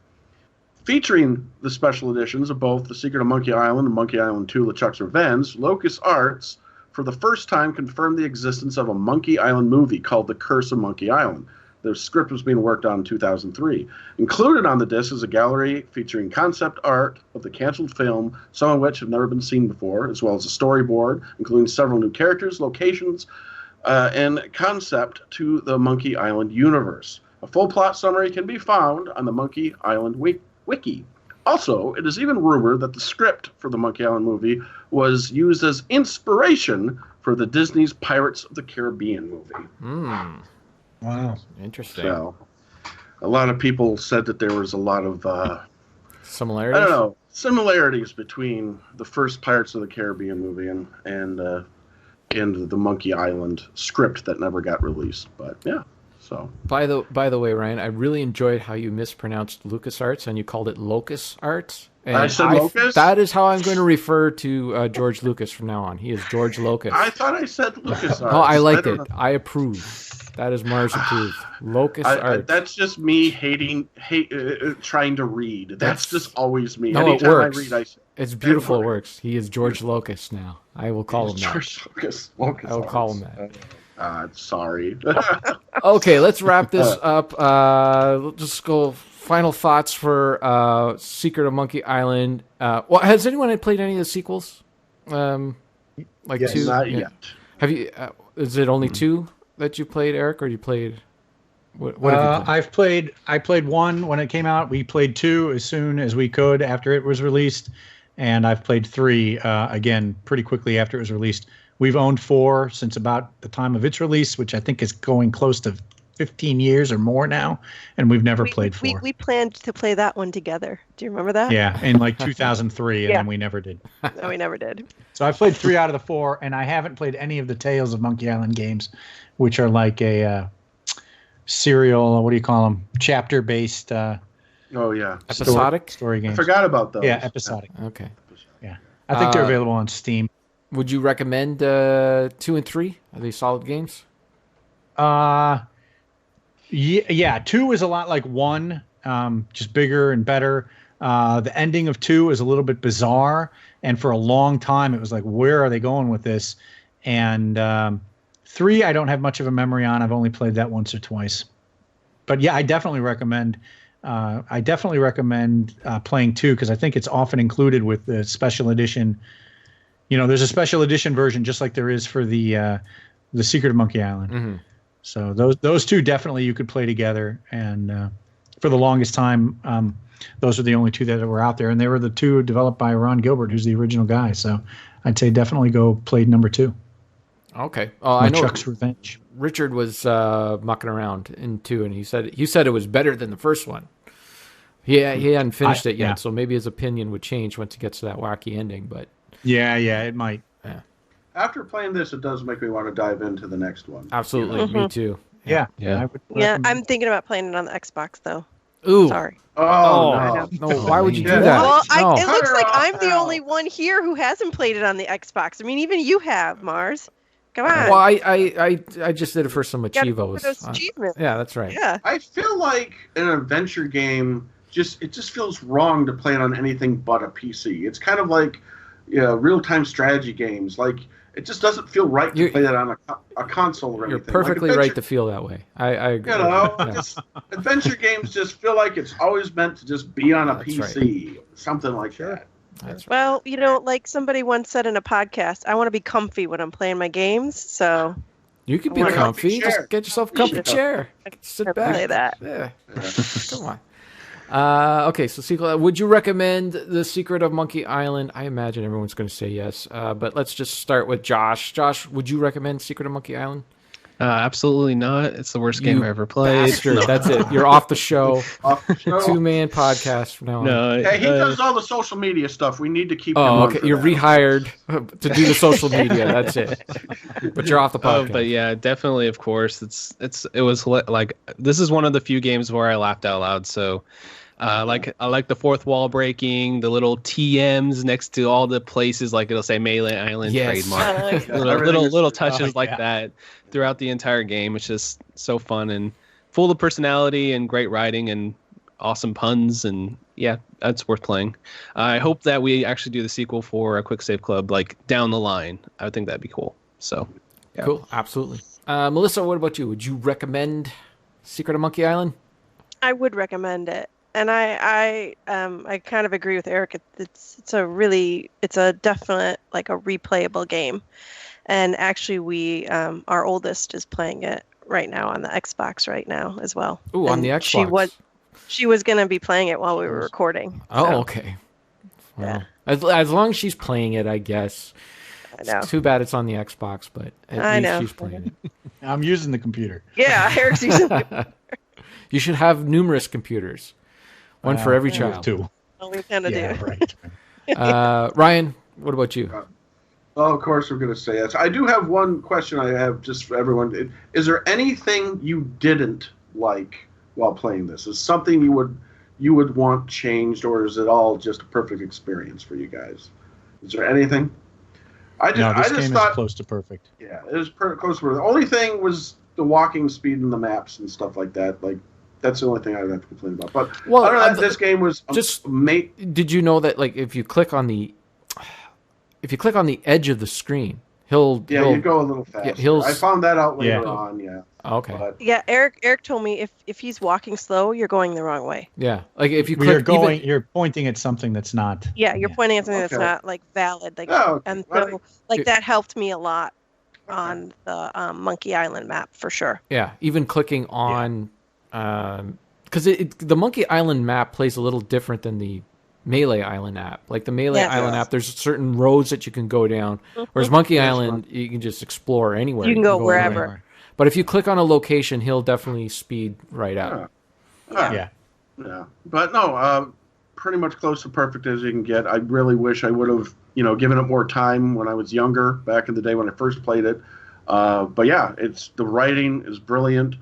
featuring the special editions of both The Secret of Monkey Island and Monkey Island 2: LeChuck's Revenge, LucasArts, for the first time, confirmed the existence of a Monkey Island movie called The Curse of Monkey Island. The script was being worked on in 2003. Included on the disc is a gallery featuring concept art of the canceled film, some of which have never been seen before, as well as a storyboard, including several new characters, locations, and concept to the Monkey Island universe. A full plot summary can be found on the Monkey Island wiki. Also, it is even rumored that the script for the Monkey Island movie was used as inspiration for the Disney's Pirates of the Caribbean movie. Wow. Interesting. So, a lot of people said that there was a lot of, Similarities? I don't know, similarities between the first Pirates of the Caribbean movie and the Monkey Island script that never got released. But yeah, so By the way, Ryan, I really enjoyed how you mispronounced LucasArts and you called it Locus Arts. And I said Locus? That is how I'm going to refer to George Lucas from now on. He is George Locus. I thought I said LucasArts. Oh, I liked don't it. know. I approve. That is Mars approved. Locus Arts. That's just me trying to read. That's just always me. No, it Anytime works. I read, It's beautiful. It works. works. He is George Locus now. I will call him that. George Lucas. I will call him that. Sorry. Okay, let's wrap this up. Let's just go final thoughts for Secret of Monkey Island. Well, has anyone played any of the sequels? Yes, 2? not yet. Have you? Is it only 2 that you played, Eric, or you played? What have you played? I played 1 when it came out. We played 2 as soon as we could after it was released, and I've played 3 again pretty quickly after it was released. We've owned 4 since about the time of its release, which I think is going close to 15 years or more now, and we've never played 4. We planned to play that one together. Do you remember that? Yeah, in like 2003, and then we never did. No, we never did. So I've played 3 out of the 4, and I haven't played any of the Tales of Monkey Island games, which are like a serial, what do you call them? Chapter-based episodic story games. I forgot about those. Yeah, episodic. Okay. Yeah. I think they're available on Steam. Would you recommend 2 and 3? Are they solid games? Yeah, 2 is a lot like 1, just bigger and better. The ending of 2 is a little bit bizarre, and for a long time it was like, where are they going with this? And 3, I don't have much of a memory on. I've only played that once or twice. But yeah, I definitely recommend playing 2 because I think it's often included with the special edition. You know, there's a special edition version just like there is for the Secret of Monkey Island. Mm-hmm. So those 2 definitely you could play together. And for the longest time, those were the only 2 that were out there, and they were the 2 developed by Ron Gilbert, who's the original guy. So I'd say definitely go play number 2. Okay. I know Chuck's Revenge. Richard was mucking around in 2, and he said it was better than the first one. He hadn't finished it yet, so maybe his opinion would change once it gets to that wacky ending. But yeah, it might. Yeah. After playing this, it does make me want to dive into the next one. Absolutely, me too. Yeah. Yeah. I'm thinking about playing it on the Xbox though. Ooh. Sorry. Oh, no! Why would you do Yeah. that? Well, No. it looks like I'm the Ow. only one here who hasn't played it on the Xbox. I mean, even you have, Mars. Come on. Well, I just did it for some Gotta go for achievos. those achievements. Yeah, that's right. Yeah. I feel like an adventure game it just feels wrong to play it on anything but a PC. It's kind of like real-time strategy games. Like it just doesn't feel right to play that on a console or anything. You're perfectly like right to feel that way. I agree. just adventure games just feel like it's always meant to just be on a That's PC, something like that. That's right. Well, like somebody once said in a podcast, I want to be comfy when I'm playing my games. So You can be I want a comfy. comfy chair. Just get yourself a comfy Sure. chair. Sit I'll back. play that. Yeah. Come on. Okay, so sequel. Would you recommend The Secret of Monkey Island? I imagine everyone's going to say yes. But let's just start with Josh. Josh, would you recommend Secret of Monkey Island? Absolutely not. It's the worst game I ever played. Bastard. That's it. You're off the show. Off the show. 2-man podcast from now on. No. Hey, he does all the social media stuff. We need to keep him Oh, on okay. for You're that. rehired to do the social media. That's it. But you're off the podcast. But yeah, definitely. Of course, it was like this is one of the few games where I laughed out loud. So, I like the fourth wall breaking, the little TMs next to all the places, like it'll say Melee Island Yes. trademark, little touches like that throughout the entire game. It's just so fun and full of personality and great writing and awesome puns, and yeah, that's worth playing. I hope that we actually do the sequel for a Quick Save Club like down the line. I would think that'd be cool. So yeah. Cool. Absolutely. Melissa, what about you? Would you recommend Secret of Monkey Island? I would recommend it. And I kind of agree with Eric. It's a definite like a replayable game, and actually our oldest is playing it right now on the Xbox right now as well. Ooh, on And the Xbox. She was going to be playing it while we were recording. Oh, so, okay. Well, Yeah. as long as she's playing it, I guess. I know. It's too bad it's on the Xbox, but at least she's playing it. I'm using the computer. Yeah, Eric's using it. You should have numerous computers. One for every child. 2. Well, we kind of Yeah, do. right. Ryan, what about you? Well, of course, we're going to say yes. I do have one question I have just for everyone. Is there anything you didn't like while playing this? Is something you would want changed, or is it all just a perfect experience for you guys? Is there anything? This I just game thought, is close to perfect. yeah, it was close to perfect. The only thing was the walking speed and the maps and stuff like that. Like, that's the only thing I would have to complain about. But Well, other than that, this game was Did you know that like if you click on the edge of the screen, you go a little faster. I found that out later on. Yeah. Okay. But, Yeah, Eric told me if he's walking slow, you're going the wrong way. Yeah, like if you click, you're pointing at something that's not. Yeah, you're pointing at something that's not like valid. Like, and so like that helped me a lot on the Monkey Island map for sure. Yeah, even clicking on, because the Monkey Island map plays a little different than the Melee Island app. Like the Melee Island app, there's certain roads that you can go down, whereas Monkey Island, you can just explore anywhere. You can go wherever. But if you click on a location, he'll definitely speed right up. Yeah. But no, pretty much close to perfect as you can get. I really wish I would have, given it more time when I was younger, back in the day when I first played it. But yeah, the writing is brilliant.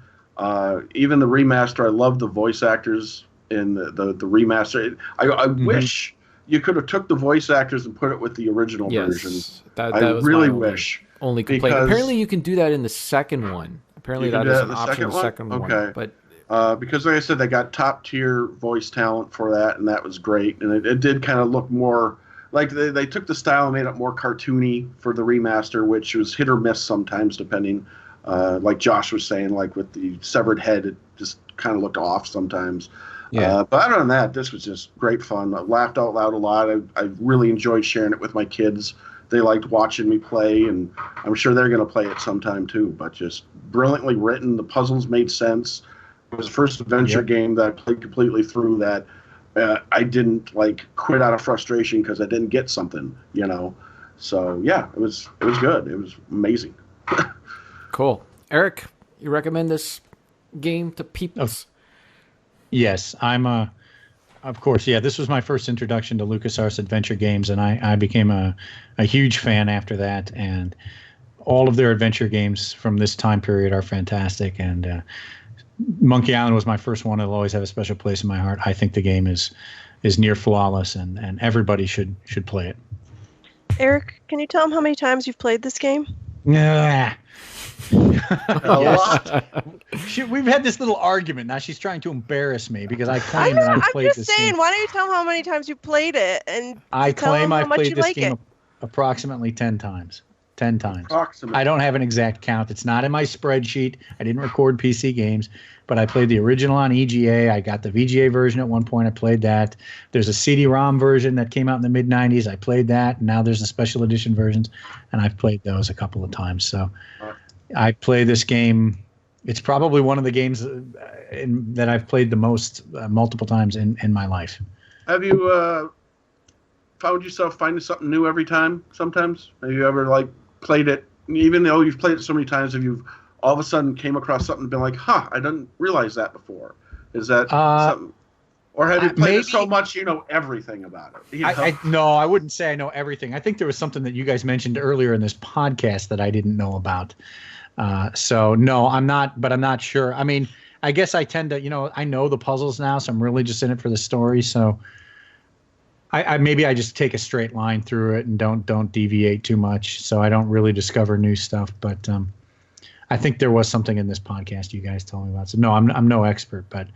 Even the remaster, I love the voice actors in the remaster. I wish you could have took the voice actors and put it with the original version. I really wish. Only complaint. Apparently, you can do that in the second one. Apparently, that is an option in the second one. Okay. But because, like I said, they got top tier voice talent for that, and that was great. And it did kind of look more like they took the style and made it more cartoony for the remaster, which was hit or miss sometimes, depending. Like Josh was saying, like with the severed head, it just kind of looked off sometimes. Yeah. But other than that, this was just great fun. I laughed out loud a lot. I really enjoyed sharing it with my kids. They liked watching me play, and I'm sure they're going to play it sometime too. But just brilliantly written. The puzzles made sense. It was the first adventure game that I played completely through that I didn't quit out of frustration because I didn't get something, So yeah, it was good. It was amazing. Cool. Eric, you recommend this game to people? Yes, of course, this was my first introduction to LucasArts adventure games, and I became a huge fan after that, and all of their adventure games from this time period are fantastic, and Monkey Island was my first one. It'll always have a special place in my heart. I think the game is near flawless, and everybody should play it. Eric, can you tell them how many times you've played this game? Yeah. A lot. We've had this little argument. Now she's trying to embarrass me because I claim that I played this game. I'm just saying, why don't you tell them how many times you played it? And I claim I played this game approximately 10 times. 10 times. I don't have an exact count. It's not in my spreadsheet. I didn't record PC games, but I played the original on EGA. I got the VGA version at one point. I played that. There's a CD-ROM version that came out in the mid-'90s. I played that. And now there's the special edition versions, and I've played those a couple of times. So I play this game. It's probably one of the games that I've played the most multiple times in my life. Have you found yourself finding something new every time sometimes? Have you ever played it, even though you've played it so many times, have you all of a sudden came across something and been like, I didn't realize that before? Is that something? Or have you played it so much you know everything about it? No, I wouldn't say I know everything. I think there was something that you guys mentioned earlier in this podcast that I didn't know about. So no, I'm not sure. I mean, I guess I tend to, I know the puzzles now, so I'm really just in it for the story. So maybe I just take a straight line through it and don't deviate too much, so I don't really discover new stuff. But I think there was something in this podcast you guys told me about. So no, I'm no expert, but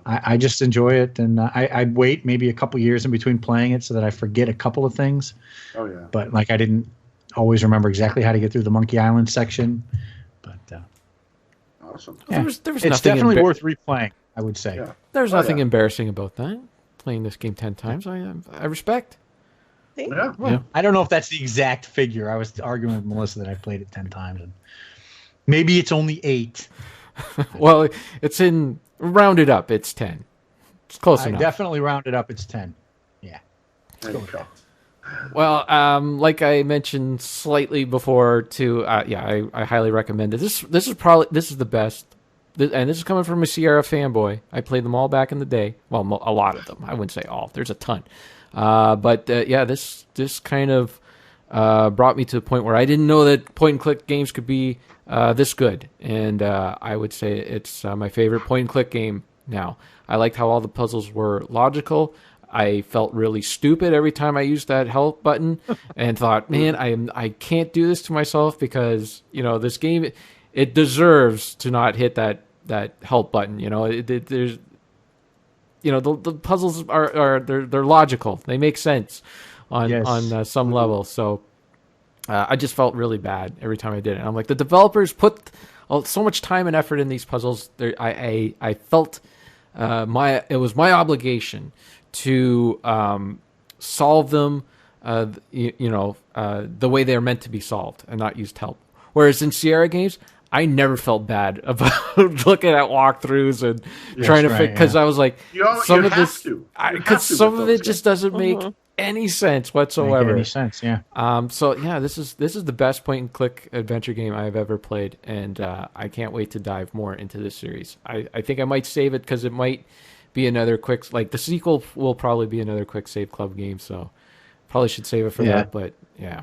I just enjoy it, and I wait maybe a couple years in between playing it so that I forget a couple of things. Oh yeah. But I didn't always remember exactly how to get through the Monkey Island section. But awesome. Yeah. There was it's definitely worth replaying, I would say. Yeah. There's nothing embarrassing about that. Playing this game 10 times, I respect. Yeah. Yeah. I don't know if that's the exact figure. I was arguing with Melissa that I played it 10 times, and maybe it's only 8. Well, it's rounded up. It's 10. It's close enough. Definitely rounded up. It's 10. Yeah. There you go. Well, like I mentioned slightly before, too. I highly recommend it. This is the best. And this is coming from a Sierra fanboy. I played them all back in the day. Well, a lot of them. I wouldn't say all. There's a ton. But this kind of brought me to the point where I didn't know that point-and-click games could be this good. And I would say it's my favorite point-and-click game now. I liked how all the puzzles were logical. I felt really stupid every time I used that help button and thought, man, I can't do this to myself because, this game, it deserves to not hit that help button. There's, the puzzles are they're logical. They make sense on some level. So I just felt really bad every time I did it. I'm like, the developers put so much time and effort in these puzzles. I felt it was my obligation to solve them, the way they're meant to be solved and not used help. Whereas in Sierra games, I never felt bad about looking at walkthroughs and trying to fix, because I was like, some of it just doesn't make any sense whatsoever. Make any sense, yeah. So yeah, this is the best point and click adventure game I've ever played, and I can't wait to dive more into this series. I think I might save it because it might be another quick, like the sequel will probably be another quick save club game, so probably should save it for that. But yeah.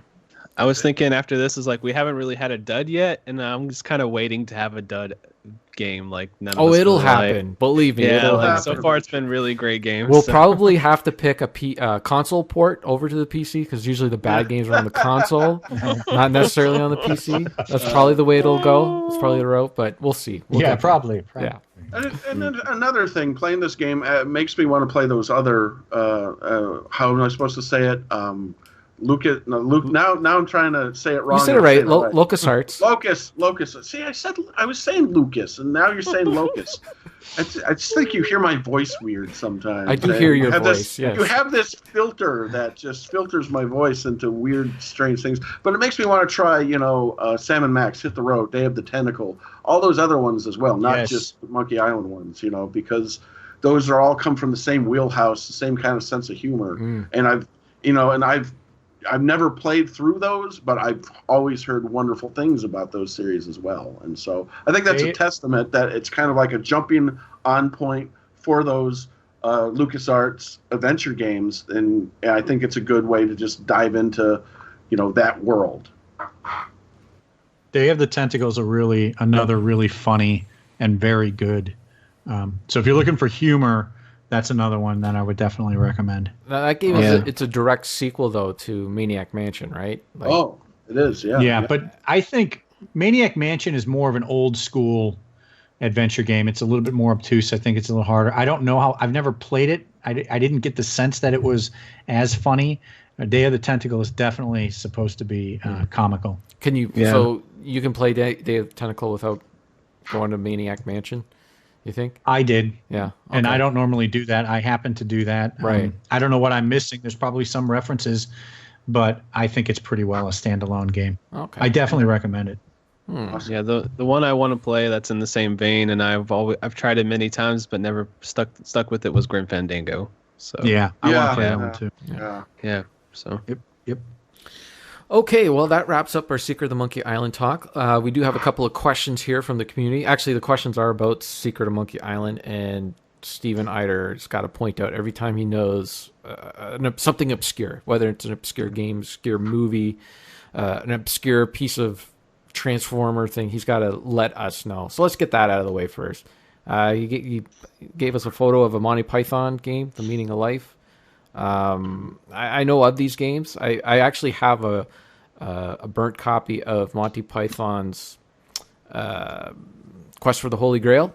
I was thinking after this is like, we haven't really had a dud yet, and I'm just kind of waiting to have a dud game. Like none of us it'll really happen. Like. Believe me, it'll happen. So far it's been really great games. We'll probably have to pick a console port over to the PC, because usually the bad games are on the console, not necessarily on the PC. That's probably the way it'll go. It's probably the route, but we'll see. Probably. Yeah. And then another thing, playing this game makes me want to play those other. How am I supposed to say it? Lucas. No, Luke. Now I'm trying to say it wrong. You said it right. LucasArts. Locus. See, I was saying Lucas, and now you're saying Locus. I just think you hear my voice weird sometimes. I do hear your voice. Yes. You have this filter that just filters my voice into weird, strange things. But it makes me want to try, Sam and Max, Hit the Road, Day of the Tentacle, all those other ones as well, not just the Monkey Island ones. Because those are all come from the same wheelhouse, the same kind of sense of humor, and I've never played through those, but I've always heard wonderful things about those series as well. And so I think that's a testament that it's kind of like a jumping on point for those LucasArts adventure games. And I think it's a good way to just dive into, that world. Day of the Tentacles are another really funny and very good. So if you're looking for humor, that's another one that I would definitely recommend. Now, that game it's a direct sequel though to Maniac Mansion, right? It is, yeah. Yeah, but I think Maniac Mansion is more of an old school adventure game. It's a little bit more obtuse. I think it's a little harder. I don't know how. I've never played it. I didn't get the sense that it was as funny. Day of the Tentacle is definitely supposed to be comical. Can you? Yeah. So you can play Day of the Tentacle without going to Maniac Mansion? You think? I did. Yeah. Okay. And I don't normally do that. I happen to do that. Right. I don't know what I'm missing. There's probably some references, but I think it's pretty well a standalone game. Okay. I definitely recommend it. Awesome. Yeah, the one I want to play that's in the same vein, and I've tried it many times but never stuck with it, was Grim Fandango. So I want to play that one too. Yeah. So Yep. Okay, well, that wraps up our Secret of the Monkey Island talk. We do have a couple of questions here from the community. Actually, the questions are about Secret of Monkey Island, and Steven Eider's got to point out every time he knows something obscure, whether it's an obscure game, obscure movie, an obscure piece of Transformer thing, he's got to let us know. So let's get that out of the way first. He gave us a photo of a Monty Python game, The Meaning of Life. I know of these games. I actually have a burnt copy of Monty Python's Quest for the Holy Grail,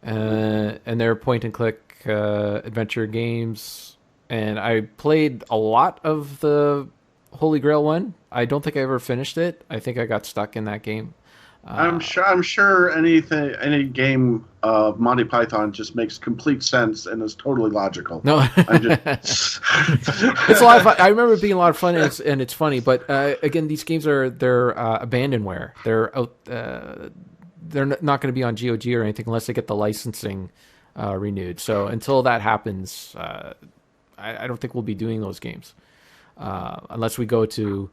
and they're point and click adventure games. And I played a lot of the Holy Grail one. I don't think I ever finished it. I think I got stuck in that game. I'm sure any game of Monty Python just makes complete sense and is totally logical. No, it's a lot of fun. I remember it being a lot of fun, and it's funny. But again, these games they're abandonware. They're out. They're not going to be on GOG or anything unless they get the licensing renewed. So until that happens, I don't think we'll be doing those games unless we go to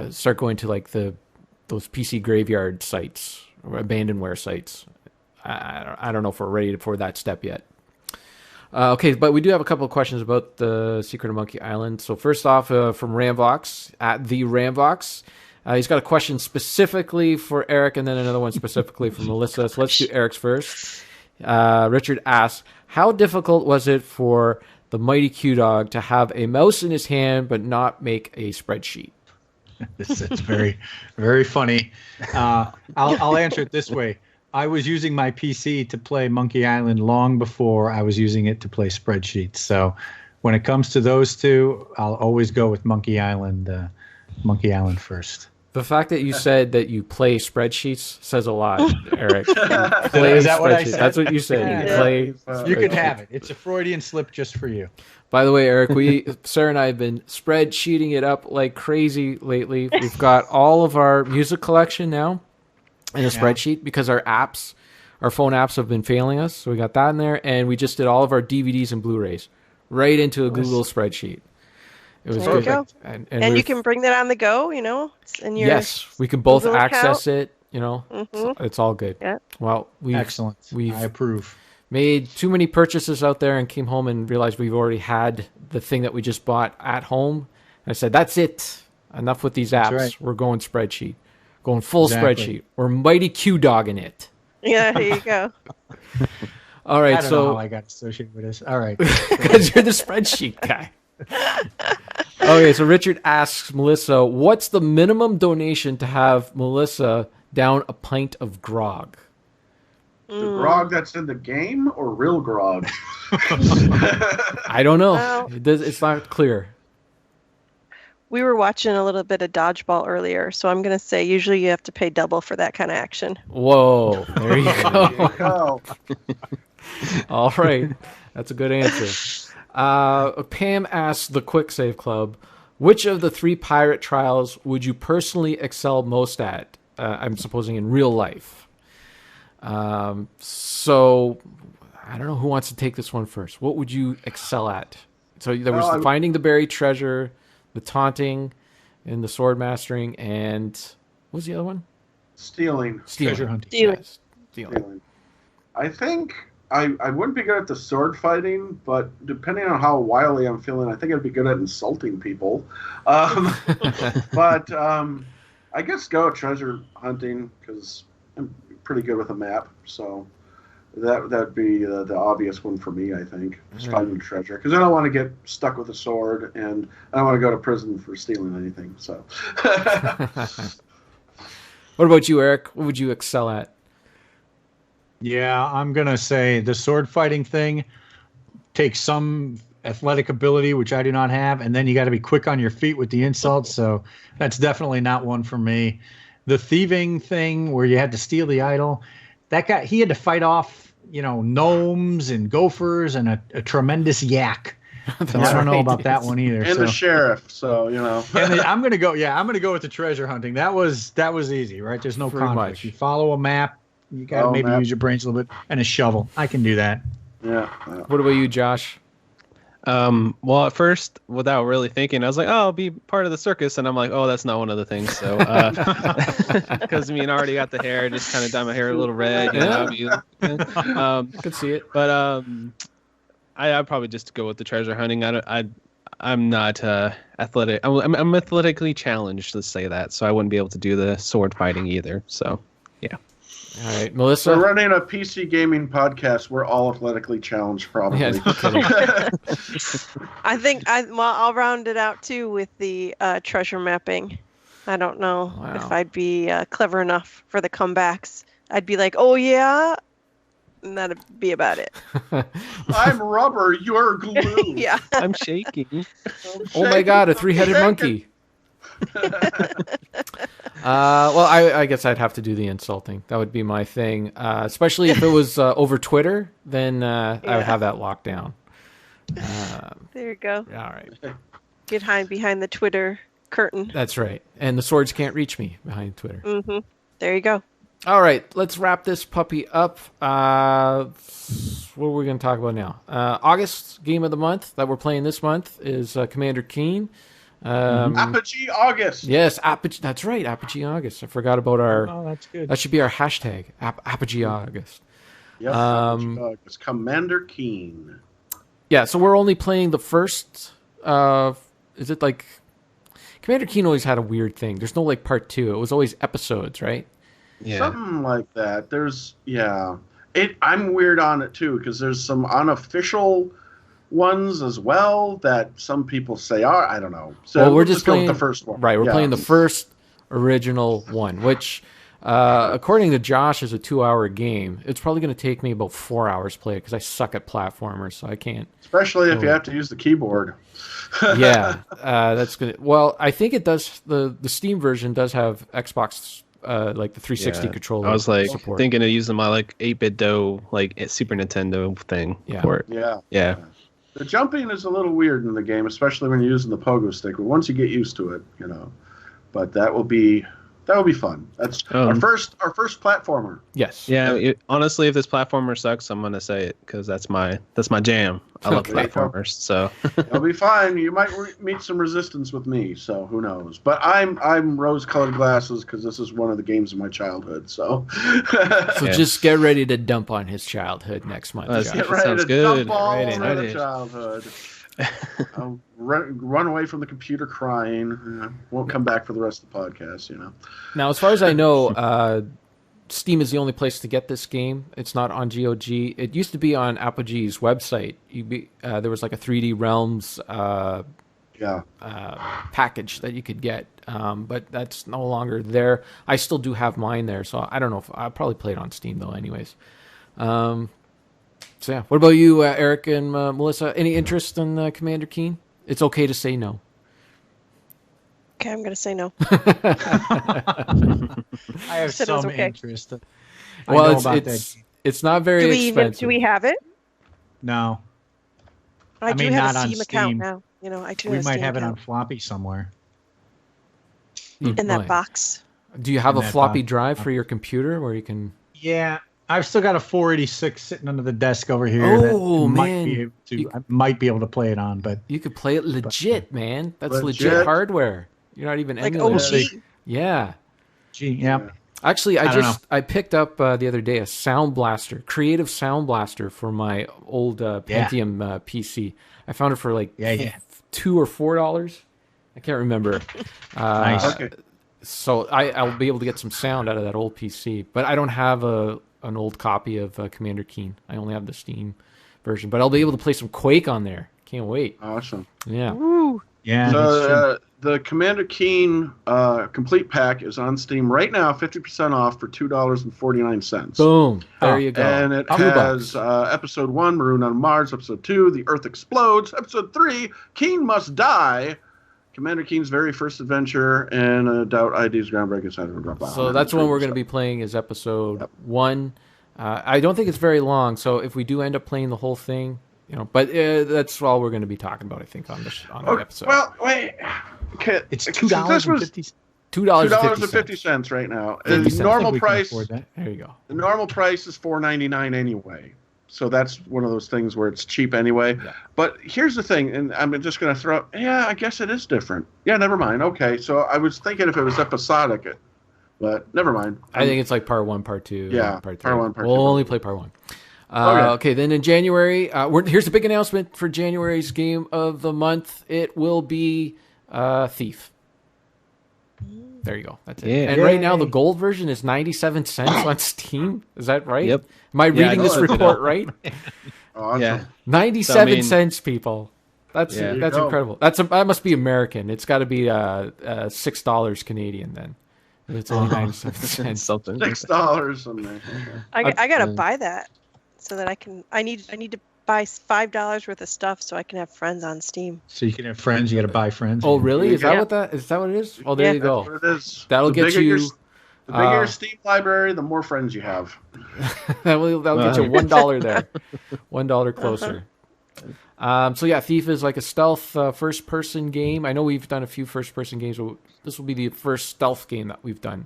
start going to like those PC graveyard sites or abandonware sites. I don't know if we're ready for that step yet. Okay, but we do have a couple of questions about the Secret of Monkey Island. So first off, from Ramvox, at the Ramvox, he's got a question specifically for Eric and then another one specifically for Melissa. So let's do Eric's first. Richard asks, how difficult was it for the mighty Q-Dog to have a mouse in his hand but not make a spreadsheet? It's very, very funny. I'll answer it this way. I was using my PC to play Monkey Island long before I was using it to play spreadsheets. So when it comes to those two, I'll always go with Monkey Island Monkey Island first. The fact that you said that you play spreadsheets says a lot, Eric. Is that what I said? That's what you said. Yeah. You play. You could spreadsheets. have it. It's a Freudian slip just for you. By the way, Eric, Sarah and I have been spreadsheeting it up like crazy lately. We've got all of our music collection now in a spreadsheet because our phone apps have been failing us. So we got that in there, and we just did all of our DVDs and Blu-rays right into a Google spreadsheet. It was There you perfect. go. And you can bring that on the go, It's in your yes, we can both Google access account. it. It's all good. Yeah. Well, Excellent. I approve. made too many purchases out there and came home and realized we've already had the thing that we just bought at home. I said, that's it. Enough with these apps. right. We're going spreadsheet. Going full Exactly. spreadsheet. We're mighty Q-dogging it. Yeah, here you go. All right, I don't know how I got associated with this. All right. because you're the spreadsheet guy. Okay, so Richard asks Melissa, what's the minimum donation to have Melissa down a pint of grog? The grog that's in the game or real grog? I don't know. Well- It's not clear. We were watching a little bit of dodgeball earlier, so I'm going to say usually you have to pay double for that kind of action. Whoa, there you go. Oh, All right, that's a good answer. Pam asks the Quick Save Club, which of the 3 pirate trials would you personally excel most at? I'm supposing in real life. So I don't know who wants to take this one first. What would you excel at? So there was the finding the buried treasure, the taunting, and the sword mastering, and what was the other one? stealing. Treasure hunting. Stealing. Yes, stealing. I think I wouldn't be good at the sword fighting, but depending on how wily I'm feeling, I think I'd be good at insulting people. But I guess go treasure hunting because I'm pretty good with a map. So that'd be the obvious one for me, I think. Just finding treasure because I don't want to get stuck with a sword and I don't want to go to prison for stealing anything. So. What about you, Eric? What would you excel at? Yeah, I'm going to say the sword fighting thing takes some athletic ability, which I do not have, and then you got to be quick on your feet with the insults, so that's definitely not one for me. The thieving thing where you had to steal the idol, that guy, he had to fight off, gnomes and gophers and a tremendous yak. So I don't know about that one either. And the sheriff, so And I'm gonna go. Yeah, I'm gonna go with the treasure hunting. That was easy, right? There's no Pretty conflict. much. You follow a map. You gotta maybe use your brains a little bit and a shovel. I can do that. Yeah. What about you, Josh? Well, at first, without really thinking, I was like, "Oh, I'll be part of the circus," and I'm like, "Oh, that's not one of the things." So, because I already got the hair, just kind of dye my hair a little red. I could see it. But I'd probably just go with the treasure hunting. I'm not athletic. I'm athletically challenged, let's say that. So I wouldn't be able to do the sword fighting either. So, yeah. All right, Melissa. We're running a PC gaming podcast. We're all athletically challenged, probably. Yeah, no kidding. I think I'll round it out too with the treasure mapping. I don't know Wow. if I'd be clever enough for the comebacks. I'd be like, "Oh yeah," and that'd be about it. I'm rubber. You're glue. Yeah. I'm shaking. Oh my God, a 3-headed monkey. Well, I guess I'd have to do the insulting. That would be my thing. Especially if it was over Twitter, then I would have that locked down. There you go. All right. Get behind the Twitter curtain. That's right. And the swords can't reach me behind Twitter. Mm-hmm. There you go. All right, let's wrap this puppy up. What are we going to talk about now? August game of the month that we're playing this month is Commander Keen. Apogee August. Yes, Apogee. That's right, Apogee August. I forgot about our. Oh, that's good. That should be our hashtag, Apogee August. Yep. Apogee August. Commander Keen. Yeah, so we're only playing the first. Is it like Commander Keen always had a weird thing? There's no like part 2. It was always episodes, right? Yeah. Something like that. I'm weird on it too because there's some unofficial ones as well that some people say are. I don't know. So Well, we're we'll just go playing with the first one. Right, we're Yeah. playing the first original one, which According to Josh, is a 2-hour game. It's probably going to take me about 4 hours to play it because I suck at platformers, so I can't. Especially if you have to use the keyboard. Yeah, that's good. Well, I think it does. The Steam version does have Xbox, like the 360 controller. I was like support. thinking of using my like 8-bit Do, like Super Nintendo thing for it. Yeah. The jumping is a little weird in the game, especially when you're using the pogo stick. But once you get used to it, But that will be fun. That's our first platformer. Yes. Yeah. Honestly, if this platformer sucks, I'm gonna say it because that's my jam. I love platformers, so It'll be fine. You might meet some resistance with me, so who knows? But I'm rose-colored glasses because this is one of the games of my childhood. So, just get ready to dump on his childhood next month. Get ready to dump all over the childhood. I'll run away from the computer crying. Won't come back for the rest of the podcast. Now, as far as I know, Steam is the only place to get this game. It's not on GOG. It used to be on Apogee's website. There was like a 3D Realms package that you could get, but that's no longer there. I still do have mine there, so I don't know if I'll probably play it on Steam though. Anyways, so yeah. What about you, Eric and Melissa? Any interest in Commander Keen? It's okay to say no. Okay, I'm going to say no. I have some interest. Well, it's not very expensive. Do we have it? No. I do have a Steam account now. I do. We might have it on floppy somewhere. In that box. Do you have a floppy drive for your computer where you can? Yeah, I've still got a 486 sitting under the desk over here. Oh man, I might be able to play it on, but you could play it legit, man. That's legit hardware. You're not even emulating. OG. Yeah. Yeah. Actually, I picked up the other day a Sound Blaster, creative Sound Blaster for my old Pentium PC. I found it for like $2 or $4. I can't remember. Nice. Okay. So I'll be able to get some sound out of that old PC, but I don't have an old copy of Commander Keen. I only have the Steam version, but I'll be able to play some Quake on there. Can't wait. Awesome. Yeah. Woo. Yeah. So the Commander Keen complete pack is on Steam right now, 50% off for $2.49. Boom. There you go. And it has Episode 1, Maroon on Mars. Episode 2, The Earth Explodes. Episode 3, Keen Must Die. Commander Keen's very first adventure, and Doubt ID's groundbreaking side. So that's what we're going to be playing is Episode 1. I don't think it's very long, so if we do end up playing the whole thing, but that's all we're going to be talking about, I think, on the episode. Well, wait. Okay. It's $2.50. $2.50 right now. The normal price. There you go. The normal price is $4.99 anyway. So that's one of those things where it's cheap anyway. Yeah. But here's the thing, and I'm just going to throw out, I guess it is different. Yeah, never mind. Okay, so I was thinking if it was episodic, but never mind. I think it's like part 1, part 2. Yeah, part 3. part 1, part 2. We'll only play part 1. Okay, then in January, here's the big announcement for January's game of the month. It will be Thief. There you go. That's it. Yeah. And right now, the gold version is 97 cents on Steam. Is that right? Yep. Am I reading this report right? Awesome. Yeah. 97 cents, people. That's incredible. That must be American. It's got to be $6 Canadian then. It's only 97 cents. Something. $6. I gotta buy that so that I can. I need to buy $5 worth of stuff so I can have friends on Steam. So you can have friends. You got to buy friends. Oh, really? Is that what it is? Oh, there you go. That's what it is. That'll get you. The bigger your Steam library, the more friends you have. that'll get you $1 there. $1 closer. So yeah, Thief is like a stealth first-person game. I know we've done a few first-person games, but this will be the first stealth game that we've done.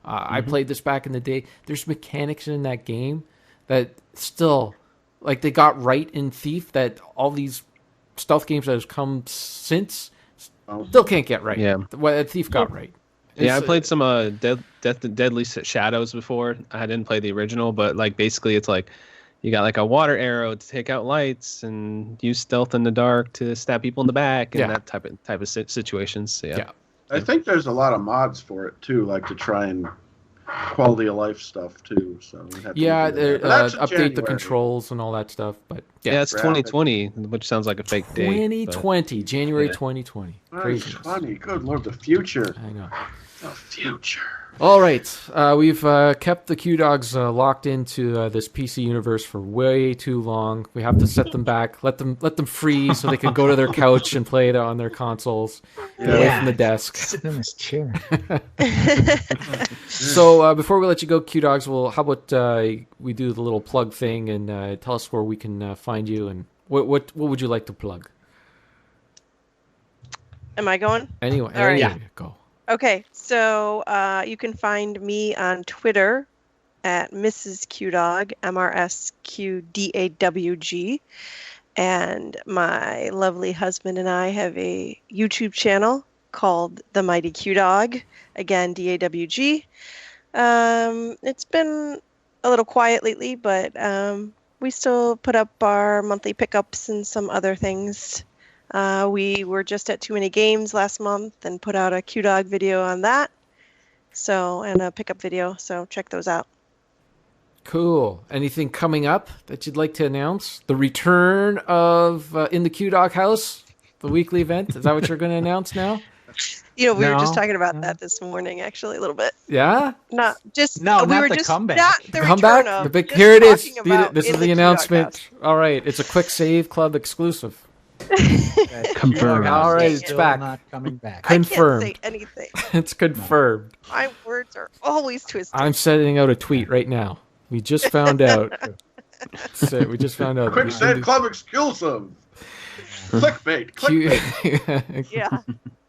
I played this back in the day. There's mechanics in that game that still, like they got right in Thief that all these stealth games that have come since still can't get right. Yeah, what Thief got right. I played some Deadly Shadows before. I didn't play the original, but like basically it's like you got like a water arrow to take out lights and use stealth in the dark to stab people in the back and that type of situations. So, yeah. I think there's a lot of mods for it too, like to try and quality of life stuff too. So update the controls and all that stuff. But it's 2020, which sounds like a fake date. 2020, January 2020. Crazy. Funny, good lord, the future. I know. The future. All right, we've kept the Q Dogs locked into this PC universe for way too long. We have to set them back, let them freeze so they can go to their couch and play it on their consoles, get away from the desk. Sitting in this chair. So before we let you go, Q Dogs, how about we do the little plug thing and tell us where we can find you and what would you like to plug? Am I going? Anyway, All right. yeah, go. Okay, so you can find me on Twitter at Mrs. QDawg, MRSQDAWG. And my lovely husband and I have a YouTube channel called The Mighty QDawg, again, DAWG. It's been a little quiet lately, but we still put up our monthly pickups and some other things. We were just at Too Many Games last month and put out a QDawg video on that. So, and a pickup video. So check those out. Cool. Anything coming up that you'd like to announce? The return of In the QDawg House, the weekly event. Is that what you're going to announce now? We were just talking about that this morning, actually, a little bit. Yeah? Not just No, we not were the just comeback. not the Comeback? return of. The big, just here it is. talking about This is In the QDawg announcement. House. All right. It's a quick save club exclusive. Confirmed. All right, it's Still back. not coming back. Confirmed. I can't say anything. It's confirmed. My words are always twisted. I'm sending out a tweet right now. We just found out. We just found out. Quick Save Club exclusive. Clickbait. Clickbait. Yeah.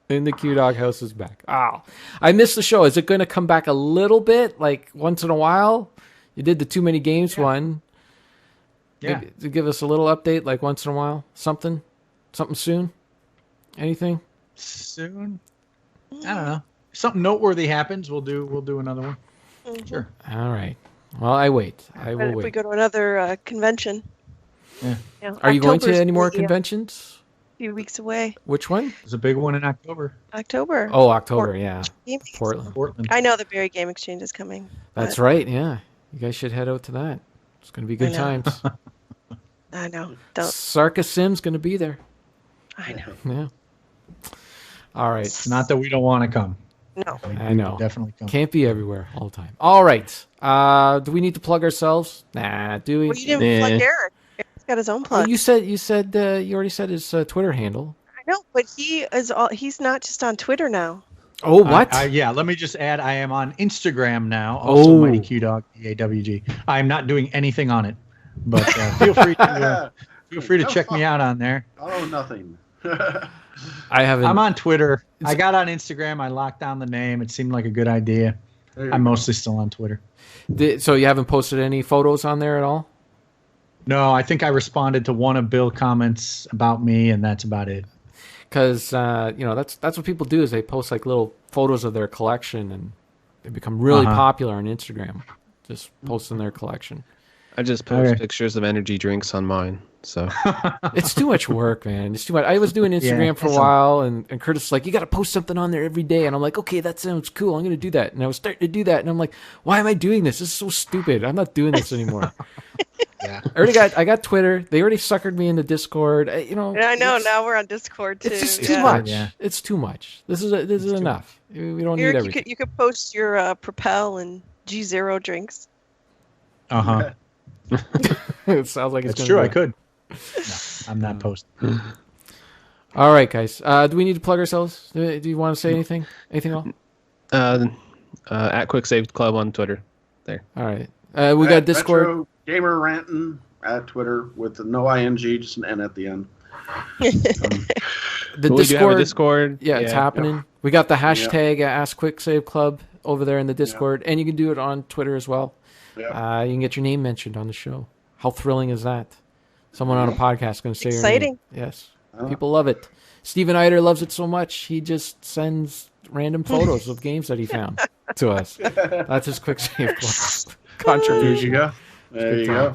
In the QDawg House is back. Oh, I missed the show. Is it going to come back a little bit, like once in a while? You did the Too Many Games one. Yeah. Maybe to give us a little update, like once in a while. Something soon. Anything? Soon? I don't know. Something noteworthy happens, we'll do another one. Mhm. Sure. All right. Well, I wait. I But will if we wait. go to another convention. Yeah. Are you going to October's any more only a conventions? few weeks away. Which one? There's a big one in October. October. Oh, October. Yeah, Game- Portland. Portland. I know the Berry Game Exchange is coming. That's but right. Yeah, you guys should head out to that. It's going to be good know. times. I know. Don't. Sarka Sim's going to be there. I know. Yeah. All right. It's not that we don't want to come. No. I know. Definitely come. Can't be everywhere all the time. All right. Do we need to plug ourselves? Nah. Do we? Well, you didn't Yeah. plug Eric. Eric's got his own Oh, plug. you said you already said his Twitter handle. I know, but he's not just on Twitter now. Oh, what? Yeah, let me just add, I am on Instagram now. Also, Oh. Mighty QDawg, DAWG. I'm not doing anything on it, but feel free to check me out on there. Oh, nothing. I haven't. I'm on Twitter. I got on Instagram. I locked down the name. It seemed like a good idea. There you I'm go. mostly still on Twitter. So you haven't posted any photos on there at all? No, I think I responded to one of Bill's comments about me, and that's about it. Because that's what people do is they post like little photos of their collection and they become really popular on Instagram, just posting their collection. I just post Okay. pictures of energy drinks on mine. So It's too much work, man. It's too much. I was doing Instagram for a it's a- while, and Curtis was like, you got to post something on there every day. And I'm like, okay, that sounds cool. I'm going to do that. And I was starting to do that. And I'm like, why am I doing this? This is so stupid. I'm not doing this anymore. Yeah. I got Twitter. They already suckered me into Discord. And I know now we're on Discord too. It's just too yeah. much. Yeah. It's too much. This is enough. We don't need Eric, everything. you could post your Propel and G0 drinks. Uh-huh. It sounds like it's That's gonna true. be- I could. No, I'm not posting. All right, guys. Do we need to plug ourselves? Do you want to say anything? Anything else? at Quick Save Club on Twitter. There. All right. We got Discord. Retro Gamer Rantin at Twitter with no ing, just an N at the end. The We do have a Discord. Discord. Yeah, it's happening. We got the hashtag Ask Quick Save Club over there in the Discord, and you can do it on Twitter as well. Yeah. You can get your name mentioned on the show. How thrilling is that? Someone on a podcast is going to say Exciting. your name. Yes. People love it. Steven Eider loves it so much, he just sends random photos of games that he found to us. That's his Quick Save Club There contribution. you go. There Good you go.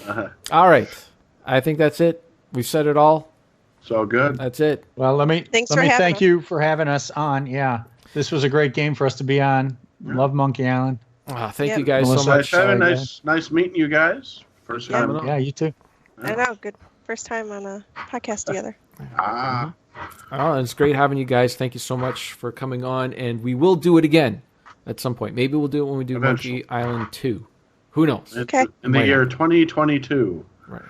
times. All right. I think that's it. We've said it all. So good. That's it. Well, let me Thanks for having thank us. you for having us on. Yeah, this was a great game for us to be on. Love Monkey Island. Thank Yeah. you guys so Melissa, much. Kevin, nice meeting you guys. First Yeah. time. Yeah, you too. I know. Good first time on a podcast together. Ah, Oh, it's great having you guys. Thank you so much for coming on, and we will do it again. at some point. Maybe we'll do it when we do Eventually. Monkey Island 2. Who knows? It's Okay. in the Might year happen. 2022. Right.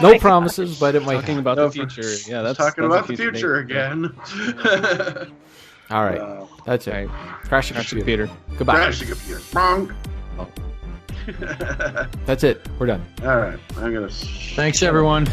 No promises, but it might Talking happen. about No, the future. Yeah, that's Talking that's a about the future again. All right. That's it. Right. Crash your Crash the computer. computer. Goodbye. Crash the computer. Bonk. That's it. We're done. All right. I'm going to... Thanks, everyone.